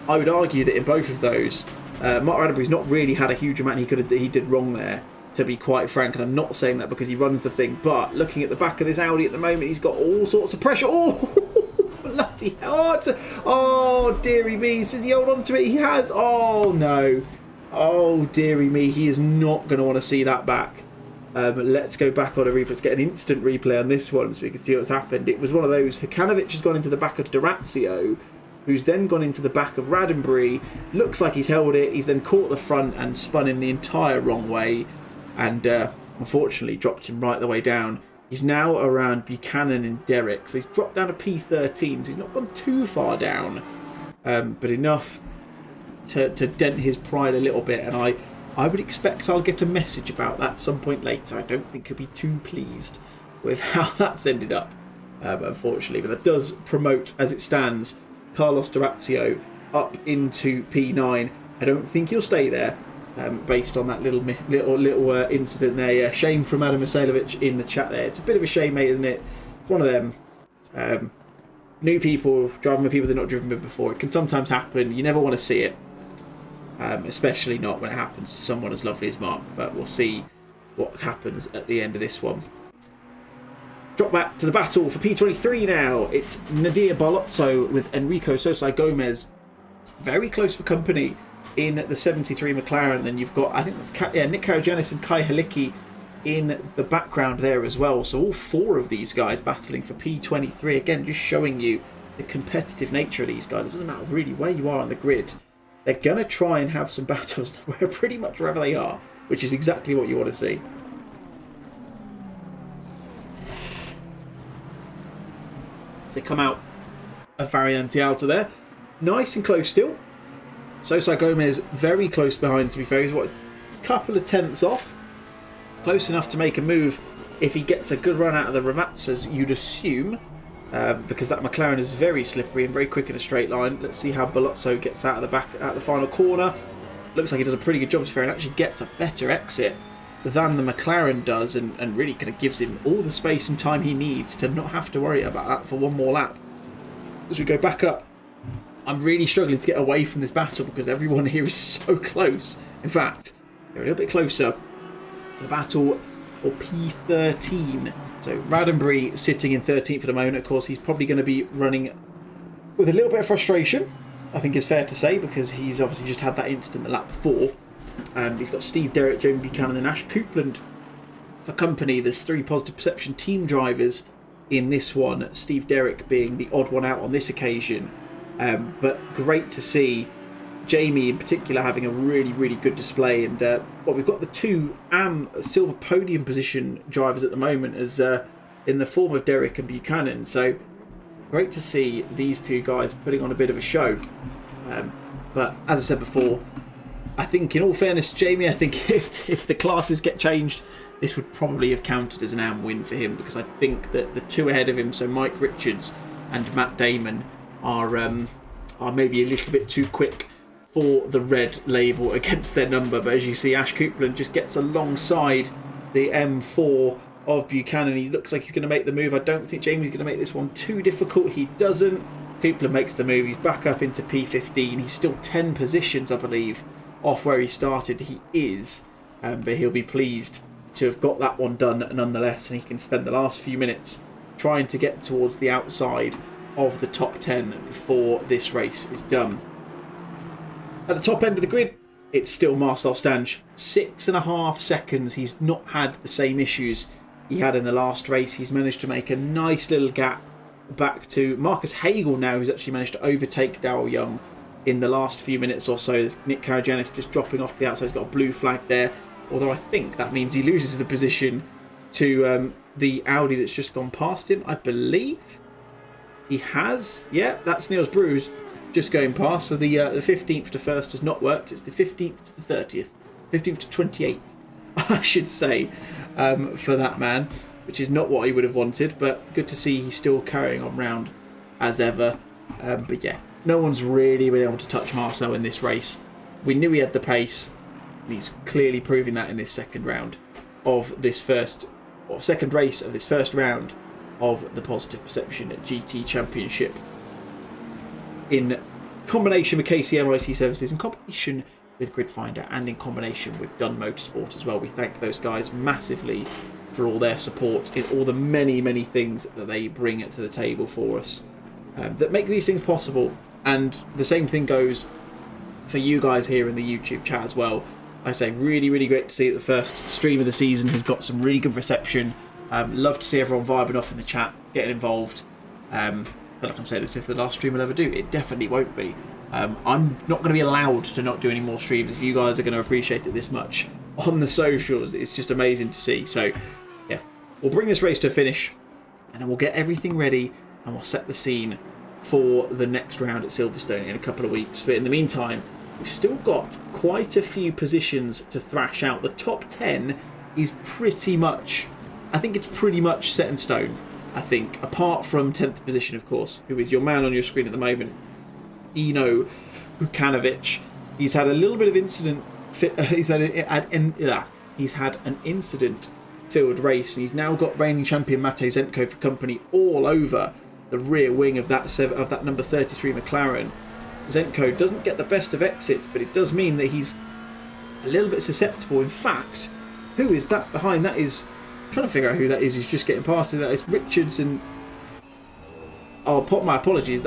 I would argue that in both of those, Mark Roddenberry's not really had a huge amount he did wrong there, to be quite frank. And I'm not saying that because he runs the thing. But looking at the back of this Audi at the moment, he's got all sorts of pressure. Bloody hell. Oh, dearie me. Says he hold on to it. He has. Oh, no. Oh, dearie me. He is not going to want to see that back. Let's go back on a replay. Let's get an instant replay on this one so we can see what's happened. It was one of those. Hukanovic has gone into the back of D'Orazio, who's then gone into the back of Roddenberry. Looks like he's held it. He's then caught the front and spun him the entire wrong way. And unfortunately dropped him right the way down. He's now around Buchanan and Derrick, so he's dropped down to P13, so he's not gone too far down, but enough to dent his pride a little bit, and I would expect I'll get a message about that some point later. I don't think he'll be too pleased with how that's ended up, unfortunately, but that does promote, as it stands, Carlos D'Orazio up into P9. I don't think he'll stay there. Based on that little incident there. Yeah, shame from Adam Masalovic in the chat there. It's a bit of a shame, mate, isn't it? One of them. New people driving with people they're not driven with before. It can sometimes happen. You never want to see it. Especially not when it happens to someone as lovely as Mark. But we'll see what happens at the end of this one. Drop back to the battle for P23 now. It's Nadir Barlozzo with Enrico Sosa Gomez. Very close for company in the 73 McLaren. Then you've got, I think that's Nick Karagiannis and Kai Halicki in the background there as well. So all 4 of these guys battling for P23. Again, just showing you the competitive nature of these guys. It doesn't matter really where you are on the grid. They're going to try and have some battles where pretty much wherever they are, which is exactly what you want to see. As they come out of Variante Alta there. Nice and close still. Sosa Gomez very close behind, to be fair. He's what, a couple of tenths off. Close enough to make a move if he gets a good run out of the Ravazzas, you'd assume. Because that McLaren is very slippery and very quick in a straight line. Let's see how Barlozzo gets out of the back at the final corner. Looks like he does a pretty good job, to be fair, and actually gets a better exit than the McLaren does, and really kind of gives him all the space and time he needs to not have to worry about that for one more lap. As we go back up, I'm really struggling to get away from this battle because everyone here is so close. In fact, they're a little bit closer for the battle for P13. So Roddenberry sitting in 13th for the moment. Of course, he's probably going to be running with a little bit of frustration, I think is fair to say, because he's obviously just had that incident the lap before. He's got Steve Derrick, Jamie Buchanan and Ash Coupland for company. There's 3 Positive Perception team drivers in this one, Steve Derrick being the odd one out on this occasion. But great to see Jamie in particular having a really, really good display. And we've got the 2 silver podium position drivers at the moment as in the form of Derrick and Buchanan. So great to see these 2 guys putting on a bit of a show. But as I said before, I think in all fairness, Jamie, I think if the classes get changed, this would probably have counted as an AM win for him, because I think that the 2 ahead of him, so Mike Richards and Matt Damon, are maybe a little bit too quick for the red label against their number. But as you see, Ash Coupland just gets alongside the M4 of Buchanan. He looks like he's going to make the move. I don't think Jamie's going to make this one too difficult. He doesn't. Coupland makes the move. He's back up into P15. He's still 10 positions, I believe, off where he started. He is, but he'll be pleased to have got that one done nonetheless, and he can spend the last few minutes trying to get towards the outside of the top 10 before this race is done. At the top end of the grid, it's still Marcel Stange. 6.5 seconds. He's not had the same issues he had in the last race. He's managed to make a nice little gap back to Marcus Hagel now, who's actually managed to overtake Darryl Young in the last few minutes or so. There's Nick Karagiannis just dropping off to the outside. He's got a blue flag there, although I think that means he loses the position to the Audi that's just gone past him. I believe he has. Yeah, that's Niels Bruce just going past. So the 15th to 1st has not worked. It's the 15th to the 30th. 15th to 28th, I should say, for that man, which is not what he would have wanted, but good to see he's still carrying on round as ever. But yeah, no one's really been able to touch Marcel in this race. We knew he had the pace, and he's clearly proving that in this second round of this second race of this first round of the Positive Perception GT Championship. In combination with KCM IT Services, in combination with Gridfinder, and in combination with Dunn Motorsport as well. We thank those guys massively for all their support in all the many, many things that they bring to the table for us that make these things possible. And the same thing goes for you guys here in the YouTube chat as well. I say really, really great to see that the first stream of the season has got some really good reception. Love to see everyone vibing off in the chat, getting involved. But like I'm saying, this is the last stream I'll ever do. It definitely won't be. I'm not going to be allowed to not do any more streams if you guys are going to appreciate it this much on the socials. It's just amazing to see. So yeah, we'll bring this race to a finish, and then we'll get everything ready, and we'll set the scene for the next round at Silverstone in a couple of weeks. But in the meantime, we've still got quite a few positions to thrash out. The top 10 is pretty much, I think it's pretty much set in stone. I think, apart from 10th position, of course, who is your man on your screen at the moment, Dino Vukanovic. He's had a little bit of incident. He's had an incident-filled race, and he's now got reigning champion Matej Zentko for company all over the rear wing of that number 33 McLaren. Zentko doesn't get the best of exits, but it does mean that he's a little bit susceptible. In fact, who is that behind? That is, I'm trying to figure out who that is. He's just getting past him. That is Richards, and I'll pop my apologies.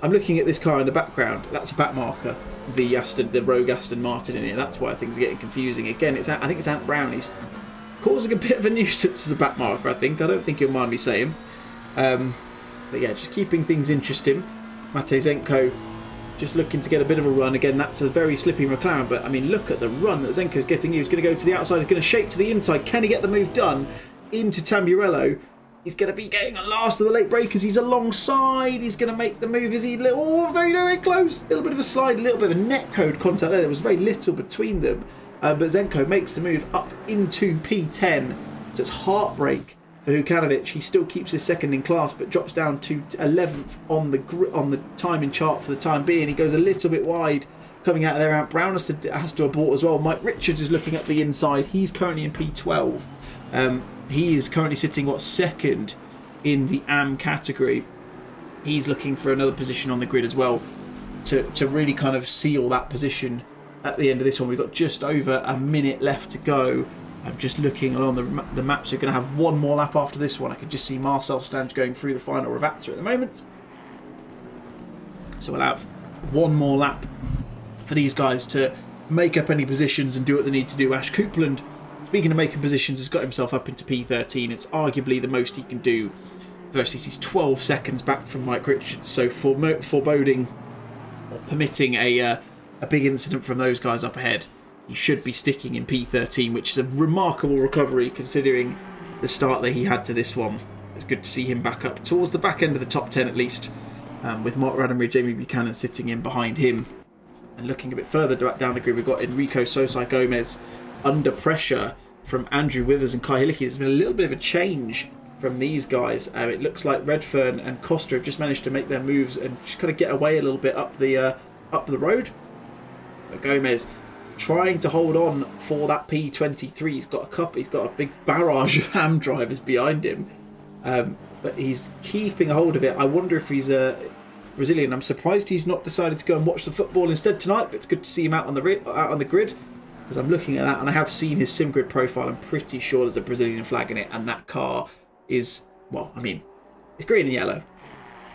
I'm looking at this car in the background. That's a back marker. The Rogue Aston Martin in it. That's why things are getting confusing. Again, I think it's Ant Brown. He's causing a bit of a nuisance as a back marker, I think. I don't think he'll mind me saying. But yeah, just keeping things interesting. Matej Zentko just looking to get a bit of a run. Again, that's a very slippy McLaren, but I mean, look at the run that Zenko's getting. He's going to go to the outside. He's going to shape to the inside. Can he get the move done into Tamburello? He's going to be getting a last of the late breakers. He's alongside. He's going to make the move. Is he? Oh, very, very close. A little bit of a slide, a little bit of a netcode contact there. There was very little between them. But Zenko makes the move up into P10. So it's heartbreak for Vukanovic. He still keeps his second in class, but drops down to 11th on the timing chart for the time being. He goes a little bit wide coming out of there. Ant Brown has to abort as well. Mike Richards is looking up the inside. He's currently in P12. He is currently sitting, second in the AM category. He's looking for another position on the grid as well to really kind of seal that position at the end of this one. We've got just over a minute left to go. I'm just looking along the maps. We're going to have one more lap after this one. I can just see Marcel Stange going through the final Ravazza at the moment. So we'll have one more lap for these guys to make up any positions and do what they need to do. Ash Coupland, speaking of making positions, has got himself up into P13. It's arguably the most he can do. Versus he's 12 seconds back from Mike Richards. So foreboding or permitting a big incident from those guys up ahead, he should be sticking in P13, which is a remarkable recovery considering the start that he had to this one. It's good to see him back up towards the back end of the top 10 at least, with Mark Radamir, Jamie Buchanan sitting in behind him. And looking a bit further down the grid, we've got Enrico Sosai Gomez under pressure from Andrew Withers and Kai Hilicki. There's been a little bit of a change from these guys. It looks like Redfern and Costa have just managed to make their moves and just kind of get away a little bit up the road. But Gomez trying to hold on for that P23. He's got a big barrage of ham drivers behind him, but he's keeping a hold of it. I wonder if he's a Brazilian. I'm surprised he's not decided to go and watch the football instead tonight, but it's good to see him out on the grid, because I'm looking at that and I have seen his SimGrid profile. I'm pretty sure there's a Brazilian flag in it, and that car is, well, I mean, it's green and yellow.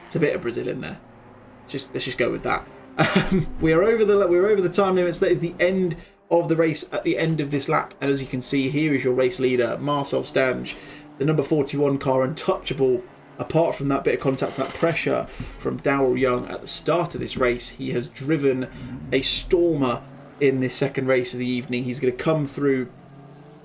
It's a bit of Brazil in there. Let's just go with that. We're over the time limits. That is the end of the race at the end of this lap, and as you can see, here is your race leader Marcel Stange, the number 41 car, untouchable apart from that bit of contact, that pressure from Darrell Young at the start of this race, he has driven a stormer in this second race of the evening. He's going to come through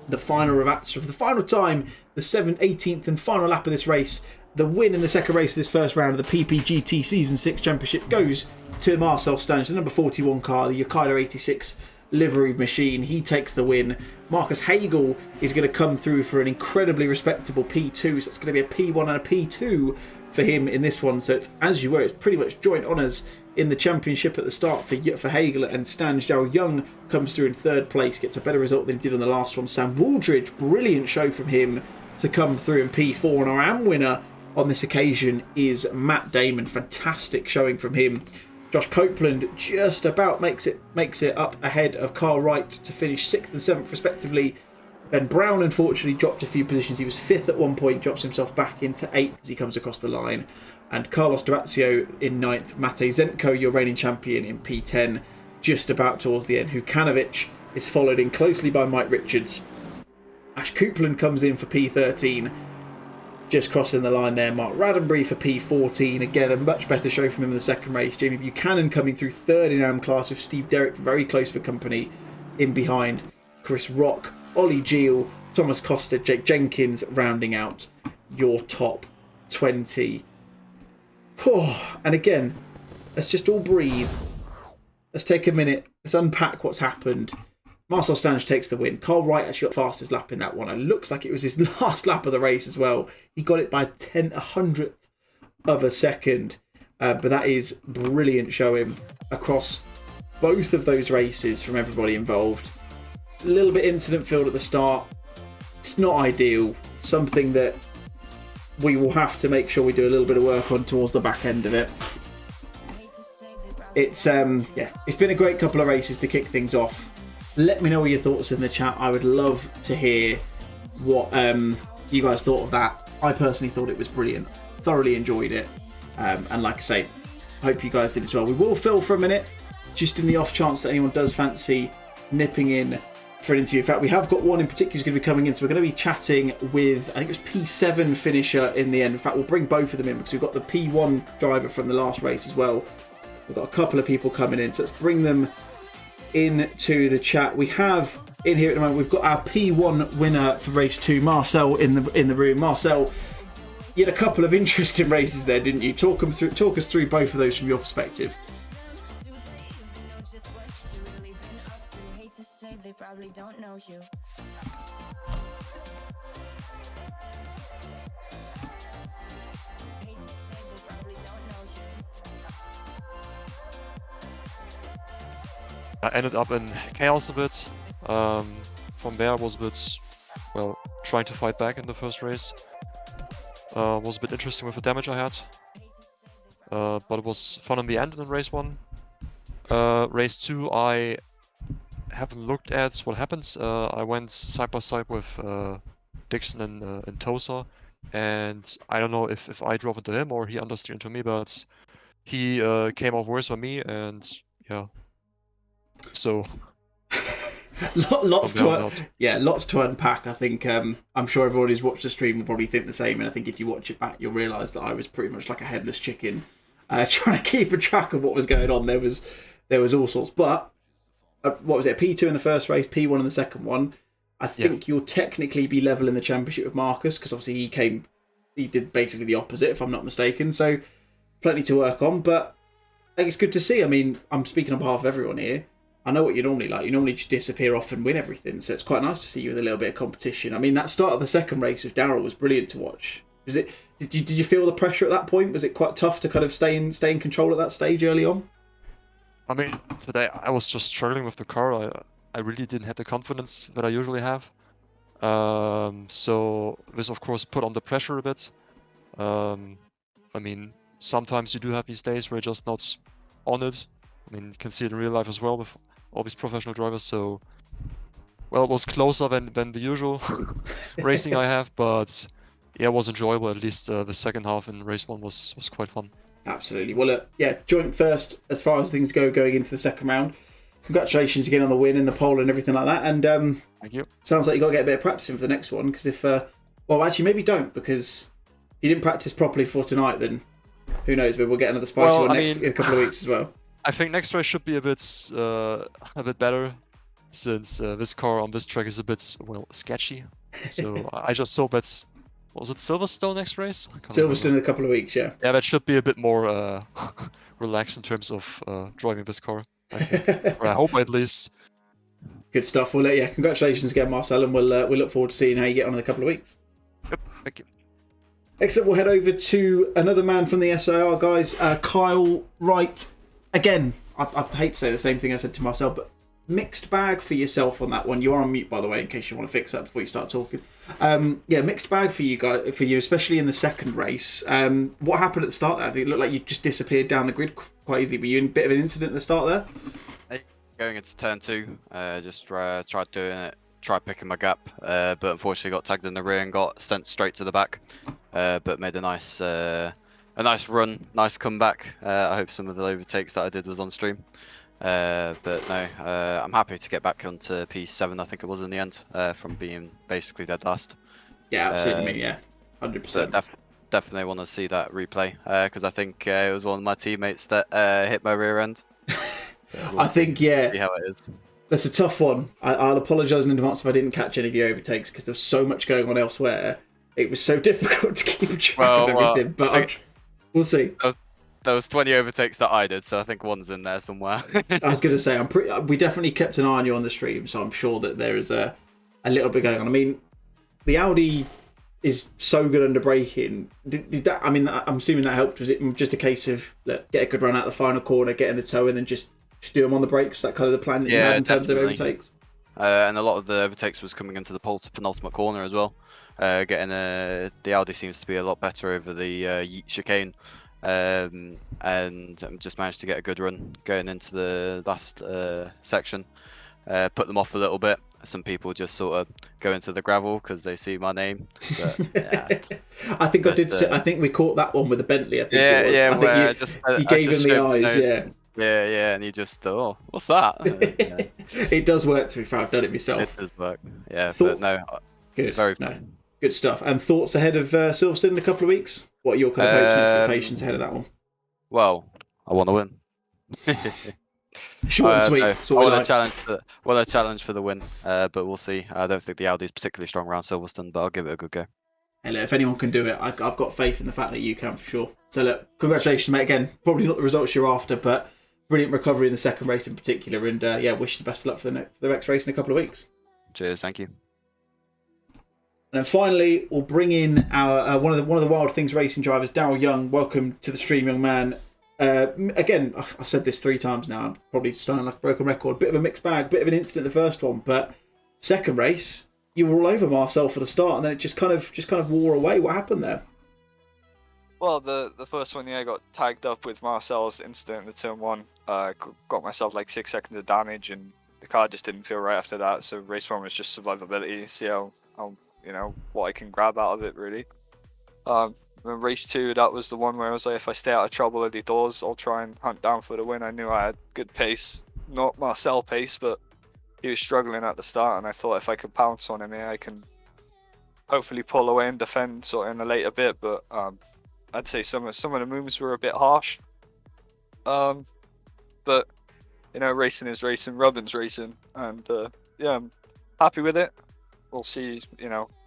the final Ravazza for the final time, the 18th and final lap of this race. The win in the second race of this first round of the PPGT Season 6 Championship goes to Marcel Stange, the number 41 car, the Yokaida 86 livery machine. He takes the win. Marcus Hagel is going to come through for an incredibly respectable P2, so it's going to be a P1 and a P2 for him in this one. So it's, as you were, it's pretty much joint honours in the championship at the start for Hagel and Stange. Darrell Young comes through in third place, gets a better result than he did on the last one. Sam Wooldridge, brilliant show from him to come through in P4, and our AM winner on this occasion is Matt Damon. Fantastic showing from him. Josh Copeland just about makes it up ahead of Carl Wright to finish 6th and 7th respectively. Ben Brown unfortunately dropped a few positions. He was 5th at one point, drops himself back into 8th as he comes across the line. And Carlos Durazio in 9th. Matej Zenko, your reigning champion, in P10, just about towards the end. Hukanovic is followed in closely by Mike Richards. Ash Coupland comes in for P13. Just crossing the line there, Mark Raddenbury for P14. Again, a much better show from him in the second race. Jamie Buchanan coming through third in AM class with Steve Derrick very close for company in behind. Chris Rock, Ollie Geel, Thomas Costa, Jake Jenkins rounding out your top 20. And again, let's just all breathe. Let's take a minute. Let's unpack what's happened. Marcel Stange takes the win. Carl Wright actually got fastest lap in that one. It looks like it was his last lap of the race as well. He got it by a hundredth of a second. But that is brilliant showing across both of those races from everybody involved. A little bit incident filled at the start. It's not ideal. Something that we will have to make sure we do a little bit of work on towards the back end of it. It's been a great couple of races to kick things off. Let me know your thoughts in the chat. I would love to hear what you guys thought of that. I personally thought it was brilliant. Thoroughly enjoyed it. And like I say, hope you guys did as well. We will fill for a minute, just in the off chance that anyone does fancy nipping in for an interview. In fact, we have got one in particular who's going to be coming in. So we're going to be chatting with, I think it was P7 finisher in the end. In fact, we'll bring both of them in because we've got the P1 driver from the last race as well. We've got a couple of people coming in. So let's bring them into the chat. We have in here at the moment, we've got our P1 winner for race 2, Marcel, in the room. Marcel, you had a couple of interesting races there, didn't you? Talk us through both of those from your perspective. I ended up in chaos a bit. From there I was a bit, trying to fight back in the first race. Was a bit interesting with the damage I had. But it was fun in the end in race 1. Race 2 I haven't looked at what happened. I went side by side with Dixon and Tosa. And I don't know if I drove into him or he understeered into me, but he came off worse than me, and yeah. So lots to unpack. I think I'm sure everyone who's watched the stream will probably think the same, and I think if you watch it back you'll realise that I was pretty much like a headless chicken trying to keep a track of what was going on. There was all sorts, but what was it, P2 in the first race, P1 in the second one. I think you'll technically be level in the championship with Marcus, because obviously he did basically the opposite if I'm not mistaken, so plenty to work on. But I think it's good to see. I mean, I'm speaking on behalf of everyone here. I know what you're normally like. You normally just disappear off and win everything. So it's quite nice to see you with a little bit of competition. I mean, that start of the second race with Darrell was brilliant to watch. Did you feel the pressure at that point? Was it quite tough to kind of stay in control at that stage early on? I mean, today I was just struggling with the car. I really didn't have the confidence that I usually have. So this of course put on the pressure a bit. I mean, sometimes you do have these days where you're just not on it. I mean, you can see it in real life as well with all these professional drivers. So, it was closer than the usual racing I have, but yeah, it was enjoyable. At least the second half in race 1 was quite fun. Absolutely. Well, joint first as far as things go going into the second round. Congratulations again on the win and the pole and everything like that. And thank you. Sounds like you got to get a bit of practice in for the next one, because if actually maybe don't, because you didn't practice properly for tonight, then who knows? But we'll get another spicy one in a couple of weeks as well. I think next race should be a bit better, since this car on this track is a bit sketchy. So I just hope it's, was it Silverstone next race? Silverstone in a couple of weeks, yeah. Yeah, that should be a bit more relaxed in terms of driving this car. I think. Or I hope at least. Good stuff. Well, yeah, congratulations again, Marcel, and we'll look forward to seeing how you get on in a couple of weeks. Yep, thank you. Excellent. We'll head over to another man from the SIR, guys. Kyle Wright. Again, I hate to say the same thing I said to Marcel, but mixed bag for yourself on that one. You are on mute, by the way, in case you want to fix that before you start talking. Yeah, mixed bag for you guys, especially in the second race. What happened at the start there? I think it looked like you just disappeared down the grid quite easily. Were you in a bit of an incident at the start there? Going into turn 2, just tried doing it, tried picking my gap, but unfortunately got tagged in the rear and got sent straight to the back. But made a nice run, nice comeback. I hope some of the overtakes that I did was on stream. But no, I'm happy to get back onto P7. I think it was in the end, from being basically dead last. Yeah, absolutely, yeah, 100%. Definitely want to see that replay, because I think it was one of my teammates that hit my rear end. I think, yeah, see how it is. That's a tough one. I'll apologise in advance if I didn't catch any of the overtakes, because there was so much going on elsewhere. It was so difficult to keep track of everything. But we'll see. There was 20 overtakes that I did, so I think one's in there somewhere. I was going to say, we definitely kept an eye on you on the stream, so I'm sure that there is a little bit going on. I mean, the Audi is so good under braking. Did that? I mean, I'm assuming that helped. Was it just a case of get a good run out the final corner, get in the toe, and then just do them on the brakes? That kind of the plan that you had in terms of overtakes? And a lot of the overtakes was coming into the penultimate corner as well. Getting the Audi seems to be a lot better over the Yeet chicane. And just managed to get a good run going into the last section. Put them off a little bit. Some people just sort of go into the gravel because they see my name. But, yeah. I think I think we caught that one with the Bentley. I think yeah, it was. yeah. I think you gave him the eyes. Yeah. Yeah, and you just what's that? It does work. To be fair, I've done it myself. It does work. Yeah, but no, good. Very fun. Good stuff. And thoughts ahead of Silverstone in a couple of weeks? What are your kind of hopes and expectations ahead of that one? Well, I want to win. Short and sweet. I want a challenge for the win, but we'll see. I don't think the Audi's particularly strong around Silverstone, but I'll give it a good go. Hey, look, if anyone can do it, I've got faith in the fact that you can for sure. So look, congratulations, mate. Again, probably not the results you're after, but brilliant recovery in the second race in particular. And yeah, wish you the best of luck for the next race in a couple of weeks. Cheers, thank you. And then finally, we'll bring in our one of the Wild Things racing drivers, Daryl Young. Welcome to the stream, young man. Again, I've said this 3 times now. I'm probably starting like a broken record. Bit of a mixed bag, bit of an incident the first one, but second race, you were all over Marcel for the start, and then it just kind of wore away. What happened there? Well, the first one, yeah, I got tagged up with Marcel's incident in the turn 1. Got myself like 6 seconds of damage, and the car just didn't feel right after that. So race 1 was just survivability, see how what I can grab out of it, really. Then race 2, that was the one where I was like, if I stay out of trouble at the doors, I'll try and hunt down for the win. I knew I had good pace, not Marcel pace, but he was struggling at the start, and I thought if I could pounce on him here, I can hopefully pull away and defend sort of in a later bit. But I'd say some of the moves were a bit harsh. But racing is racing, rubbing's racing, and yeah, I'm happy with it. We'll see,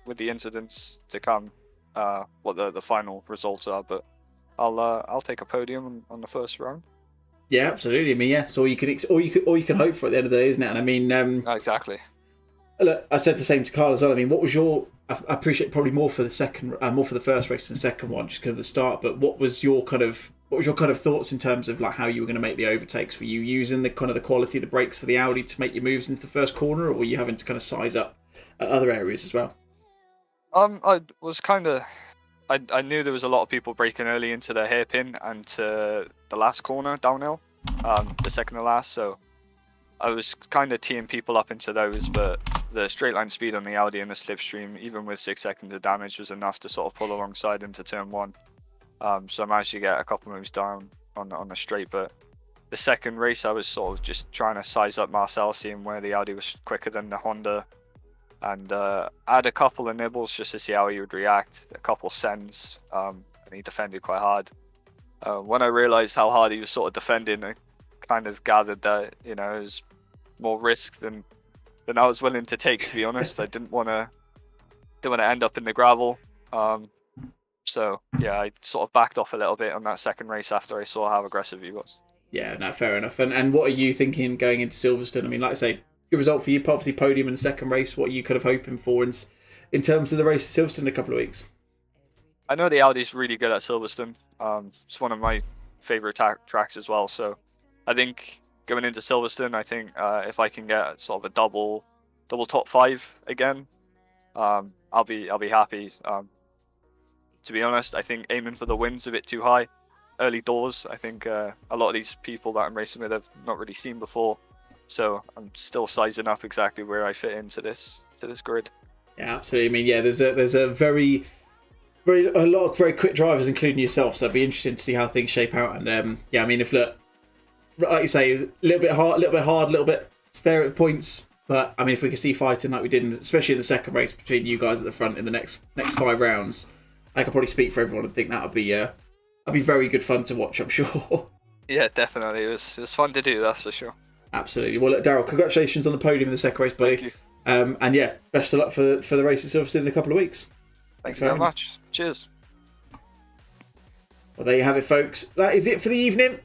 with the incidents to come, what the final results are. But I'll take a podium on the first round. Yeah, absolutely. I mean, yeah, it's all you can hope for at the end of the day, isn't it? And I mean, exactly. Look, I said the same to Carl as well. I mean, what was your? I appreciate probably more for the first race than the second one, just because of the start. But what was your kind of thoughts in terms of like how you were going to make the overtakes? Were you using the quality of the brakes for the Audi to make your moves into the first corner, or were you having to kind of size up at other areas as well? I was I knew there was a lot of people braking early into the hairpin and to the last corner downhill, the second to last. So I was kind of teeing people up into those, but the straight line speed on the Audi and the slipstream, even with 6 seconds of damage, was enough to sort of pull alongside into turn 1. So I managed to get a couple moves down on the straight. But the second race, I was sort of just trying to size up Marcel, seeing where the Audi was quicker than the Honda. and I had a couple of nibbles just to see how he would react, a couple sends, and he defended quite hard. When I realised how hard he was sort of defending, I kind of gathered that, you know, it was more risk than I was willing to take, to be honest. I didn't want to end up in the gravel. So yeah, I sort of backed off a little bit on that second race after I saw how aggressive he was. Yeah, no, fair enough. And what are you thinking going into Silverstone? I mean, like I say, good result for you, obviously podium in the second race. What are you kind of hoping for in terms of the race at Silverstone in a couple of weeks? I know the Audi's really good at Silverstone. It's one of my favourite tracks as well. So I think going into Silverstone, I think if I can get sort of a double top 5 again, I'll be happy. To be honest, I think aiming for the win's a bit too high. Early doors, I think a lot of these people that I'm racing with have not really seen before. So I'm still sizing up exactly where I fit into this grid. Yeah, absolutely. I mean, yeah, there's a a lot of very quick drivers, including yourself. So it'd be interesting to see how things shape out. And yeah, I mean, if look, like you say, a little bit hard, a little bit fair at points. But I mean, if we could see fighting like we did, especially in the second race between you guys at the front in the next 5 rounds, I could probably speak for everyone and think that'd be very good fun to watch, I'm sure. Yeah, definitely. It was fun to do, that's for sure. Absolutely. Well, look, Daryl, congratulations on the podium in the second race, buddy. Thank you. And yeah, best of luck for the race at Silverstone in a couple of weeks. Thanks very much. Cheers. Well, there you have it, folks. That is it for the evening.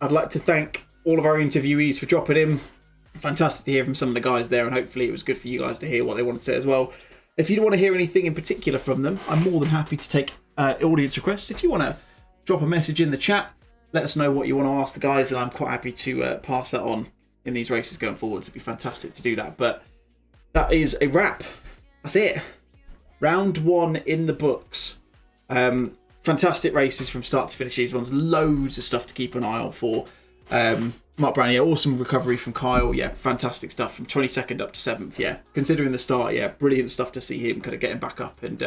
I'd like to thank all of our interviewees for dropping in. Fantastic to hear from some of the guys there, and hopefully it was good for you guys to hear what they wanted to say as well. If you don't want to hear anything in particular from them, I'm more than happy to take audience requests. If you want to drop a message in the chat, let us know what you want to ask the guys, and I'm quite happy to pass that on in these races going forward. It'd be fantastic to do that. But that is a wrap. That's it. Round 1 in the books. Fantastic races from start to finish. These ones, loads of stuff to keep an eye out for. Mark Brown, yeah, awesome recovery from Kyle. Yeah, fantastic stuff from 22nd up to 7th. Yeah, considering the start, yeah, brilliant stuff to see him kind of getting back up, and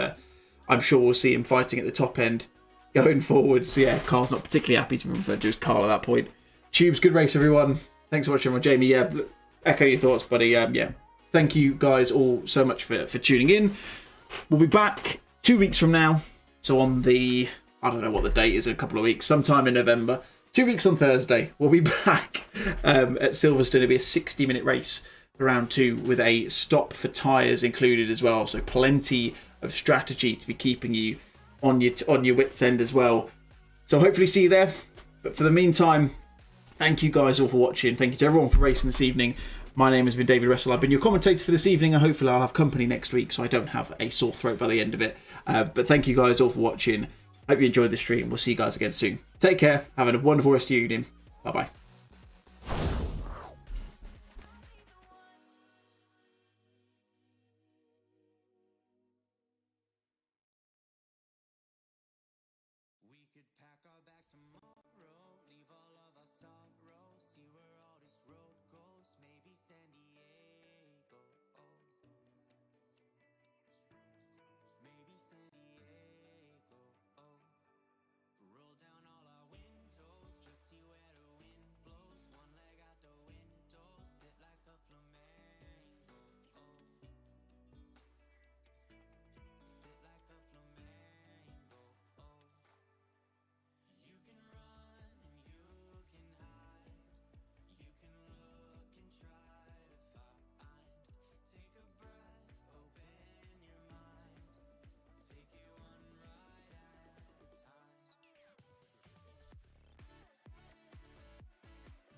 I'm sure we'll see him fighting at the top end going forward. So yeah, Carl's not particularly happy to be referred to as Carl at that point. Tubes, good race, everyone. Thanks for watching. Jamie, yeah, echo your thoughts, buddy. Yeah, thank you guys all so much for tuning in. We'll be back 2 weeks from now. So on the, I don't know what the date is in a couple of weeks, sometime in November. 2 weeks on Thursday, we'll be back at Silverstone. It'll be a 60-minute race for round 2 with a stop for tyres included as well. So plenty of strategy to be keeping you on your wits' end as well. So hopefully see you there. But for the meantime, thank you guys all for watching. Thank you to everyone for racing this evening. My name has been David Russell. I've been your commentator for this evening, and hopefully I'll have company next week so I don't have a sore throat by the end of it. But thank you guys all for watching. Hope you enjoyed the stream. We'll see you guys again soon. Take care. Have a wonderful rest of your evening. Bye-bye.